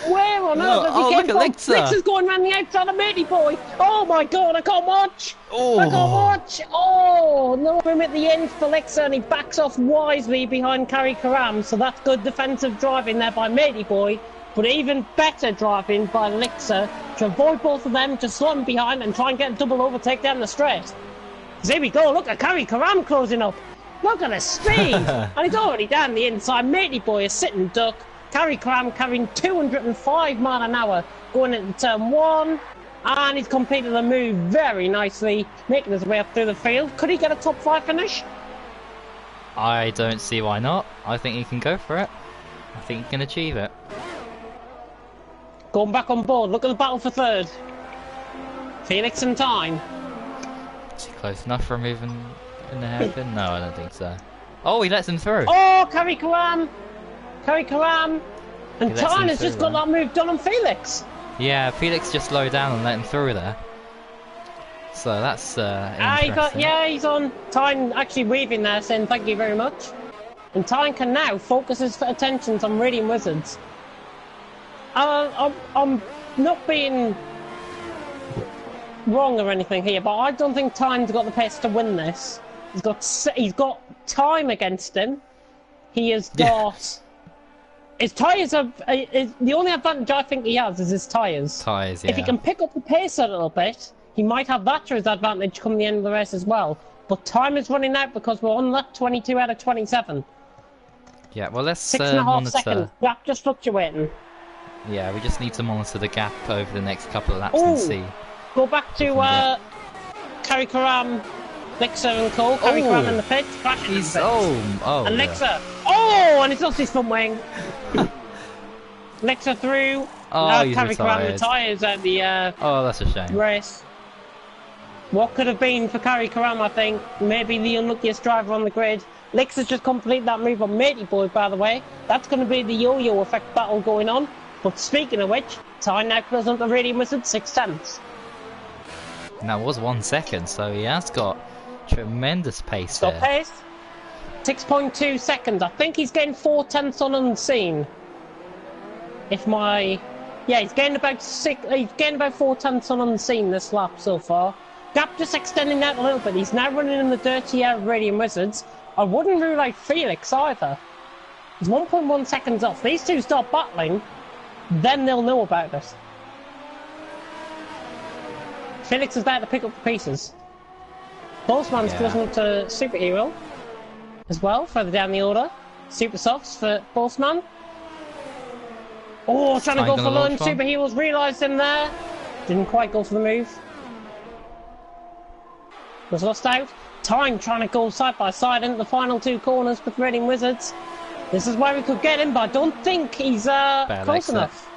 Where on earth has he came from? Lixa's going around the outside of Matey Boy. Oh my god, I can't watch. I can't watch. Oh, no room at the end for Lixa, and he backs off wisely behind Curry Karam. So that's good defensive driving there by Matey Boy. But even better driving by Lixa to avoid both of them, to slow them behind and try and get a double overtake down the straight. Here we go, look at Curry Karam closing up. Look at the speed. And he's already down the inside. Matey Boy is sitting duck. Curry Karam carrying 205 miles an hour going into turn 1. And he's completed the move very nicely, making his way up through the field. Could he get a top 5 finish? I don't see why not. I think he can go for it. I think he can achieve it. Going back on board, look at the battle for 3rd. Felix and Tyne. Is he close enough for moving in the hairpin? No, I don't think so. Oh, he lets him through. Oh, Curry Karam. Curry Karam. And Tyne has just got that move done on Felix. Yeah, Felix just slowed down and let him through there. So that's interesting. He's on. Tyne actually waving there saying thank you very much. And Tyne can now focus his attentions on Radiant Wizards. I'm not being wrong or anything here, but I don't think Tyne's got the pace to win this. He's got time against him. He has got his tyres are the only advantage I think he has is his tyres. Yeah. If he can pick up the pace a little bit, he might have that to his advantage come the end of the race as well. But time is running out because we're on lap 22 out of 27. Yeah, well let's 6.5 seconds. Gap just fluctuating. Yeah, we just need to monitor the gap over the next couple of laps and see. Go back to Curry Karam, Lixa and Cole. Curry Karam in the pits, crashing in the pits. And Lixa. And he's lost his front wing. Lixa through. Curry Karam retires at the that's a shame. Race. What could have been for Curry Karam, I think, maybe the unluckiest driver on the grid. Lixa's just completed that move on Matey Boy, by the way. That's going to be the yo-yo effect battle going on. But speaking of which, Tyne now closes on the Radiant Wizard 6/10. And that was 1 second, so he has got tremendous pace there. 6.2 seconds. I think he's getting 4/10 on Unseen. He's getting about 4/10 on Unseen this lap so far. Gap just extending out a little bit. He's now running in the dirty air of Radiant Wizards. I wouldn't rule out Felix either. He's 1.1 seconds off. These two start battling, then they'll know about it. Felix is there to pick up the pieces. Postman's closing up to Superhero as well, further down the order. Super Softs for Postman. Trying to go for lunge. Superhero's realised him there. Didn't quite go for the move. Was lost out. Tyne trying to go side by side into the final 2 corners with Radiant Wizards. This is where we could get him, but I don't think he's close enough.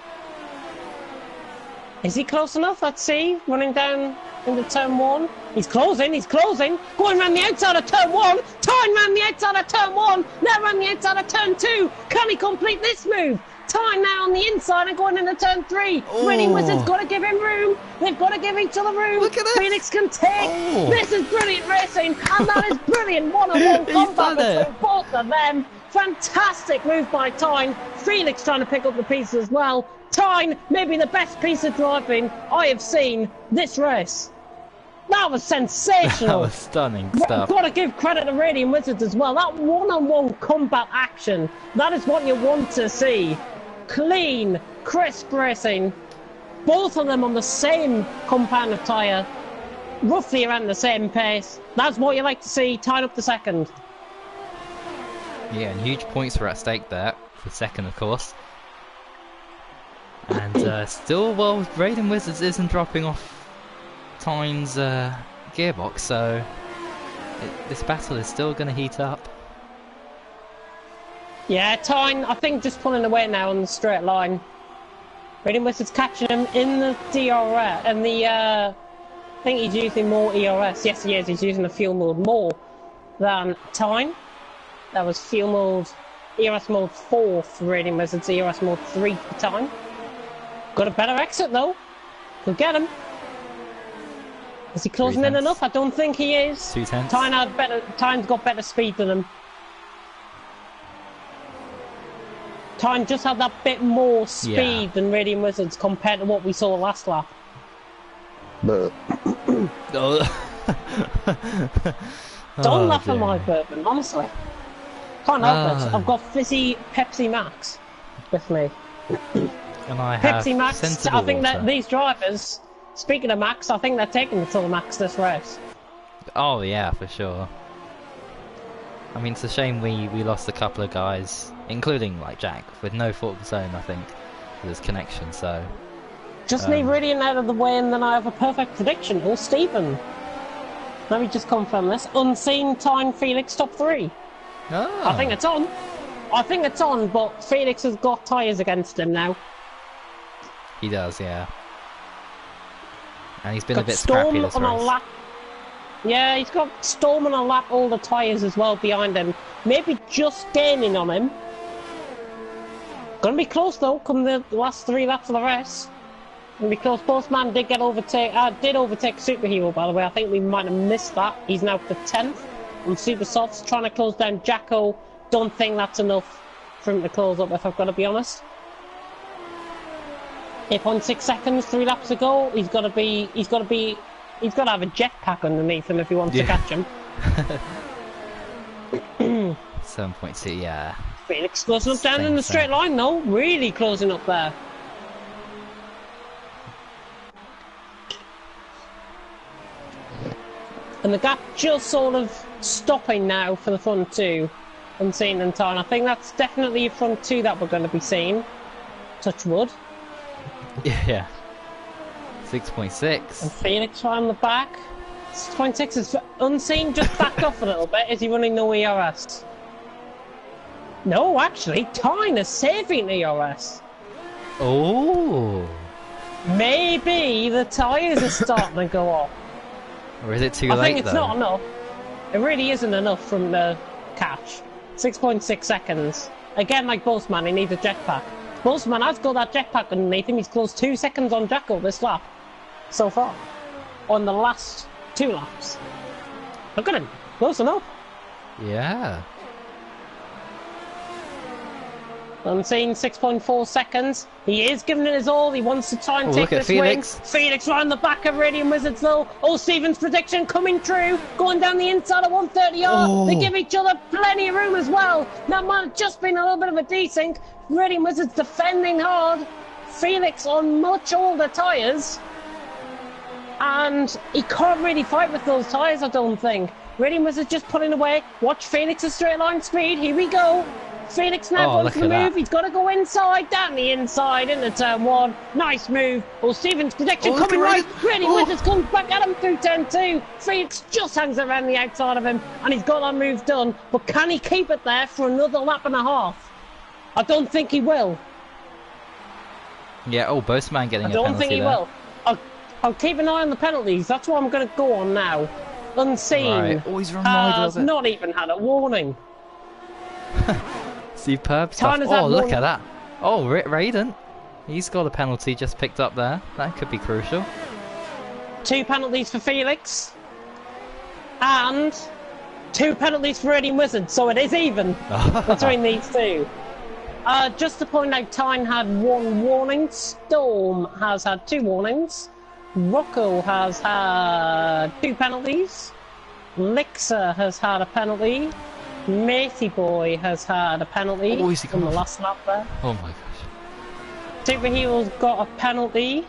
Is he close enough? Let's see. Running down into turn 1. He's closing. Going round the outside of turn 1. Tyne round the outside of turn 1. Now round the outside of turn 2. Can he complete this move? Tyne now on the inside and going into turn 3. Radiant Wizards got to give him room. They've got to give each other room. Look at this. Felix can take. This is brilliant racing, and that is brilliant one-on-one combat between both of them. Fantastic move by Tyne. Felix trying to pick up the pieces as well. Tyne, maybe the best piece of driving I have seen this race. That was sensational. That was stunning stuff. Got to give credit to Radiant Wizards as well. That one-on-one combat action, that is what you want to see. Clean, crisp racing. Both of them on the same compound of tyre. Roughly around the same pace. That's what you like to see. Tied up the second. Yeah, and huge points were at stake there. For second, of course. And still, Radiant Wizards isn't dropping off Tyne's gearbox, so this battle is still going to heat up. Yeah, Tyne, I think, just pulling away now on the straight line. Radiant Wizards catching him in the DRS, and I think he's using more ERS. Yes, he is. He's using the fuel mode more than Tyne. That was fuel mode, ERS mode 4 for Radiant Wizards, ERS mode 3 for time. Got a better exit though. Could get him. Is he closing in enough? I don't think he is. 2 tenths. Time's got better speed than him. Time just had that bit more speed than Radiant Wizards compared to what we saw last lap. Oh. Don't laugh at my bourbon, honestly. Can't help it. I've got fizzy Pepsi Max with me. And I have Pepsi Max, sensible I think water. that these drivers, speaking of Max, I think they're taking it to the max this race. Oh yeah, for sure. I mean, it's a shame we lost a couple of guys, including like Jack, with no fault of his own, I think, with his connection, so... Just need Radiant out of the way and then I have a perfect prediction. Oh, Stephen. Let me just confirm this. Unseen time Felix top 3. Oh. I think it's on. I think it's on, but Felix has got tyres against him now. He does, yeah. And he's been Got a bit Storm scrappy this on a race. lap. Yeah, he's got Storm on a lap, all the tyres as well behind him. Maybe just gaining on him. Gonna be close though, come the last 3 laps of the race. Gonna be close. Postman did overtake Superhero, by the way. I think we might have missed that. He's now the 10th on Super Softs, trying to close down Jacko. Don't think that's enough for him to close up, if I've got to be honest. 8.6 seconds, 3 laps to go. He's got to have a jetpack underneath him if he wants to catch him. 7.2, yeah. Felix closing up down in the straight line though, really closing up there. And the gap just sort of stopping now for the front 2, Unseen and Tarn. I think that's definitely a front 2 that we're going to be seeing. Touch wood. Yeah. 6.6. And Felix on the back. 6.6 is Unseen, just backed off a little bit. Is he running no ERS? No, actually, Tyne is saving ERS. Oh. Maybe the tyres are starting to go off. Or is it too I late, think it's though? not enough. It really isn't enough from the catch. 6.6 seconds. Again, like Bossman, he needs a jetpack. Bossman has got that jetpack underneath him. He's closed 2 seconds on Jacko this lap. So far. On the last 2 laps. Look at him. Close enough. Yeah. Unseen 6.4 seconds. He is giving it his all. He wants to try and take look at this Felix. win. Felix round the back of Radiant Wizards though. Oh, Stephen's prediction coming true. Going down the inside of 130R. They give each other plenty of room as well. That might have just been a little bit of a desync. Radiant Wizards defending hard. Felix on much older tyres. And he can't really fight with those tyres, I don't think. Radiant Wizards just pulling away. Watch Felix's straight line speed. Here we go. Felix now going for the move. He's got to go inside, down the inside into turn 1. Nice move. Oh, Stephen's prediction coming right. Radiant Wizards comes back at him through turn 2. Felix just hangs around the outside of him and he's got that move done. But can he keep it there for another lap and a half? I don't think he will. Yeah, Bossman getting a penalty. I don't think he will. I'll keep an eye on the penalties. That's what I'm going to go on now. Unseen right. He's run wide, has not even had a warning. Superb stuff. Oh, look at that. Oh, Raiden. He's got a penalty just picked up there. That could be crucial. 2 penalties for Felix. And 2 penalties for Radiant Wizards, so it is even between these 2. Just to point out, Tyne had 1 warning. Storm has had 2 warnings. Rocco has had 2 penalties. Lixer has had a penalty. Matey Boy has had a penalty from the last lap there. Oh my gosh. Superhero's got a penalty.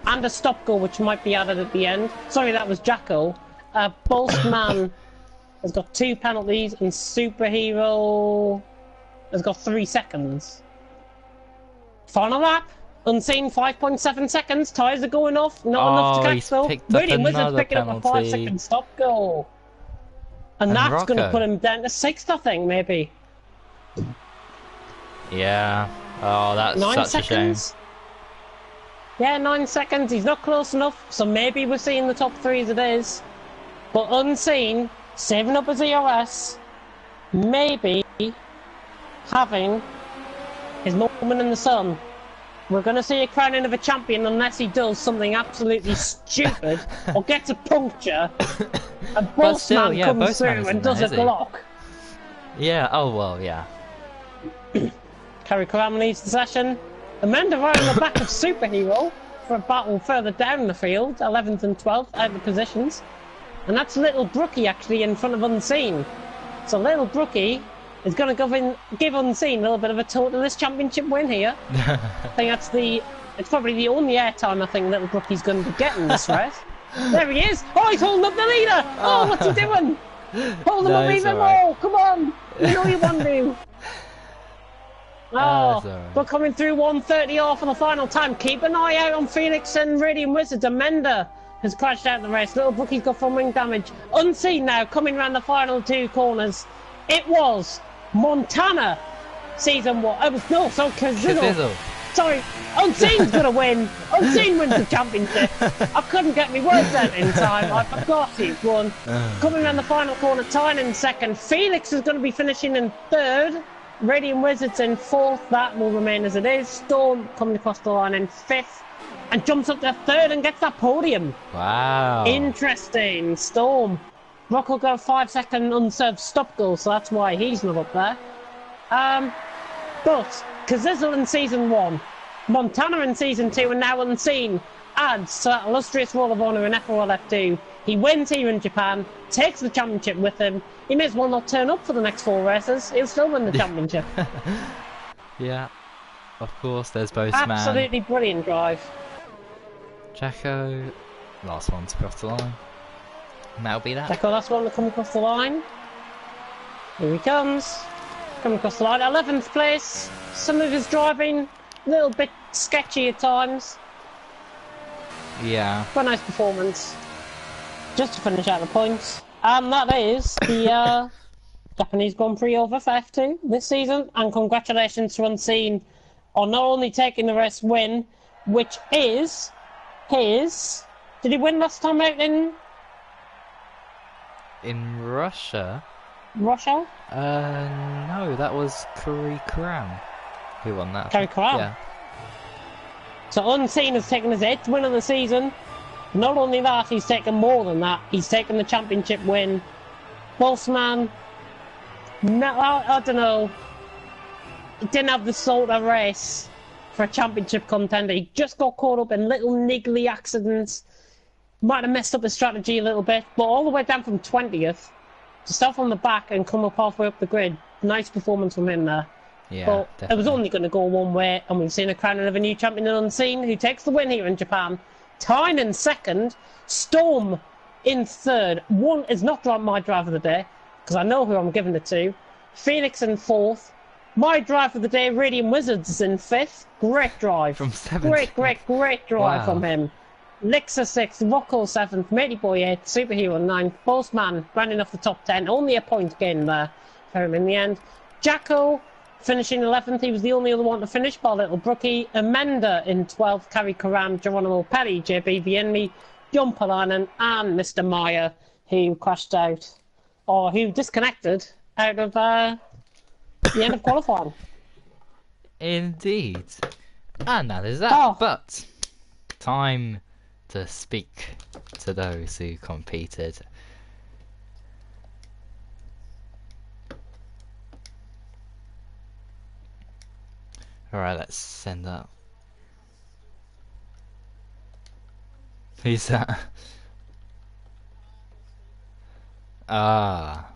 And a stop goal, which might be added at the end. Sorry, that was Jacko. Boltman has got 2 penalties, and Superhero has got 3 seconds. Final lap. Unseen 5.7 seconds. Tyres are going off. Not enough to catch though. Radiant Wizards picking up a 5-second stop goal. And that's going to put him down to 6th, I think, maybe. Yeah. Oh, that's 9 such seconds. a shame. Yeah, 9 seconds. He's not close enough, so maybe we're seeing the top 3 as it is. But Unseen, saving up his ERS. maybe having his moment in the sun. We're going to see a crowning of a champion unless he does something absolutely stupid or gets a puncture and But still, Bossman yeah, comes Bossman through isn't and does there, a is he? Glock. Yeah, oh well, yeah. Kerry Karam leads the session. Amanda right on the back of Superhero for a battle further down the field, 11th and 12th out of the positions. And that's Little Brookie actually in front of Unseen. So Little Brookie is going to give Unseen a little bit of a tour to this championship win here. I think it's probably the only airtime I think Little Brookie's going to be getting this race. There he is! Oh, he's holding up the leader! Oh, what's he doing? Hold him up even more! Come on! You know you want to! Oh, we're coming through 1:30 off for the final time. Keep an eye out on Felix and Radiant Wizards. Amanda has crashed out the race. Little Brookie's got front wing damage. Unseen now, coming around the final two corners. It was Montana season one. Kazizzle. Sorry, Unseen's gonna win. Unseen wins the championship. I couldn't get my words out in time. I forgot he's won. Coming around the final corner, tying in second. Felix is going to be finishing in third. Radiant Wizards in fourth. That will remain as it is. Storm coming across the line in fifth and jumps up to third and gets that podium. Wow. Interesting. Storm. Rocco got a 5-second unserved stop goal, so that's why he's not up there. But Kazizzle in season 1, Montana in season 2, and now Unseen adds to that illustrious Roll of Honour in FRL F2. He wins here in Japan, takes the championship with him. He may as well not turn up for the next 4 races. He'll still win the championship. Yeah, of course. There's Boastman. Absolutely brilliant drive. Jacko, last one to cross the line. And that'll be that. Jacko, last one to come across the line. Here he comes. Coming across the line, 11th place. Some of his driving, a little bit sketchy at times. Yeah. But a nice performance. Just to finish out the points. And that is the Japanese Grand Prix over for F2 this season. And congratulations to Unseen on not only taking the race win, which is his... Did he win last time out in Russia? Russia? No, that was Kerry Karam who won that. Kerry Karam? Yeah. So Unseen has taken his 8th win of the season. Not only that, he's taken more than that. He's taken the championship win. Bossman, I don't know. He didn't have the sort of race for a championship contender. He just got caught up in little niggly accidents. Might have messed up his strategy a little bit, but all the way down from 20th to start from the back and come up halfway up the grid. Nice performance from him there. Yeah, but definitely. it was only going to go one way, and we've seen a crowning of a new champion in Unseen, who takes the win here in Japan. Tyne in second, Storm in third. One is not my drive of the day, because I know who I'm giving it to. Felix in fourth. My drive of the day, Radiant Wizards, is in fifth. Great drive. From 7th. Great drive Wow. from him. Lixa 6th, Rocco 7th, Matey Boy 8th, Superhero 9th, Bossman rounding off the top 10. Only a point gain there for him in the end. Jacko finishing 11th, he was the only other one to finish by Little Brookie. Amanda in 12th, Kerry Karam, Geronimo Pelli, JB Vienmi, John Polanen, and Mr. Meyer, who crashed out, or who disconnected out of the end of qualifying. Indeed. And that is that. Oh. But time to speak to those who competed. Alright, let's send that. Who's that? Ah.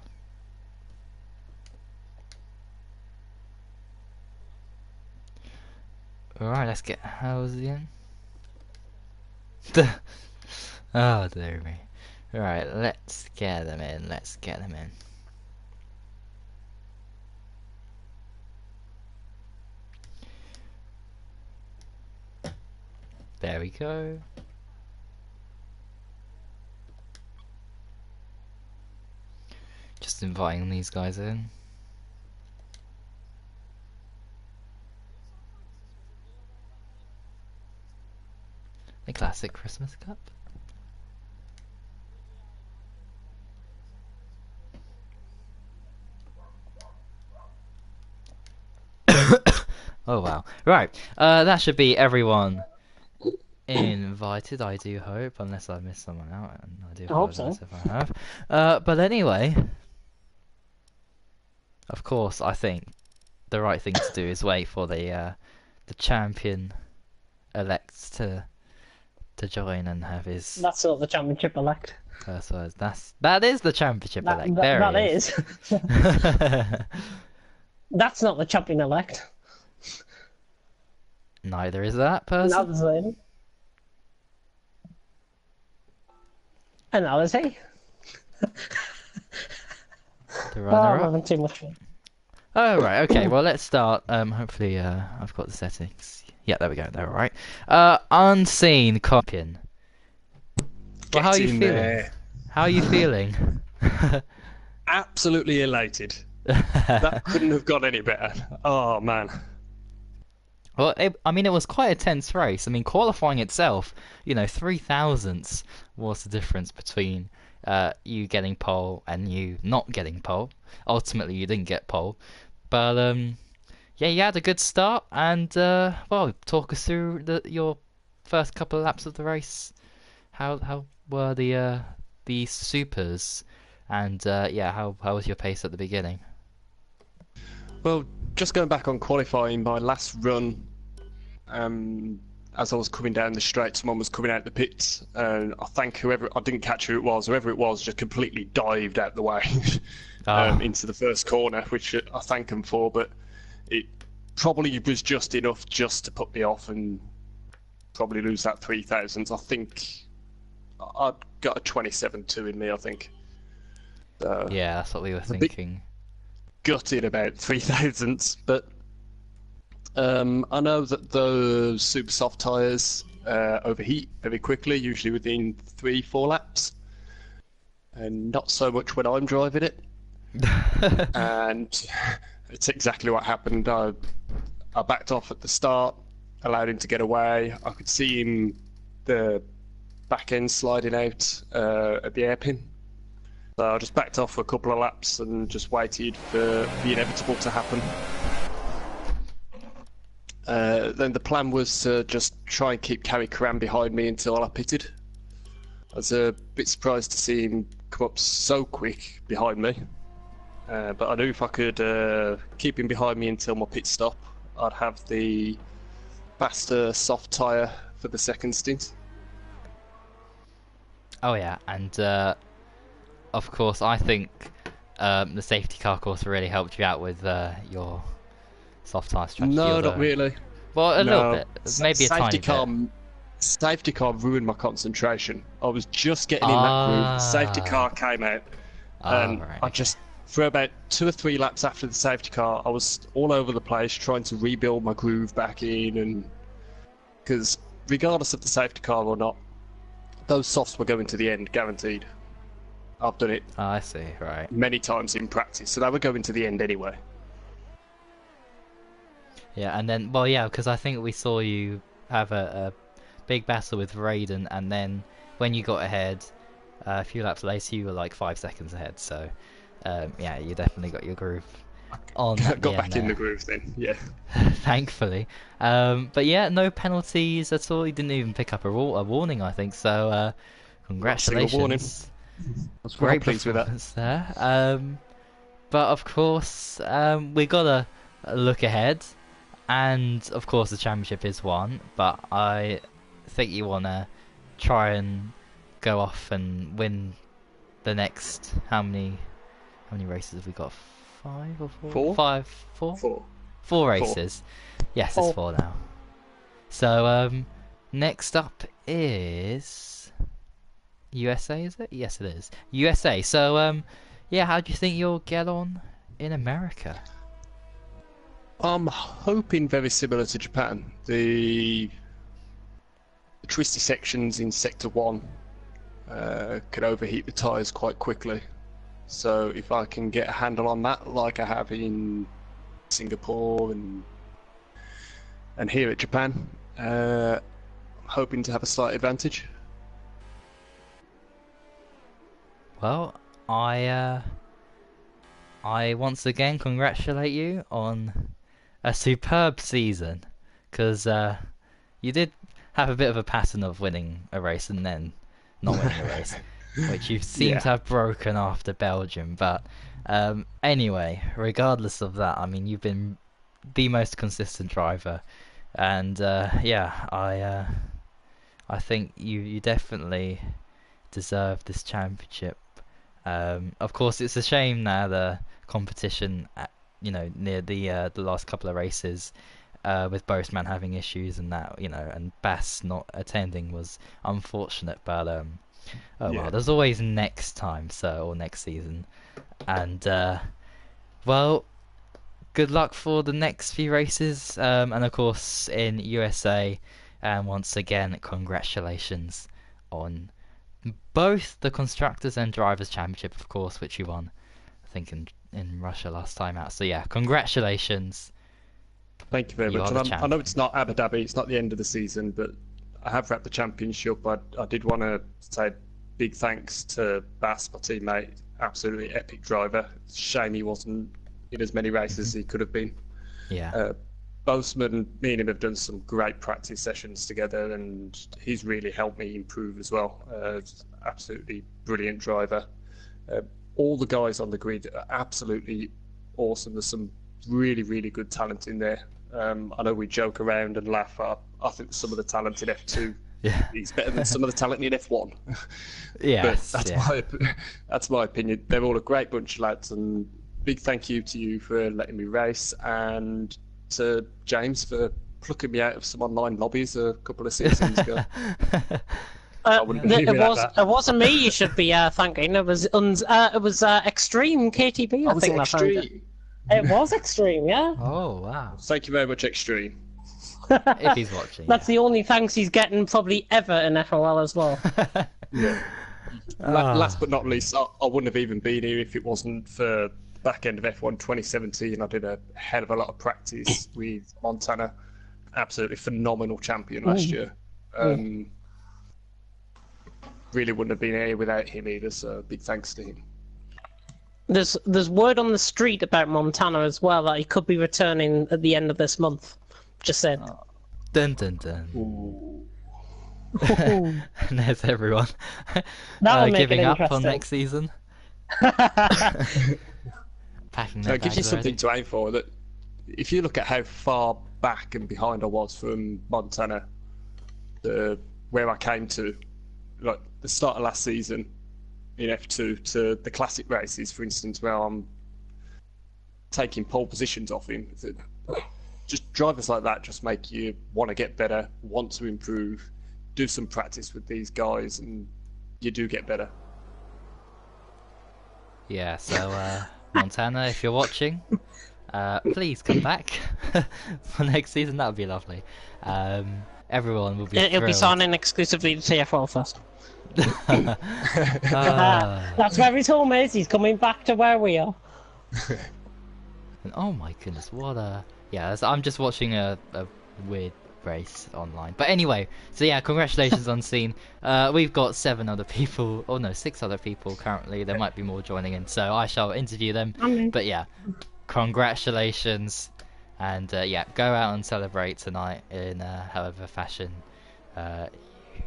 Alright, let's get... How was the end? Oh, dear me. Alright, let's get them in. Let's get them in. There we go. Just inviting these guys in. The classic Christmas cup. Oh wow. Right. That should be everyone invited, I do hope, unless I missed someone out, and I do I hope so. apologise if I have. But anyway, of course, I think the right thing to do is wait for the champion elect to join and have his That's sort of the championship elect. first words. That is the championship elect. There That he is. That's not the champion elect. Neither is that person. Now there's lady. And now there's he. The Oh, runner I'm up. having too much fun. Oh right, okay. Well, let's start. Hopefully, I've got the settings. Yeah, there we go. They're all right. Unseen champion. Well, how are you feeling? There. How are you feeling? Absolutely elated. That couldn't have gone any better. Oh man. Well, I mean, it was quite a tense race. I mean, qualifying itself, 3 thousandths was the difference between you getting pole and you not getting pole. Ultimately, you didn't get pole, but yeah, you had a good start. And well, talk us through your first couple of laps of the race. How were the supers, and yeah, how was your pace at the beginning? Well, just going back on qualifying, my last run, as I was coming down the straight, someone was coming out the pits, and I think I didn't catch whoever it was, just completely dived out the way into the first corner, which I thank him for, but it probably was just enough just to put me off and probably lose that 3,000. I think I'd got a 27.2 in me, I think. Yeah, that's what we were thinking. Gutted about 3,000s, but I know that those super soft tyres overheat very quickly, usually within 3-4 laps, and not so much when I'm driving it. And it's exactly what happened. I backed off at the start, allowed him to get away. I could see him, the back end sliding out at the hairpin. So I just backed off for a couple of laps and just waited for the inevitable to happen. Then the plan was to just try and keep Carrie Cram behind me until I pitted. I was a bit surprised to see him come up so quick behind me. But I knew if I could keep him behind me until my pit stop, I'd have the faster soft tyre for the second stint. Oh yeah, and of course, I think the safety car course really helped you out with your soft tyre strategy. No, not really. Well, a little bit, maybe a tiny safety car, bit. Safety car ruined my concentration. I was just getting in that groove. The safety car came out, and right, I just, for about 2 or 3 laps after the safety car, I was all over the place trying to rebuild my groove back in, and because regardless of the safety car or not, those softs were going to the end, guaranteed. I've done it Oh, I see, right. many times in practice, so they were going to the end anyway. Yeah, and then, well, yeah, because I think we saw you have a big battle with Raiden, and then when you got ahead, a few laps later, you were like 5 seconds ahead. So, yeah, you definitely got your groove on. Got back in the groove then, yeah. Thankfully. But yeah, no penalties at all. You didn't even pick up a warning, I think. So, congratulations. Warning. I was Great pleased with that. performance there. But of course, we gotta look ahead, and of course the championship is won. But I think you wanna try and go off and win the next. How many races have we got? 5 or 4? 4? 5, 4? 4. 4 races. Yes, it's 4 now. So next up is USA, is it? Yes, it is. USA. So, yeah, how do you think you'll get on in America? I'm hoping very similar to Japan. The twisty sections in Sector 1 can overheat the tyres quite quickly. So if I can get a handle on that, like I have in Singapore and here at Japan, I'm hoping to have a slight advantage. Well, I once again congratulate you on a superb season, because you did have a bit of a pattern of winning a race and then not winning a race, which you seem to have broken after Belgium. But anyway, regardless of that, I mean, you've been the most consistent driver, and I think you definitely deserve this championship. Of course, it's a shame now the competition, near the last couple of races, with Boastman having issues and that, and Bass not attending was unfortunate. But well, there's always next time, or next season, and well, good luck for the next few races, and of course in USA. And once again, congratulations on both the Constructors and Drivers' Championship, of course, which you won, I think, in Russia last time out. So yeah, congratulations. Thank you very much. And I know it's not Abu Dhabi, it's not the end of the season, but I have wrapped the championship. I did want to say big thanks to Bass, my teammate, absolutely epic driver. Shame he wasn't in as many races as he could have been. Yeah. Boastman, me and him have done some great practice sessions together, and he's really helped me improve as well. Absolutely brilliant driver. All the guys on the grid are absolutely awesome. There's some really, really good talent in there. I know we joke around and laugh. I think some of the talent in F2 is better than some of the talent in F1. Yes, that's my opinion. They're all a great bunch of lads, and big thank you to you for letting me race, and to James for plucking me out of some online lobbies a couple of seasons ago. It wasn't me you should be thanking. It was Extreme KTB. I think Extreme. It was Extreme, yeah. Oh wow! Thank you very much, Extreme. If he's watching, that's the only thanks he's getting probably ever in FRL as well. Last but not least, I wouldn't have even been here if it wasn't for back end of F1 2017. I did a hell of a lot of practice with Montana. Absolutely phenomenal champion last year. Really wouldn't have been here without him either, so big thanks to him. There's word on the street about Montana as well that he could be returning at the end of this month. Just said. Dun dun dun. And there's everyone giving up on next season. It gives you something to aim for. That if you look at how far back and behind I was from Montana, where I came to, like the start of last season in F2 to the classic races, for instance, where I'm taking pole positions off him. Just drivers like that just make you want to get better, want to improve, do some practice with these guys, and you do get better. Yeah, so Montana, if you're watching, please come back for next season. That would be lovely. Everyone will be It'll be signing exclusively to TFL first. That's where his home is. He's coming back to where we are. And oh my goodness, what a... Yeah, I'm just watching a weird race online. But anyway, so yeah, congratulations on scene. We've got 6 other people currently. There might be more joining in, so I shall interview them. But yeah, congratulations. And yeah, go out and celebrate tonight in however fashion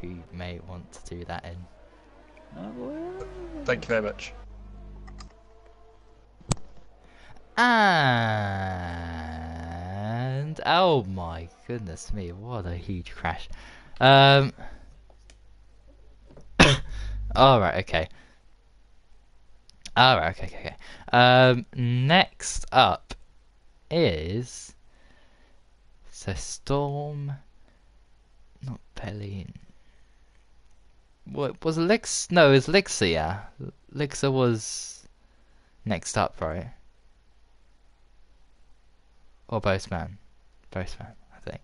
you may want to do that in. Thank you very much. And oh my goodness me, what a huge crash. Alright, okay. Next up is Storm, not Pelin. What was Lix? No, it was Lixa, yeah. Lixa was next up, right? Or Boastman. Boastman, I think.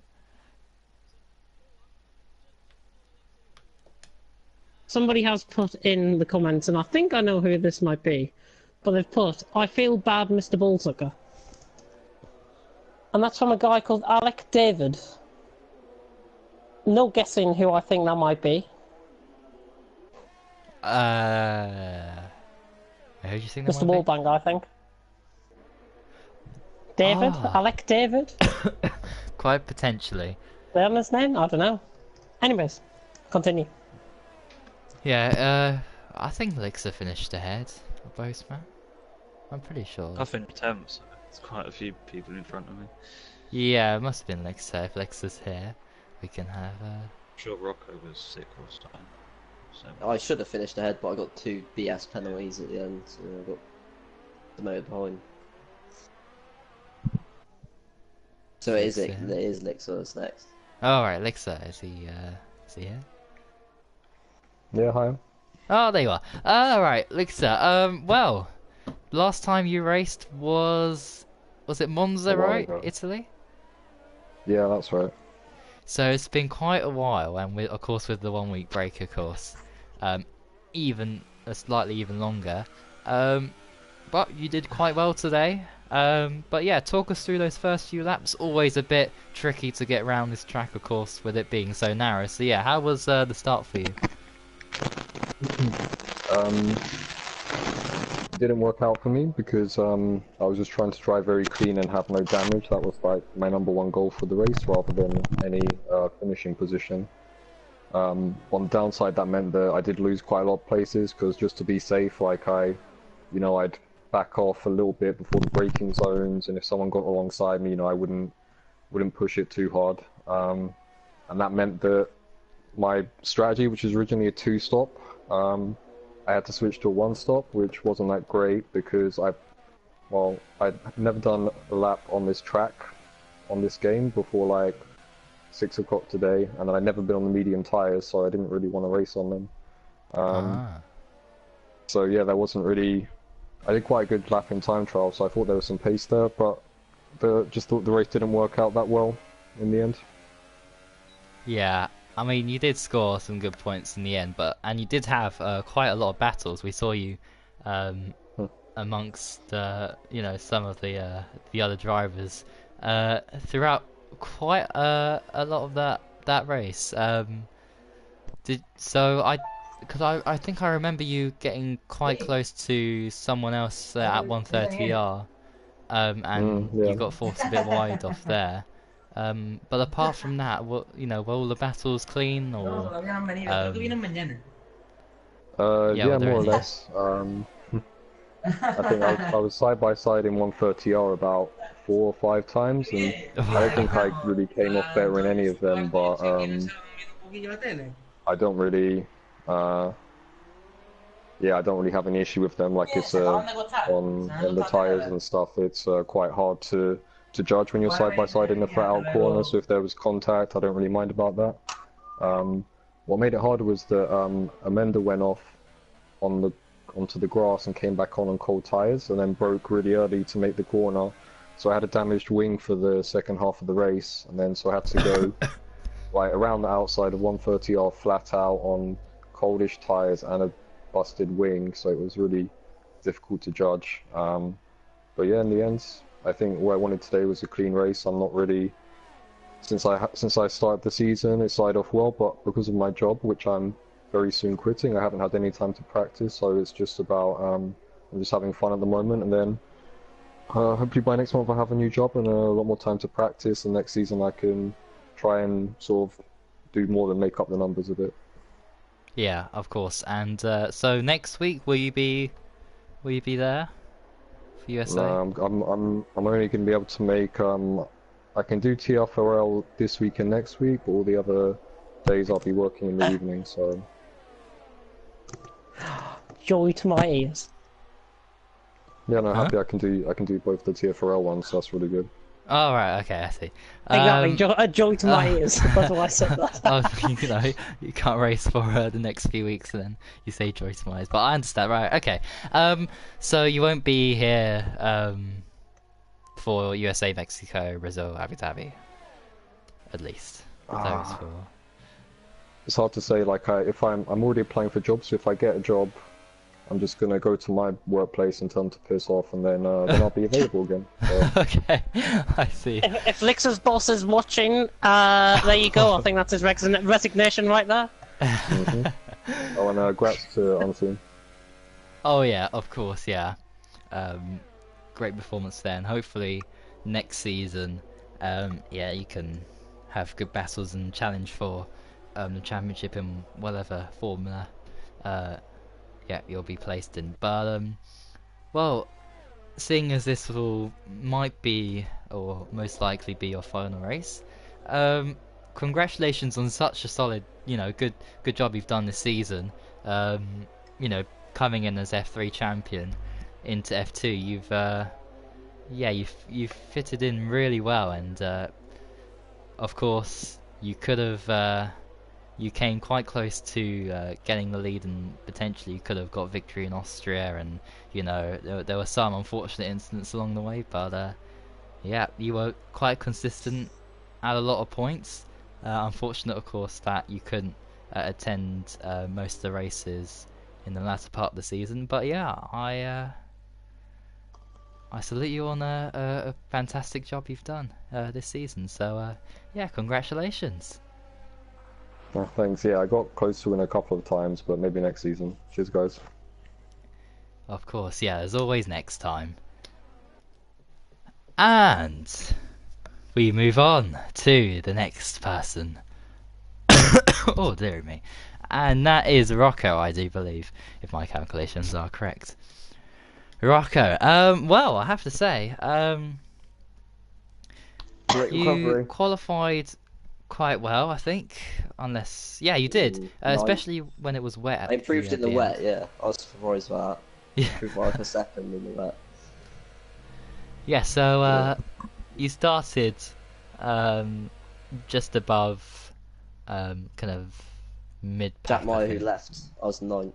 Somebody has put in the comments, and I think I know who this might be, but they've put, I feel bad, Mr. Bullsucker. And that's from a guy called Alec David. No guessing who I think that might be. Who do you think that Mr. might be? Wallbang, I think. David? Alec David? Quite potentially. They on his name? I don't know. Anyways, continue. Yeah, I think Lixa finished ahead of Boastman. I'm pretty sure. I finished 10th, so there's quite a few people in front of me. Yeah, it must have been Lixa. If Lixa's here, we can have. I'm sure Rocco was sick or something. So. I should have finished ahead, but I got 2 BS penalties at the end, so I got demoted behind. So it is Lixa that's next. Oh right, Lixa. Is he here? Yeah, hi. Oh, there you are. Right, Lixa. Well, last time you raced was it Monza, A while right? ago. Italy. Yeah, that's right. So it's been quite a while, and of course with the 1 week break, of course, even slightly even longer. But you did quite well today. But yeah, talk us through those first few laps. Always a bit tricky to get around this track, of course, with it being so narrow. So yeah, how was the start for you? Didn't work out for me because I was just trying to drive very clean and have no damage. That was like my #1 goal for the race, rather than any finishing position. On the downside, that meant that I did lose quite a lot of places because just to be safe, like I'd back off a little bit before the braking zones, and if someone got alongside me, I wouldn't push it too hard. And that meant that my strategy, which was originally a 2-stop, I had to switch to a 1-stop, which wasn't that great because I'd never done a lap on this track, on this game, before like 6 o'clock today, and I'd never been on the medium tyres, so I didn't really want to race on them. So yeah, that wasn't really... I did quite a good lap in time trial, so I thought there was some pace there, but just thought the race didn't work out that well in the end. Yeah, I mean, you did score some good points in the end, and you did have quite a lot of battles. We saw you amongst some of the other drivers throughout quite a lot of that race. Because I think I remember you getting quite close to someone else at 130R, and yeah. you got forced a bit wide off there. But apart from that, were all the battles clean, or Yeah, were there more or any? less. I think I was side by side in 130R about 4 or 5 times, and I don't think I really came off better in any of them. But I don't really, I don't really have any issue with them. Like it's on the tires and stuff. It's quite hard to judge when you're side by side in the flat out corner. So if there was contact, I don't really mind about that. What made it harder was that Amanda went off onto the grass and came back on cold tires, and then broke really early to make the corner. So I had a damaged wing for the second half of the race, and then so I had to go like around the outside of 130R flat out on coldish tires and a busted wing. So it was really difficult to judge. But yeah, in the end, I think what I wanted today was a clean race. I'm not really, since I started the season, it started off well, but because of my job, which I'm very soon quitting, I haven't had any time to practice. So it's just about I'm just having fun at the moment, and then hopefully by next month I have a new job and a lot more time to practice, and next season I can try and sort of do more than make up the numbers a bit. Yeah, of course. And so next week, will you be there for USA? No, I'm only going to be able to make I can do FRL this week and next week, but all the other days I'll be working in the evening. So Joy to my ears. yeah, no, happy I can do both the TFRL ones. So that's really good. Oh right, okay, I see. Exactly, joy to my ears. That's why I said that. Oh, you can't race for the next few weeks, and then you say joy to my ears. But I understand, right? Okay. So you won't be here for USA, Mexico, Brazil, Abu Dhabi, at least. Those four. It's hard to say. Like, if I'm already applying for jobs, so if I get a job, I'm just gonna go to my workplace and tell them to piss off, and then I'll be available again. So. Okay, I see. If Lix's boss is watching, there you go. I think that's his resignation right there. Mm-hmm. Oh, and grats to Unseen. Oh yeah, of course, yeah. Great performance there, and hopefully next season yeah, you can have good battles and challenge for the championship in whatever formula yeah, you'll be placed in. But well, seeing as this will might be or most likely be your final race, congratulations on such a solid, good job you've done this season. You know, coming in as F3 champion into F2, you've fitted in really well, and of course you could have you came quite close to getting the lead, and potentially you could have got victory in Austria, and there were some unfortunate incidents along the way, but yeah, you were quite consistent at a lot of points. Unfortunate, of course, that you couldn't attend most of the races in the latter part of the season, but yeah, I salute you on a fantastic job you've done this season. So yeah, congratulations. Oh, thanks. Yeah, I got close to win a couple of times, but maybe next season. Cheers, guys. Of course, yeah, there's always next time. And we move on to the next person. Oh, dear me. And that is Rocco, I do believe, if my calculations are correct. Rocco, well, I have to say, you qualified quite well, I think. Unless, yeah, you did, especially when it was wet. I improved in the wet, yeah. I was surprised by that. Yeah. Improved by like a second in the wet. Yeah, so you started just above kind of mid-pack. Jack Meyer, who left, I was 9th.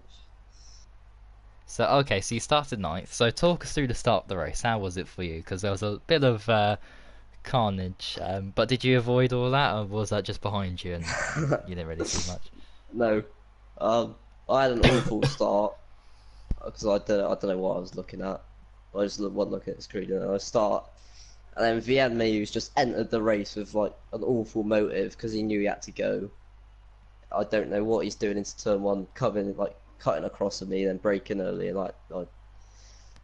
So, okay, so you started 9th. So talk us through the start of the race. How was it for you? Because there was a bit of carnage. But did you avoid all that, or was that just behind you and you didn't really see much? No. I had an awful start because I don't know what I was looking at. I just wasn't looking at the screen, and I start, and then Vienne Mayus just entered the race with like an awful motive because he knew he had to go. I don't know what he's doing into turn 1, cutting across at me, then braking early, and I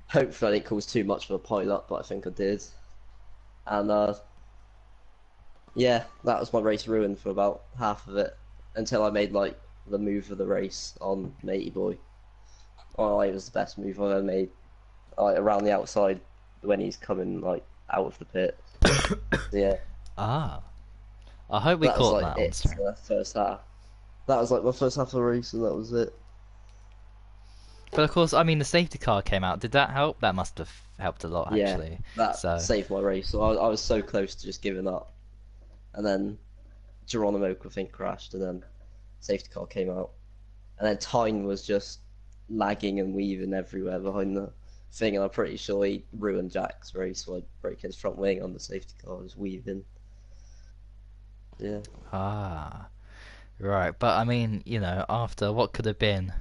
hopefully I didn't cause too much of a pile up, but I think I did. And yeah, that was my race ruined for about half of it until I made like the move of the race on Matey Boy. Oh, it was the best move I've ever made. Like around the outside when he's coming like out of the pit. Yeah. Ah. I hope we caught that on stream. The first half. That was like my first half of the race, and that was it. But of course, I mean, the safety car came out. Did that help? That must have helped a lot, actually. Yeah, that saved my race. So I was so close to just giving up. And then Geronimo, I think, crashed, and then safety car came out. And then Tyne was just lagging and weaving everywhere behind the thing, and I'm pretty sure he ruined Jack's race, so I broke his front wing on the safety car, just weaving. Yeah. Ah. Right, but I mean, after what could have been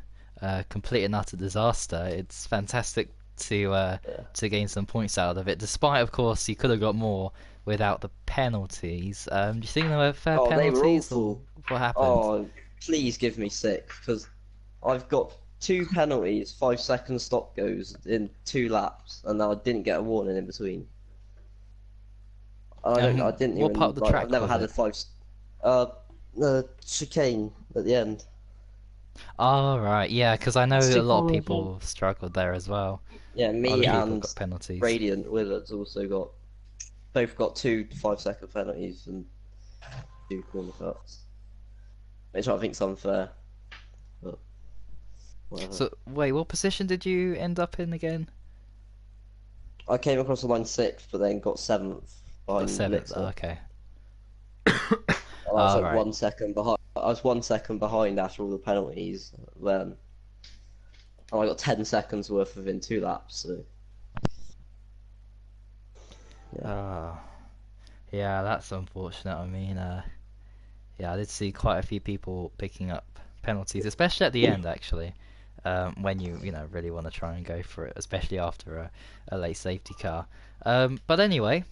a complete and utter disaster, it's fantastic to gain some points out of it. Despite, of course, you could have got more without the penalties. Do you think there were fair penalties? They were awful. What happened? Oh, please give me 6, because I've got 2 penalties, 5-second stop goes in 2 laps, and I didn't get a warning in between. I didn't what even. Part of the track I've never had a 5. The chicane at the end. Oh, right, yeah, because I know a lot of people struggled there as well. Yeah, me and got penalties. Radiant Willards also both got 2 5-second penalties and 2 corner cuts, which I think's unfair. But whatever. So, wait, what position did you end up in again? I came across the line 6th, but then got 7th. Got 7th, okay. I was like 1 second behind. I was 1 second behind after all the penalties. Then I got 10 seconds worth within 2 laps. So yeah, that's unfortunate. I mean, yeah, I did see quite a few people picking up penalties, especially at the end, actually, when you really want to try and go for it, especially after a late safety car. But anyway,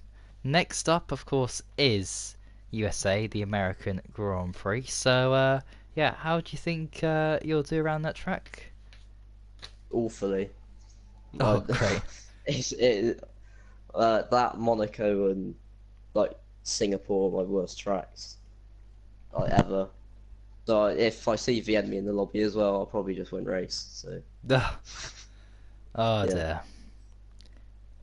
next up, of course, is USA, the American Grand Prix. So, yeah, how do you think you'll do around that track? Awfully. Oh, great. That Monaco and like Singapore my worst tracks like ever. So if I see the enemy in the lobby as well, I'll probably just win race. So Oh yeah. dear.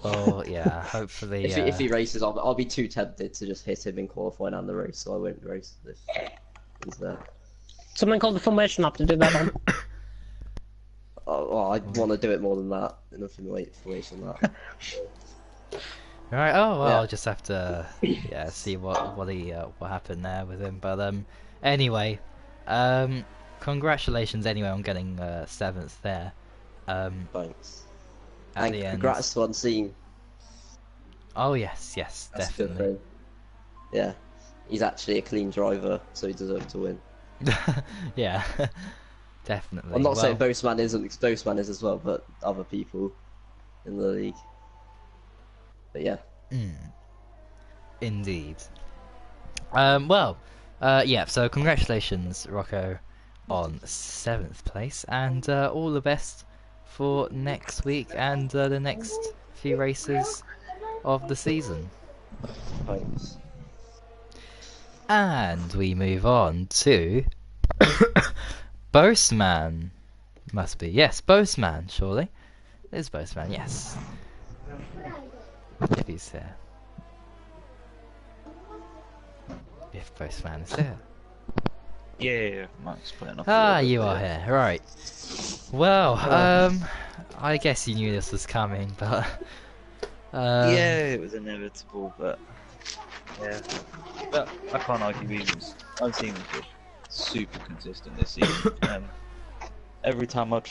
Oh yeah. Hopefully. If he races, I'll be too tempted to just hit him in qualifying and the race, so I won't race if he's there. Something called the formation app to do that on. Oh, I want to do it more than that. Nothing information on that. Right. Oh well, Yeah. I'll just have to see what happened there with him. But anyway, congratulations anyway on getting 7th there. Thanks. At And the end. congrats to Unseen. Oh yes, That's definitely. a good thing. Yeah, he's actually a clean driver, so he deserves to win. Yeah, definitely. I'm not saying Well, Boastman isn't, Boastman is as well, but other people in the league. But yeah. Indeed. So congratulations, Rocco, on 7th place, and all the best for next week and the next few races of the season. Thanks. And we move on to Boastman. Must be, yes, Boastman, surely. It is Boastman, yes. If he's here. If Boastman is here. Yeah, Mike's putting off. You are here, right. Well, I guess you knew this was coming, but... yeah, it was inevitable, but... Yeah. But I can't argue I've seen him super consistent this season. Every time I'd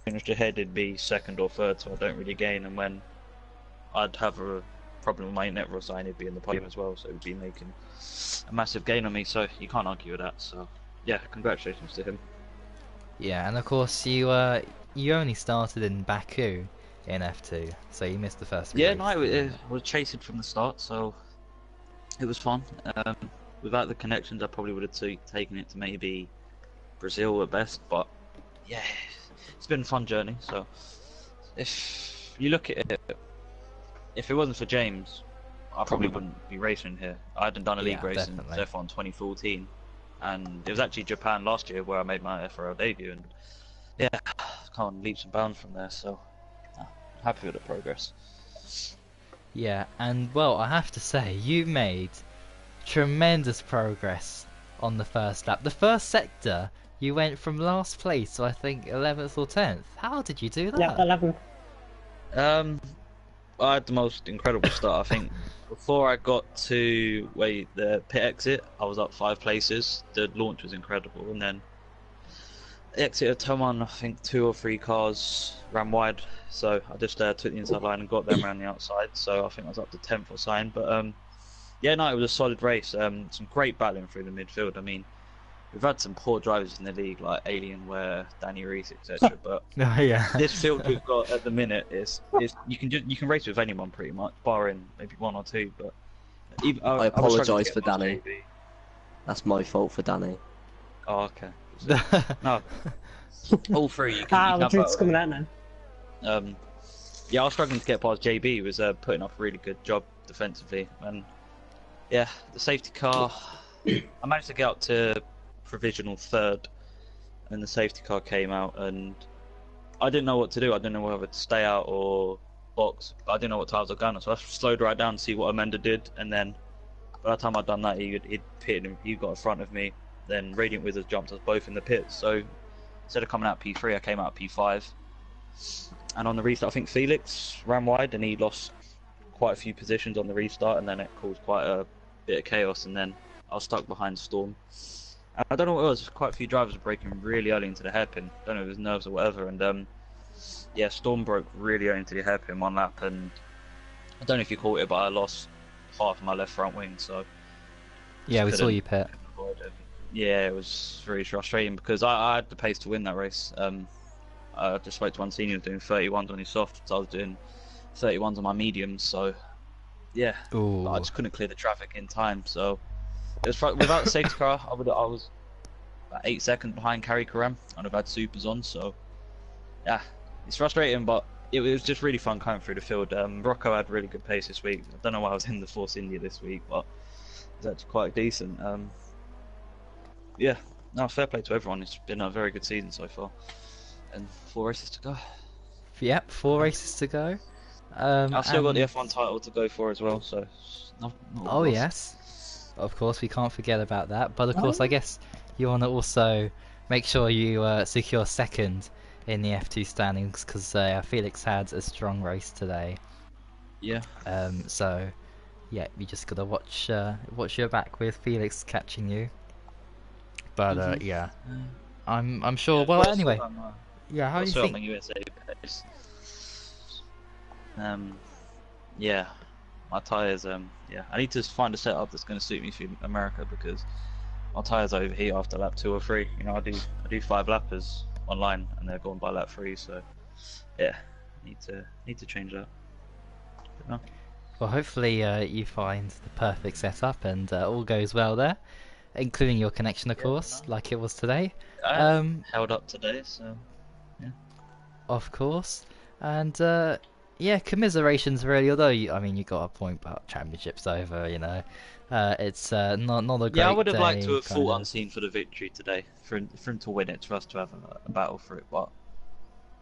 finished ahead, it'd be 2nd or 3rd, so I don't really gain, and when I'd have a problem with my net sign, it'd be in the podium as well, so it'd be making a massive gain on me, so you can't argue with that, so yeah, congratulations to him. Yeah, and of course you only started in Baku in F2, so you missed the first Yeah, race. no, I was chasing from the start, so it was fun. Without the connections, I probably would have taken it to maybe Brazil at best, but yeah, it's been a fun journey, so if you look at it, if it wasn't for James, I probably wouldn't be racing here. I hadn't done a league race since F1 2014, and it was actually Japan last year where I made my FRL debut, and yeah, can't leaps and bounds from there, so happy with the progress. Yeah, and well, I have to say, you made tremendous progress on the first lap. The first sector, you went from last place to I think 11th or 10th. How did you do that? Yeah, 11. I had the most incredible start. I think before I got to the pit exit, I was up 5 places. The launch was incredible, and then the exit of turn 1, I think 2 or 3 cars ran wide, so I just took the inside line and got them around the outside. So I think I was up to 10th or something. But yeah, no, it was a solid race. Some great battling through the midfield. I mean, we've had some poor drivers in the league like Alienware, Danny Reese, etc. But yeah. this field we've got at the minute is you can race with anyone pretty much, barring maybe 1 or 2. But I apologise for Danny. That's my fault for Danny. Oh, okay. So, no, all 3 you can. The truth's coming out now. Yeah, I was struggling to get past JB. He was putting up a really good job defensively, and yeah, the safety car. I managed to get up to provisional 3rd, and the safety car came out, and I didn't know what to do. I didn't know whether to stay out or box. I didn't know what tires I was going on, so I slowed right down to see what Amanda did, and then by the time I'd done that, he'd pitted him. He got in front of me. Then Radiant Wizards jumped us both in the pits. So instead of coming out P3, I came out P5. And on the restart, I think Felix ran wide, and he lost quite a few positions on the restart, and then it caused quite a bit of chaos. And then I was stuck behind Storm. And I don't know what it was. Quite a few drivers were breaking really early into the hairpin. I don't know if it was nerves or whatever. And yeah, Storm broke really early into the hairpin 1 lap, and I don't know if you caught it, but I lost half of my left front wing. So yeah, we saw you pit. Yeah, it was very frustrating because I had the pace to win that race. I just spoke to one senior doing 31s on his softs. I was doing 31s on my mediums, so yeah, I just couldn't clear the traffic in time. So it was without the safety car, I was about 8 seconds behind Carrie Karam, and I've had supers on. So yeah, it's frustrating, but it was just really fun coming through the field. Rocco had really good pace this week. I don't know why I was in the Force India this week, but is actually quite decent. Yeah, no, fair play to everyone. It's been a very good season so far, and 4 races to go. Yep, 4 races to go. I've still got the And- F1 title to go for as well, so not a Oh loss. yes, of course we can't forget about that. But of course, I guess you want to also make sure you secure second in the F2 standings because Felix had a strong race today. Yeah. So yeah, you just gotta watch your back with Felix catching you. But yeah, I'm sure. Yeah, Well, got a anyway, sort of, yeah. How do you got a sort of think? my USA pace. Yeah, my tires. Yeah, I need to find a setup that's going to suit me for America because my tires overheat after lap 2 or 3. You know, I do 5 lappers online and they're going by lap 3. So yeah, need to change that. But no. Well, hopefully you find the perfect setup and all goes well there, including your connection, of course, like it was today. I held up today, so yeah. Of course, and yeah, commiserations really. Although I mean, you got a point about championships over. You know, it's not a great Yeah, I would have liked to day, have fought kinda. Unseen for the victory today, for him to win it, for us to have a battle for it. But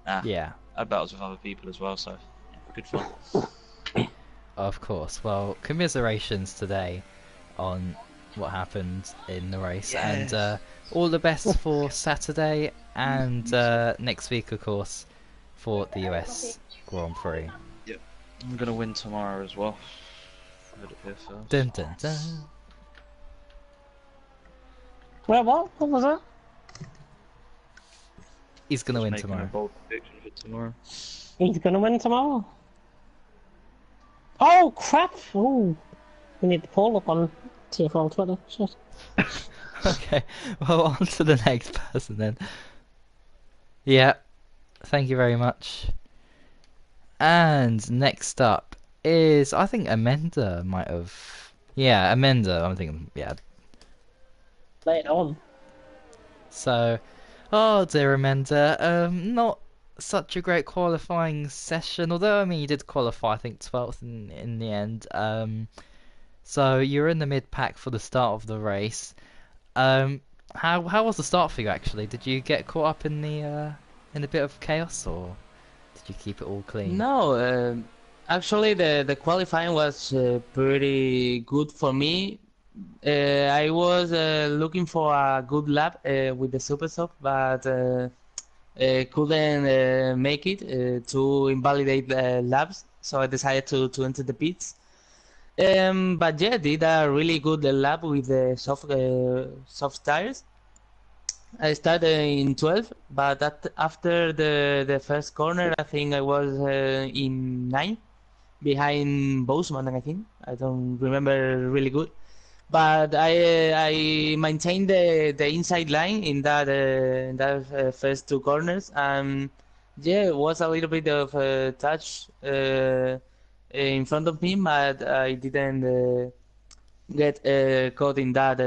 nah, Yeah, I had battles with other people as well, so yeah, good fun. of course. Well, commiserations today on what happened in the race, Yes. and all the best for Saturday and next week, of course, for the US Grand Prix. I'm gonna win tomorrow as well. Heard it here first. Dun dun dun. Well, what was that? He's gonna Just win making tomorrow. a bold prediction for tomorrow. He's gonna win tomorrow. Oh crap! Oh, we need to poll up on TFL Twitter. Shit. Okay, well, on to the next person then. Yeah, thank you very much. And next up is, I think Amanda might have. Yeah, Amanda, I'm thinking, yeah. Lay it on. So, oh dear Amanda, not such a great qualifying session, although, I mean, you did qualify, I think, 12th in the end. So, you're in the mid-pack for the start of the race. How was the start for you actually? Did you get caught up in a bit of chaos, or did you keep it all clean? No, actually the qualifying was pretty good for me. I was looking for a good lap with the super stop, but couldn't make it to invalidate laps, so I decided to enter the pits. But yeah, did a really good lap with the soft tires. I started in 12th, but after the first corner, I think I was in 9th, behind Boseman, I think. I don't remember really good. But I maintained the inside line in that first 2 corners, and yeah, it was a little bit of a touch in front of me, but I didn't get caught in that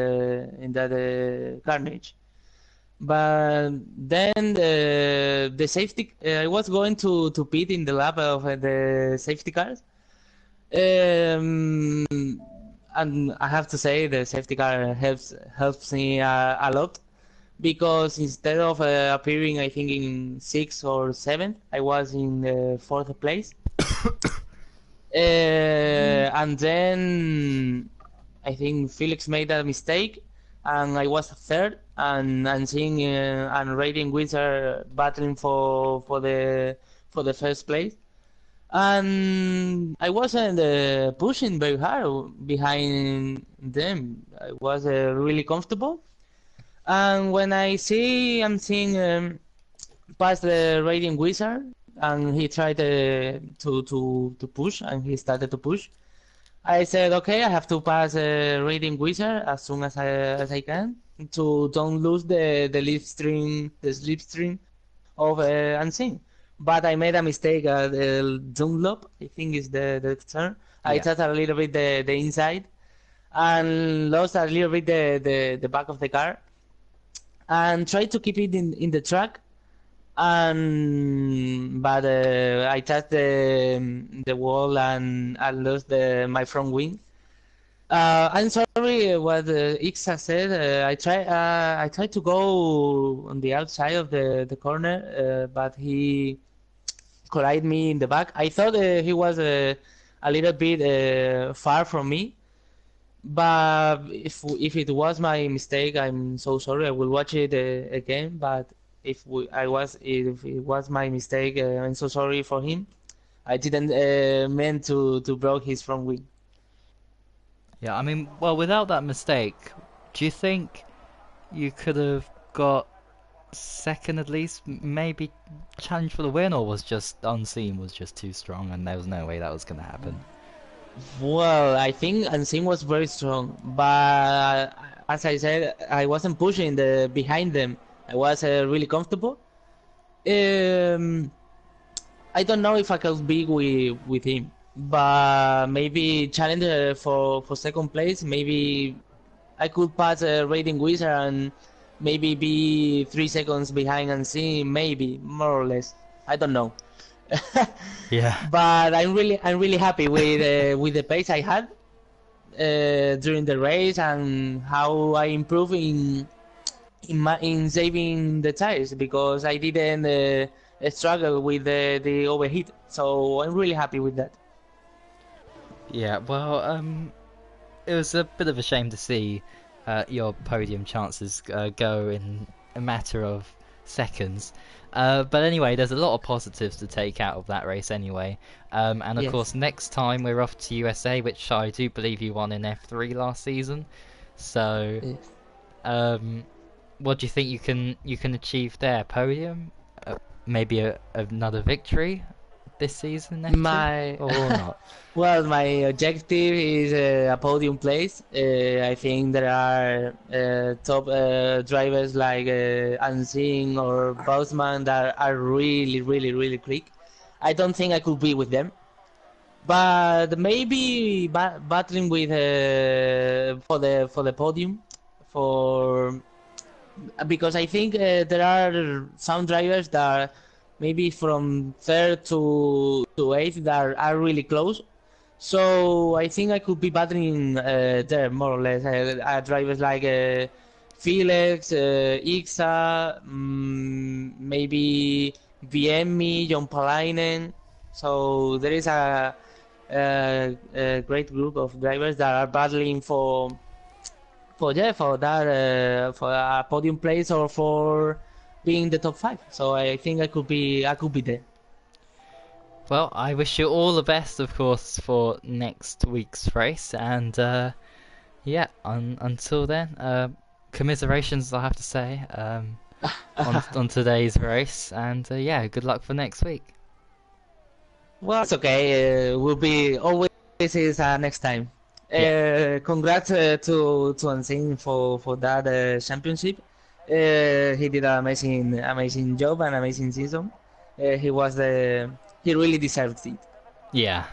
carnage. But then the safety, I was going to pit in the lap of the safety cars. And I have to say the safety car helps me a lot, because instead of appearing, I think, in 6th or 7th, I was in the 4th place. And then I think Felix made a mistake, and I was 3rd, and seeing and Rating Wizard battling for the 1st place. And I wasn't pushing very hard behind them. I was really comfortable. And when I'm seeing past the Rating Wizard, and he tried to push, and he started to push. I said, okay, I have to pass Rating Wizard as soon as I can to don't lose the slipstream of Unseen. But I made a mistake at the Dunlop, I think is the term. I Yeah. touched a little bit the inside and lost a little bit the back of the car, and tried to keep it in the track. But I touched the wall and lost my front wing. I'm sorry what Ixa said. I tried to go on the outside of the corner, but he collided me in the back. I thought he was a little bit far from me, but if it was my mistake, I'm so sorry. I will watch it again. But if it was my mistake, I'm so sorry for him. I didn't mean to broke his front wing. Yeah, I mean, well, without that mistake, do you think you could have got second at least? Maybe challenge for the win, or was just Unseen was just too strong and there was no way that was going to happen? Well, I think Unseen was very strong, but as I said, I wasn't pushing the behind them. I was really comfortable. Um, I don't know if I could be with him, but maybe challenge for second place. Maybe I could pass a rating wizard and maybe be 3 seconds behind Unseen, maybe more or less. I don't know. Yeah. But I'm really happy with the pace I had during the race and how I improved in saving the tires because I didn't struggle with the overheat. So I'm really happy with that. Yeah, well, it was a bit of a shame to see your podium chances go in a matter of seconds. But anyway, there's a lot of positives to take out of that race anyway. And of Yes. course, next time we're off to USA, which I do believe you won in F3 last season. So, Yes. what do you think you can achieve there? Podium? Maybe another victory this season, F2? My Or not? well, my objective is a podium place. I think there are top drivers like Unseen or Bousman that are really quick. I don't think I could be with them, but maybe battling with for the podium for because I think there are some drivers that maybe from third to eighth that are really close. So I think I could be battling there more or less. Drivers like Felix, Ixa, maybe VMI, John Palainen. So there is a great group of drivers that are battling for yeah for that for a podium place or for being the top five. So I think I could be there. Well, I wish you all the best, of course, for next week's race, and yeah, until then, commiserations, I have to say, on today's race, and yeah, good luck for next week. Well, it's okay. Will be always is next time. Yeah. Congrats to Unseen for that championship. He did an amazing job and amazing season. He really deserved it. Yeah,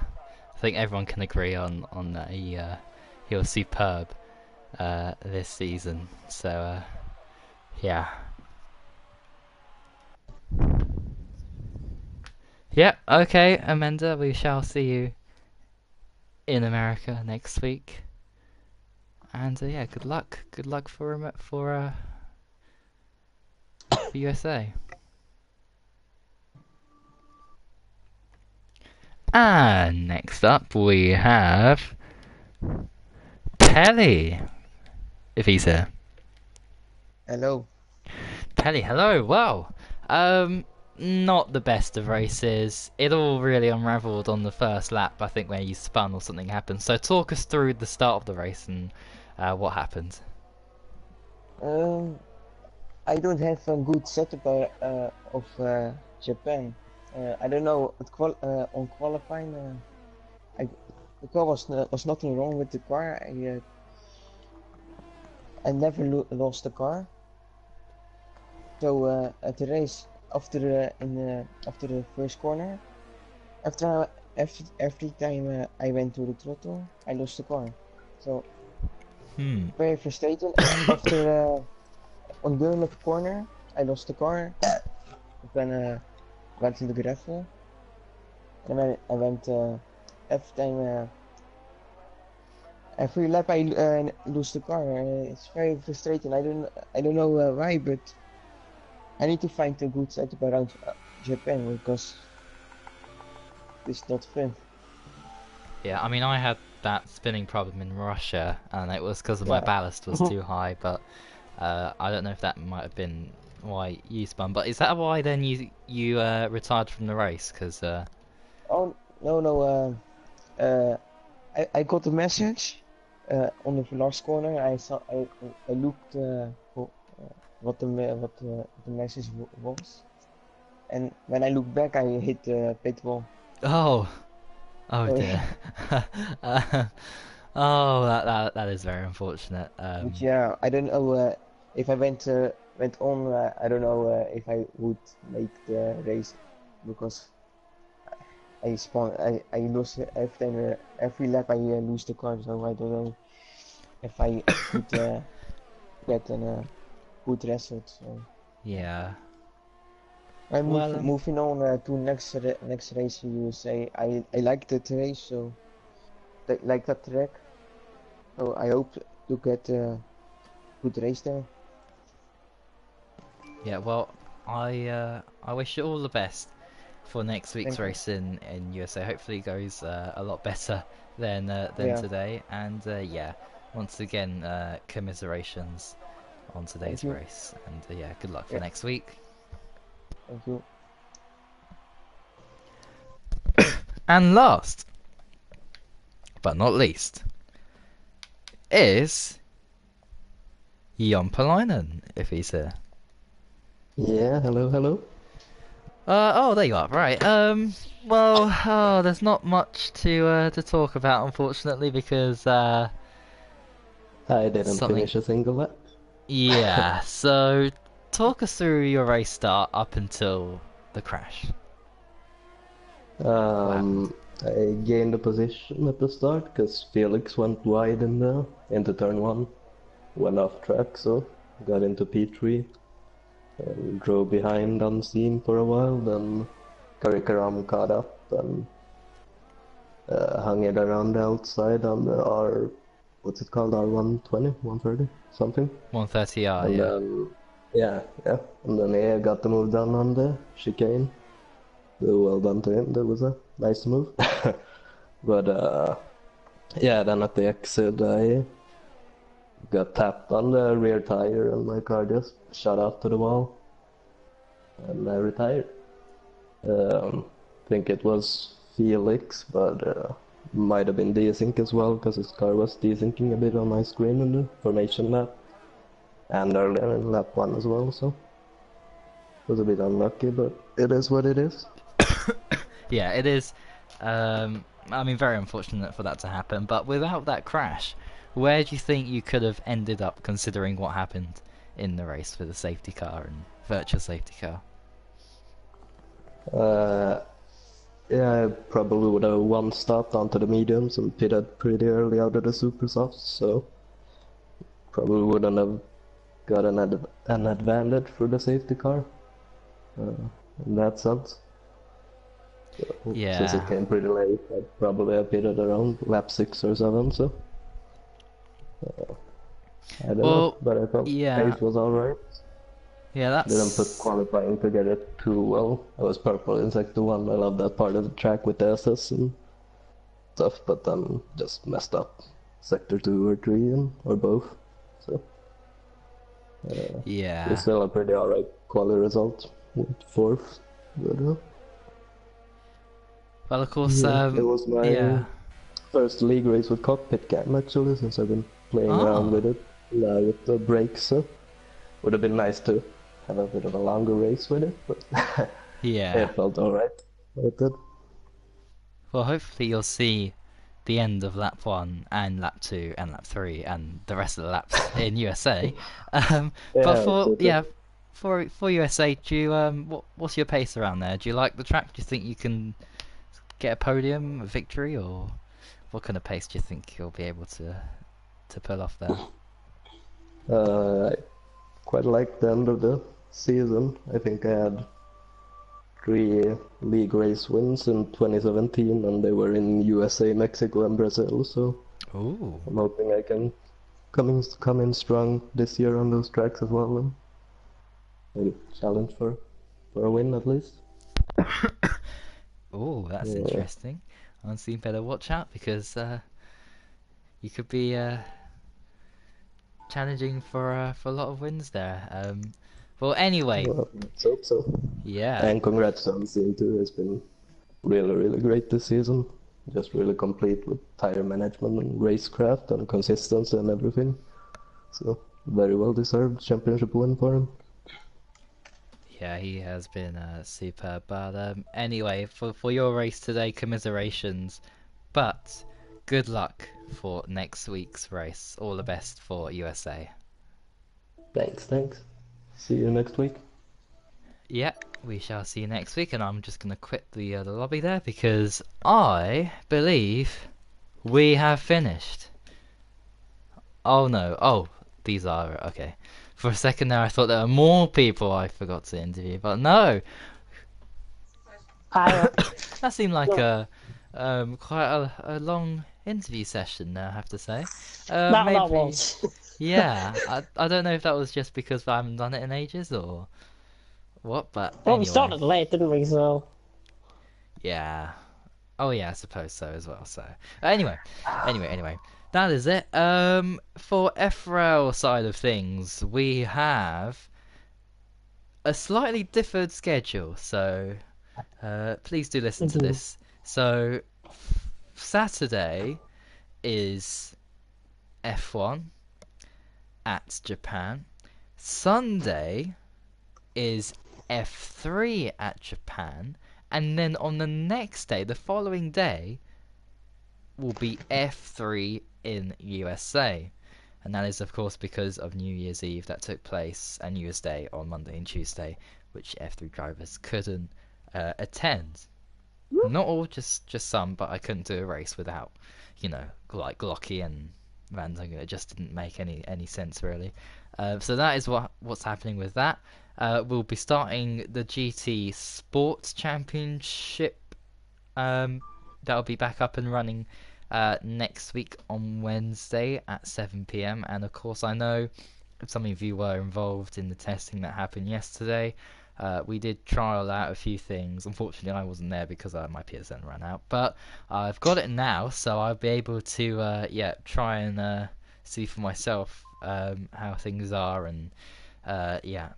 I think everyone can agree on that. He was superb this season. So yeah. Yeah, okay, Amanda, we shall see you in America next week. And yeah, good luck. Good luck for USA. And next up we have Pelly, if he's here. Hello. Pelly, hello. Well, not the best of races. It all really unravelled on the first lap, I think, where you spun or something happened. So talk us through the start of the race and what happened. I don't have a good setup of Japan. I don't know. On qualifying, the car was nothing wrong with the car. I never lost the car. So at the race, after the first corner, every time I went to the throttle, I lost the car. So very frustrating. And after on the left corner, I lost the car. Then went in the gravel. And then I went every time every lap I lose the car. It's very frustrating. I don't know why, but I need to find a good setup around Japan because it's not fun. Yeah, I mean, I had that spinning problem in Russia, and it was because of my Yeah. ballast was too high. But I don't know if that might have been why you spun. But is that why then you retired from the race? Because Oh no. I got a message on the last corner. I looked what the message was, and when I looked back, I hit the pit wall. oh So, dear. uh, oh, that is very unfortunate. but yeah, I don't know if I went on. I don't know if I would make the race because I lose every lap I lose the car, so I don't know if I could get a good result. So Yeah. I'm Well, moving on to next race. You say I like that race, so like that track. So I hope to get a good race there. yeah. Well, I wish you all the best for next week's Thank you. race in USA. Hopefully, it goes a lot better than Yeah. today. And yeah, once again, commiserations on today's Thank you. race. And yeah, good luck for Yeah. next week. Thank you. And last, but not least, is Jompalainen, if he's here. Yeah, hello. Oh, there you are. Right. Well, there's not much to talk about, unfortunately, because I didn't something. finish a single lap. Yeah. So, talk us through your race start up until the crash. I gained a position at the start because Felix went wide into turn 1, went off track, so got into P3 and drove behind unseen for a while. Then Karikaram caught up and hung it around the outside on the what's it called, R120, 130, something. 130R, And yeah. then and then I got the move done on the chicane. So well done to him. That was a nice move. But yeah, then at the exit I got tapped on the rear tire and my car just shot out to the wall and I retired. Think it was Felix, but might have been desync as well because his car was desyncing a bit on my screen in the formation lap and earlier in lap 1 as well, so it was a bit unlucky, but it is what it is. Yeah, it is. I mean, very unfortunate for that to happen. But without that crash, where do you think you could have ended up, considering what happened in the race with the safety car and virtual safety car? Yeah, I probably would have one-stopped onto the mediums and pitted pretty early out of the super softs, so probably wouldn't have got an advantage for the safety car in that sense. So, Yeah. since it came pretty late, I'd probably have pitted around lap 6 or 7, so I don't know, but I thought pace was alright. Yeah, that's... Didn't put qualifying together too well. I was purple in sector 1. I love that part of the track with the SS and stuff, but then just messed up sector 2 or 3 or both. So yeah, it's still a pretty alright quality result with 4th. But, well, of course, it was my first league race with cockpit cam actually, since I've been playing around with it with the brakes. So would have been nice to have a bit of a longer race with it, but yeah, it felt alright. Well, hopefully you'll see the end of lap 1 and lap 2 and lap 3 and the rest of the laps in USA. But for USA, do you what's your pace around there? Do you like the track? Do you think you can get a podium, a victory, or what kind of pace do you think you'll be able to pull off there? I quite like the end of the season. I think I had 3 league race wins in 2017, and they were in USA, Mexico, and Brazil. So Ooh. I'm hoping I can come in strong this year on those tracks as well, and maybe challenge for a win at least. Oh, that's Yeah. interesting. Honestly, better watch out because you could be challenging for a lot of wins there. Well, anyway, Well, let's hope so. yeah, And congrats to Unseen too. It's been really, really great this season. Just really complete with tire management and racecraft and consistency and everything. So very well deserved championship win for him. yeah, he has been superb. But anyway, for your race today, commiserations. But good luck for next week's race. All the best for USA. Thanks. See you next week. Yeah, we shall see you next week, and I'm just going to quit the lobby there because I believe we have finished. Oh no, oh, these are, okay. For a second there I thought there were more people I forgot to interview, but no! That seemed like quite a long interview session there, I have to say. That Maybe, was. yeah, I don't know if that was just because I haven't done it in ages or what, but Well, anyway. we started late, didn't we? So. Yeah. Oh yeah, I suppose so as well. So anyway, that is it. For FRL side of things, we have a slightly differed schedule. So please do listen to this. So Saturday is F1 at Japan. Sunday is F3 at Japan. And then on the next day, the following day, will be F3 in USA. And that is, of course, because of New Year's Eve that took place and New Year's Day on Monday and Tuesday, which F3 drivers couldn't attend. Not all, just some, but I couldn't do a race without, like Glocky and Van Zungen. It just didn't make any sense, really. So that is what's happening with that. We'll be starting the GT Sports Championship. That'll be back up and running next week on Wednesday at 7 PM. And of course, I know some of you were involved in the testing that happened yesterday. We did trial out a few things. Unfortunately, I wasn't there because my PSN ran out. But I've got it now, so I'll be able to try and see for myself how things are and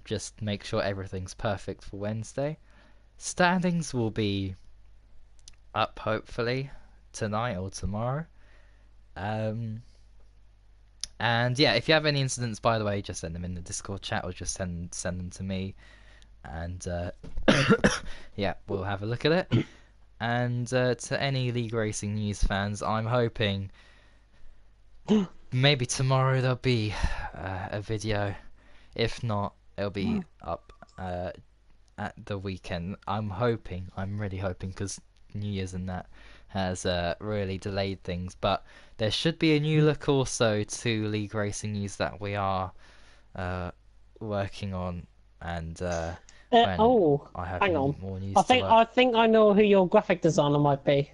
just make sure everything's perfect for Wednesday. Standings will be up hopefully tonight or tomorrow. And if you have any incidents, by the way, just send them in the Discord chat or just send them to me, and we'll have a look at it. And to any League Racing News fans, I'm hoping maybe tomorrow there'll be a video. If not, it'll be up at the weekend. I'm really hoping, because New Year's and that has really delayed things. But there should be a new look also to League Racing News that we are working on. And hang on. More news I think I know who your graphic designer might be.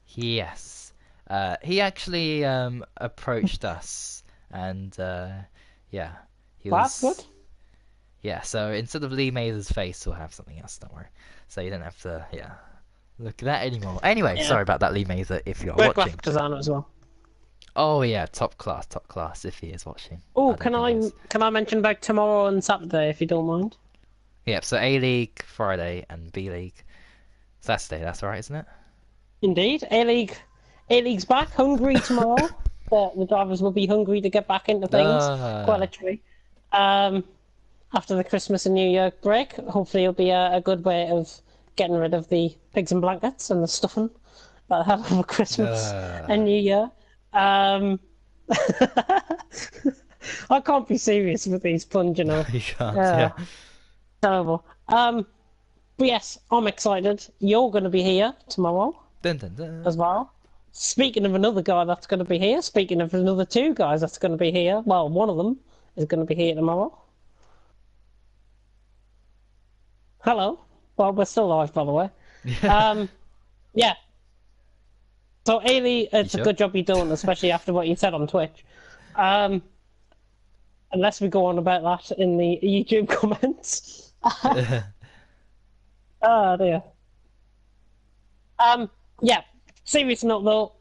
Yes. He actually approached us, and he was. That's good. Yeah, so instead of Lee Mazer's face, we'll have something else. Don't worry. So you don't have to look at that anymore. Anyway, sorry about that, Lee Mazer, if you're Great watching. graphic designer as well. Oh yeah, top class. If he is watching. Oh, can I mention about tomorrow and Saturday if you don't mind? Yep. So A League Friday and B League Saturday. That's alright, isn't it? Indeed, A League's back, hungry tomorrow. The drivers will be hungry to get back into things, quite literally. After the Christmas and New Year break, hopefully it'll be a good way of getting rid of the pigs and blankets and the stuffing that I have over Christmas and New Year. I can't be serious with these puns, you know. You can't, Terrible. But yes, I'm excited. You're going to be here tomorrow as well. Speaking of another guy that's going to be here, speaking of another two guys that's going to be here, well, one of them is going to be here tomorrow. Hello. Well, we're still live, by the way. Yeah. So, Ailey, it's a sure? good job you're doing, especially after what you said on Twitch. Unless we go on about that in the YouTube comments. Oh dear. Yeah. Serious note though.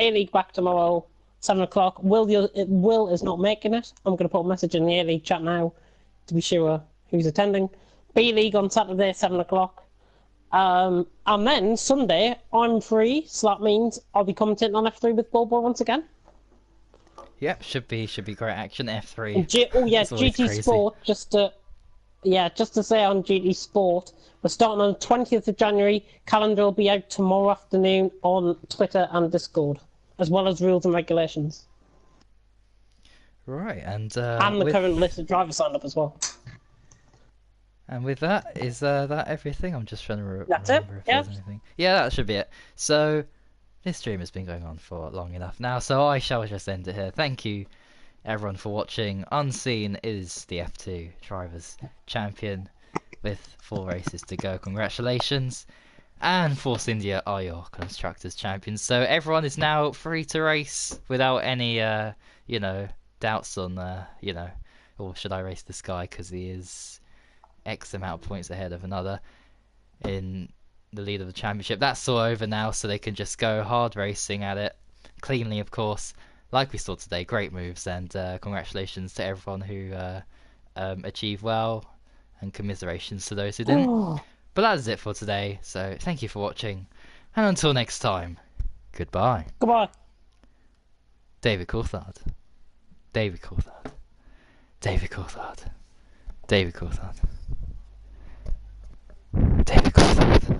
A-League back tomorrow, 7 o'clock. Will is not making it. I'm going to put a message in the A-League chat now to be sure who's attending. B-League on Saturday, 7 o'clock. And then Sunday, I'm free, so that means I'll be commenting on F3 with Bobo once again. Yep, should be great action. F3. GT crazy. Sport, just to say on GT Sport, we're starting on the 20th of January. Calendar will be out tomorrow afternoon on Twitter and Discord, as well as rules and regulations. Right, and the current list of drivers signed up as well. And with that, is that everything? I'm just trying to remember if Yeah. there's anything. Yeah, that should be it. So, this stream has been going on for long enough now, so I shall just end it here. Thank you, everyone, for watching. Unseen is the F2 Drivers Champion with 4 races to go. Congratulations. And Force India are your Constructors Champions. So everyone is now free to race without any, doubts on, or should I race this guy because he is X amount of points ahead of another in the lead of the championship. That's all over now, so they can just go hard racing at it, cleanly of course, like we saw today. Great moves, and congratulations to everyone who achieved well, and commiserations to those who didn't. But that is it for today, so thank you for watching, and until next time, goodbye. Goodbye. David Coulthard. David Coulthard. David Coulthard. David Coulthard. David Coulthard.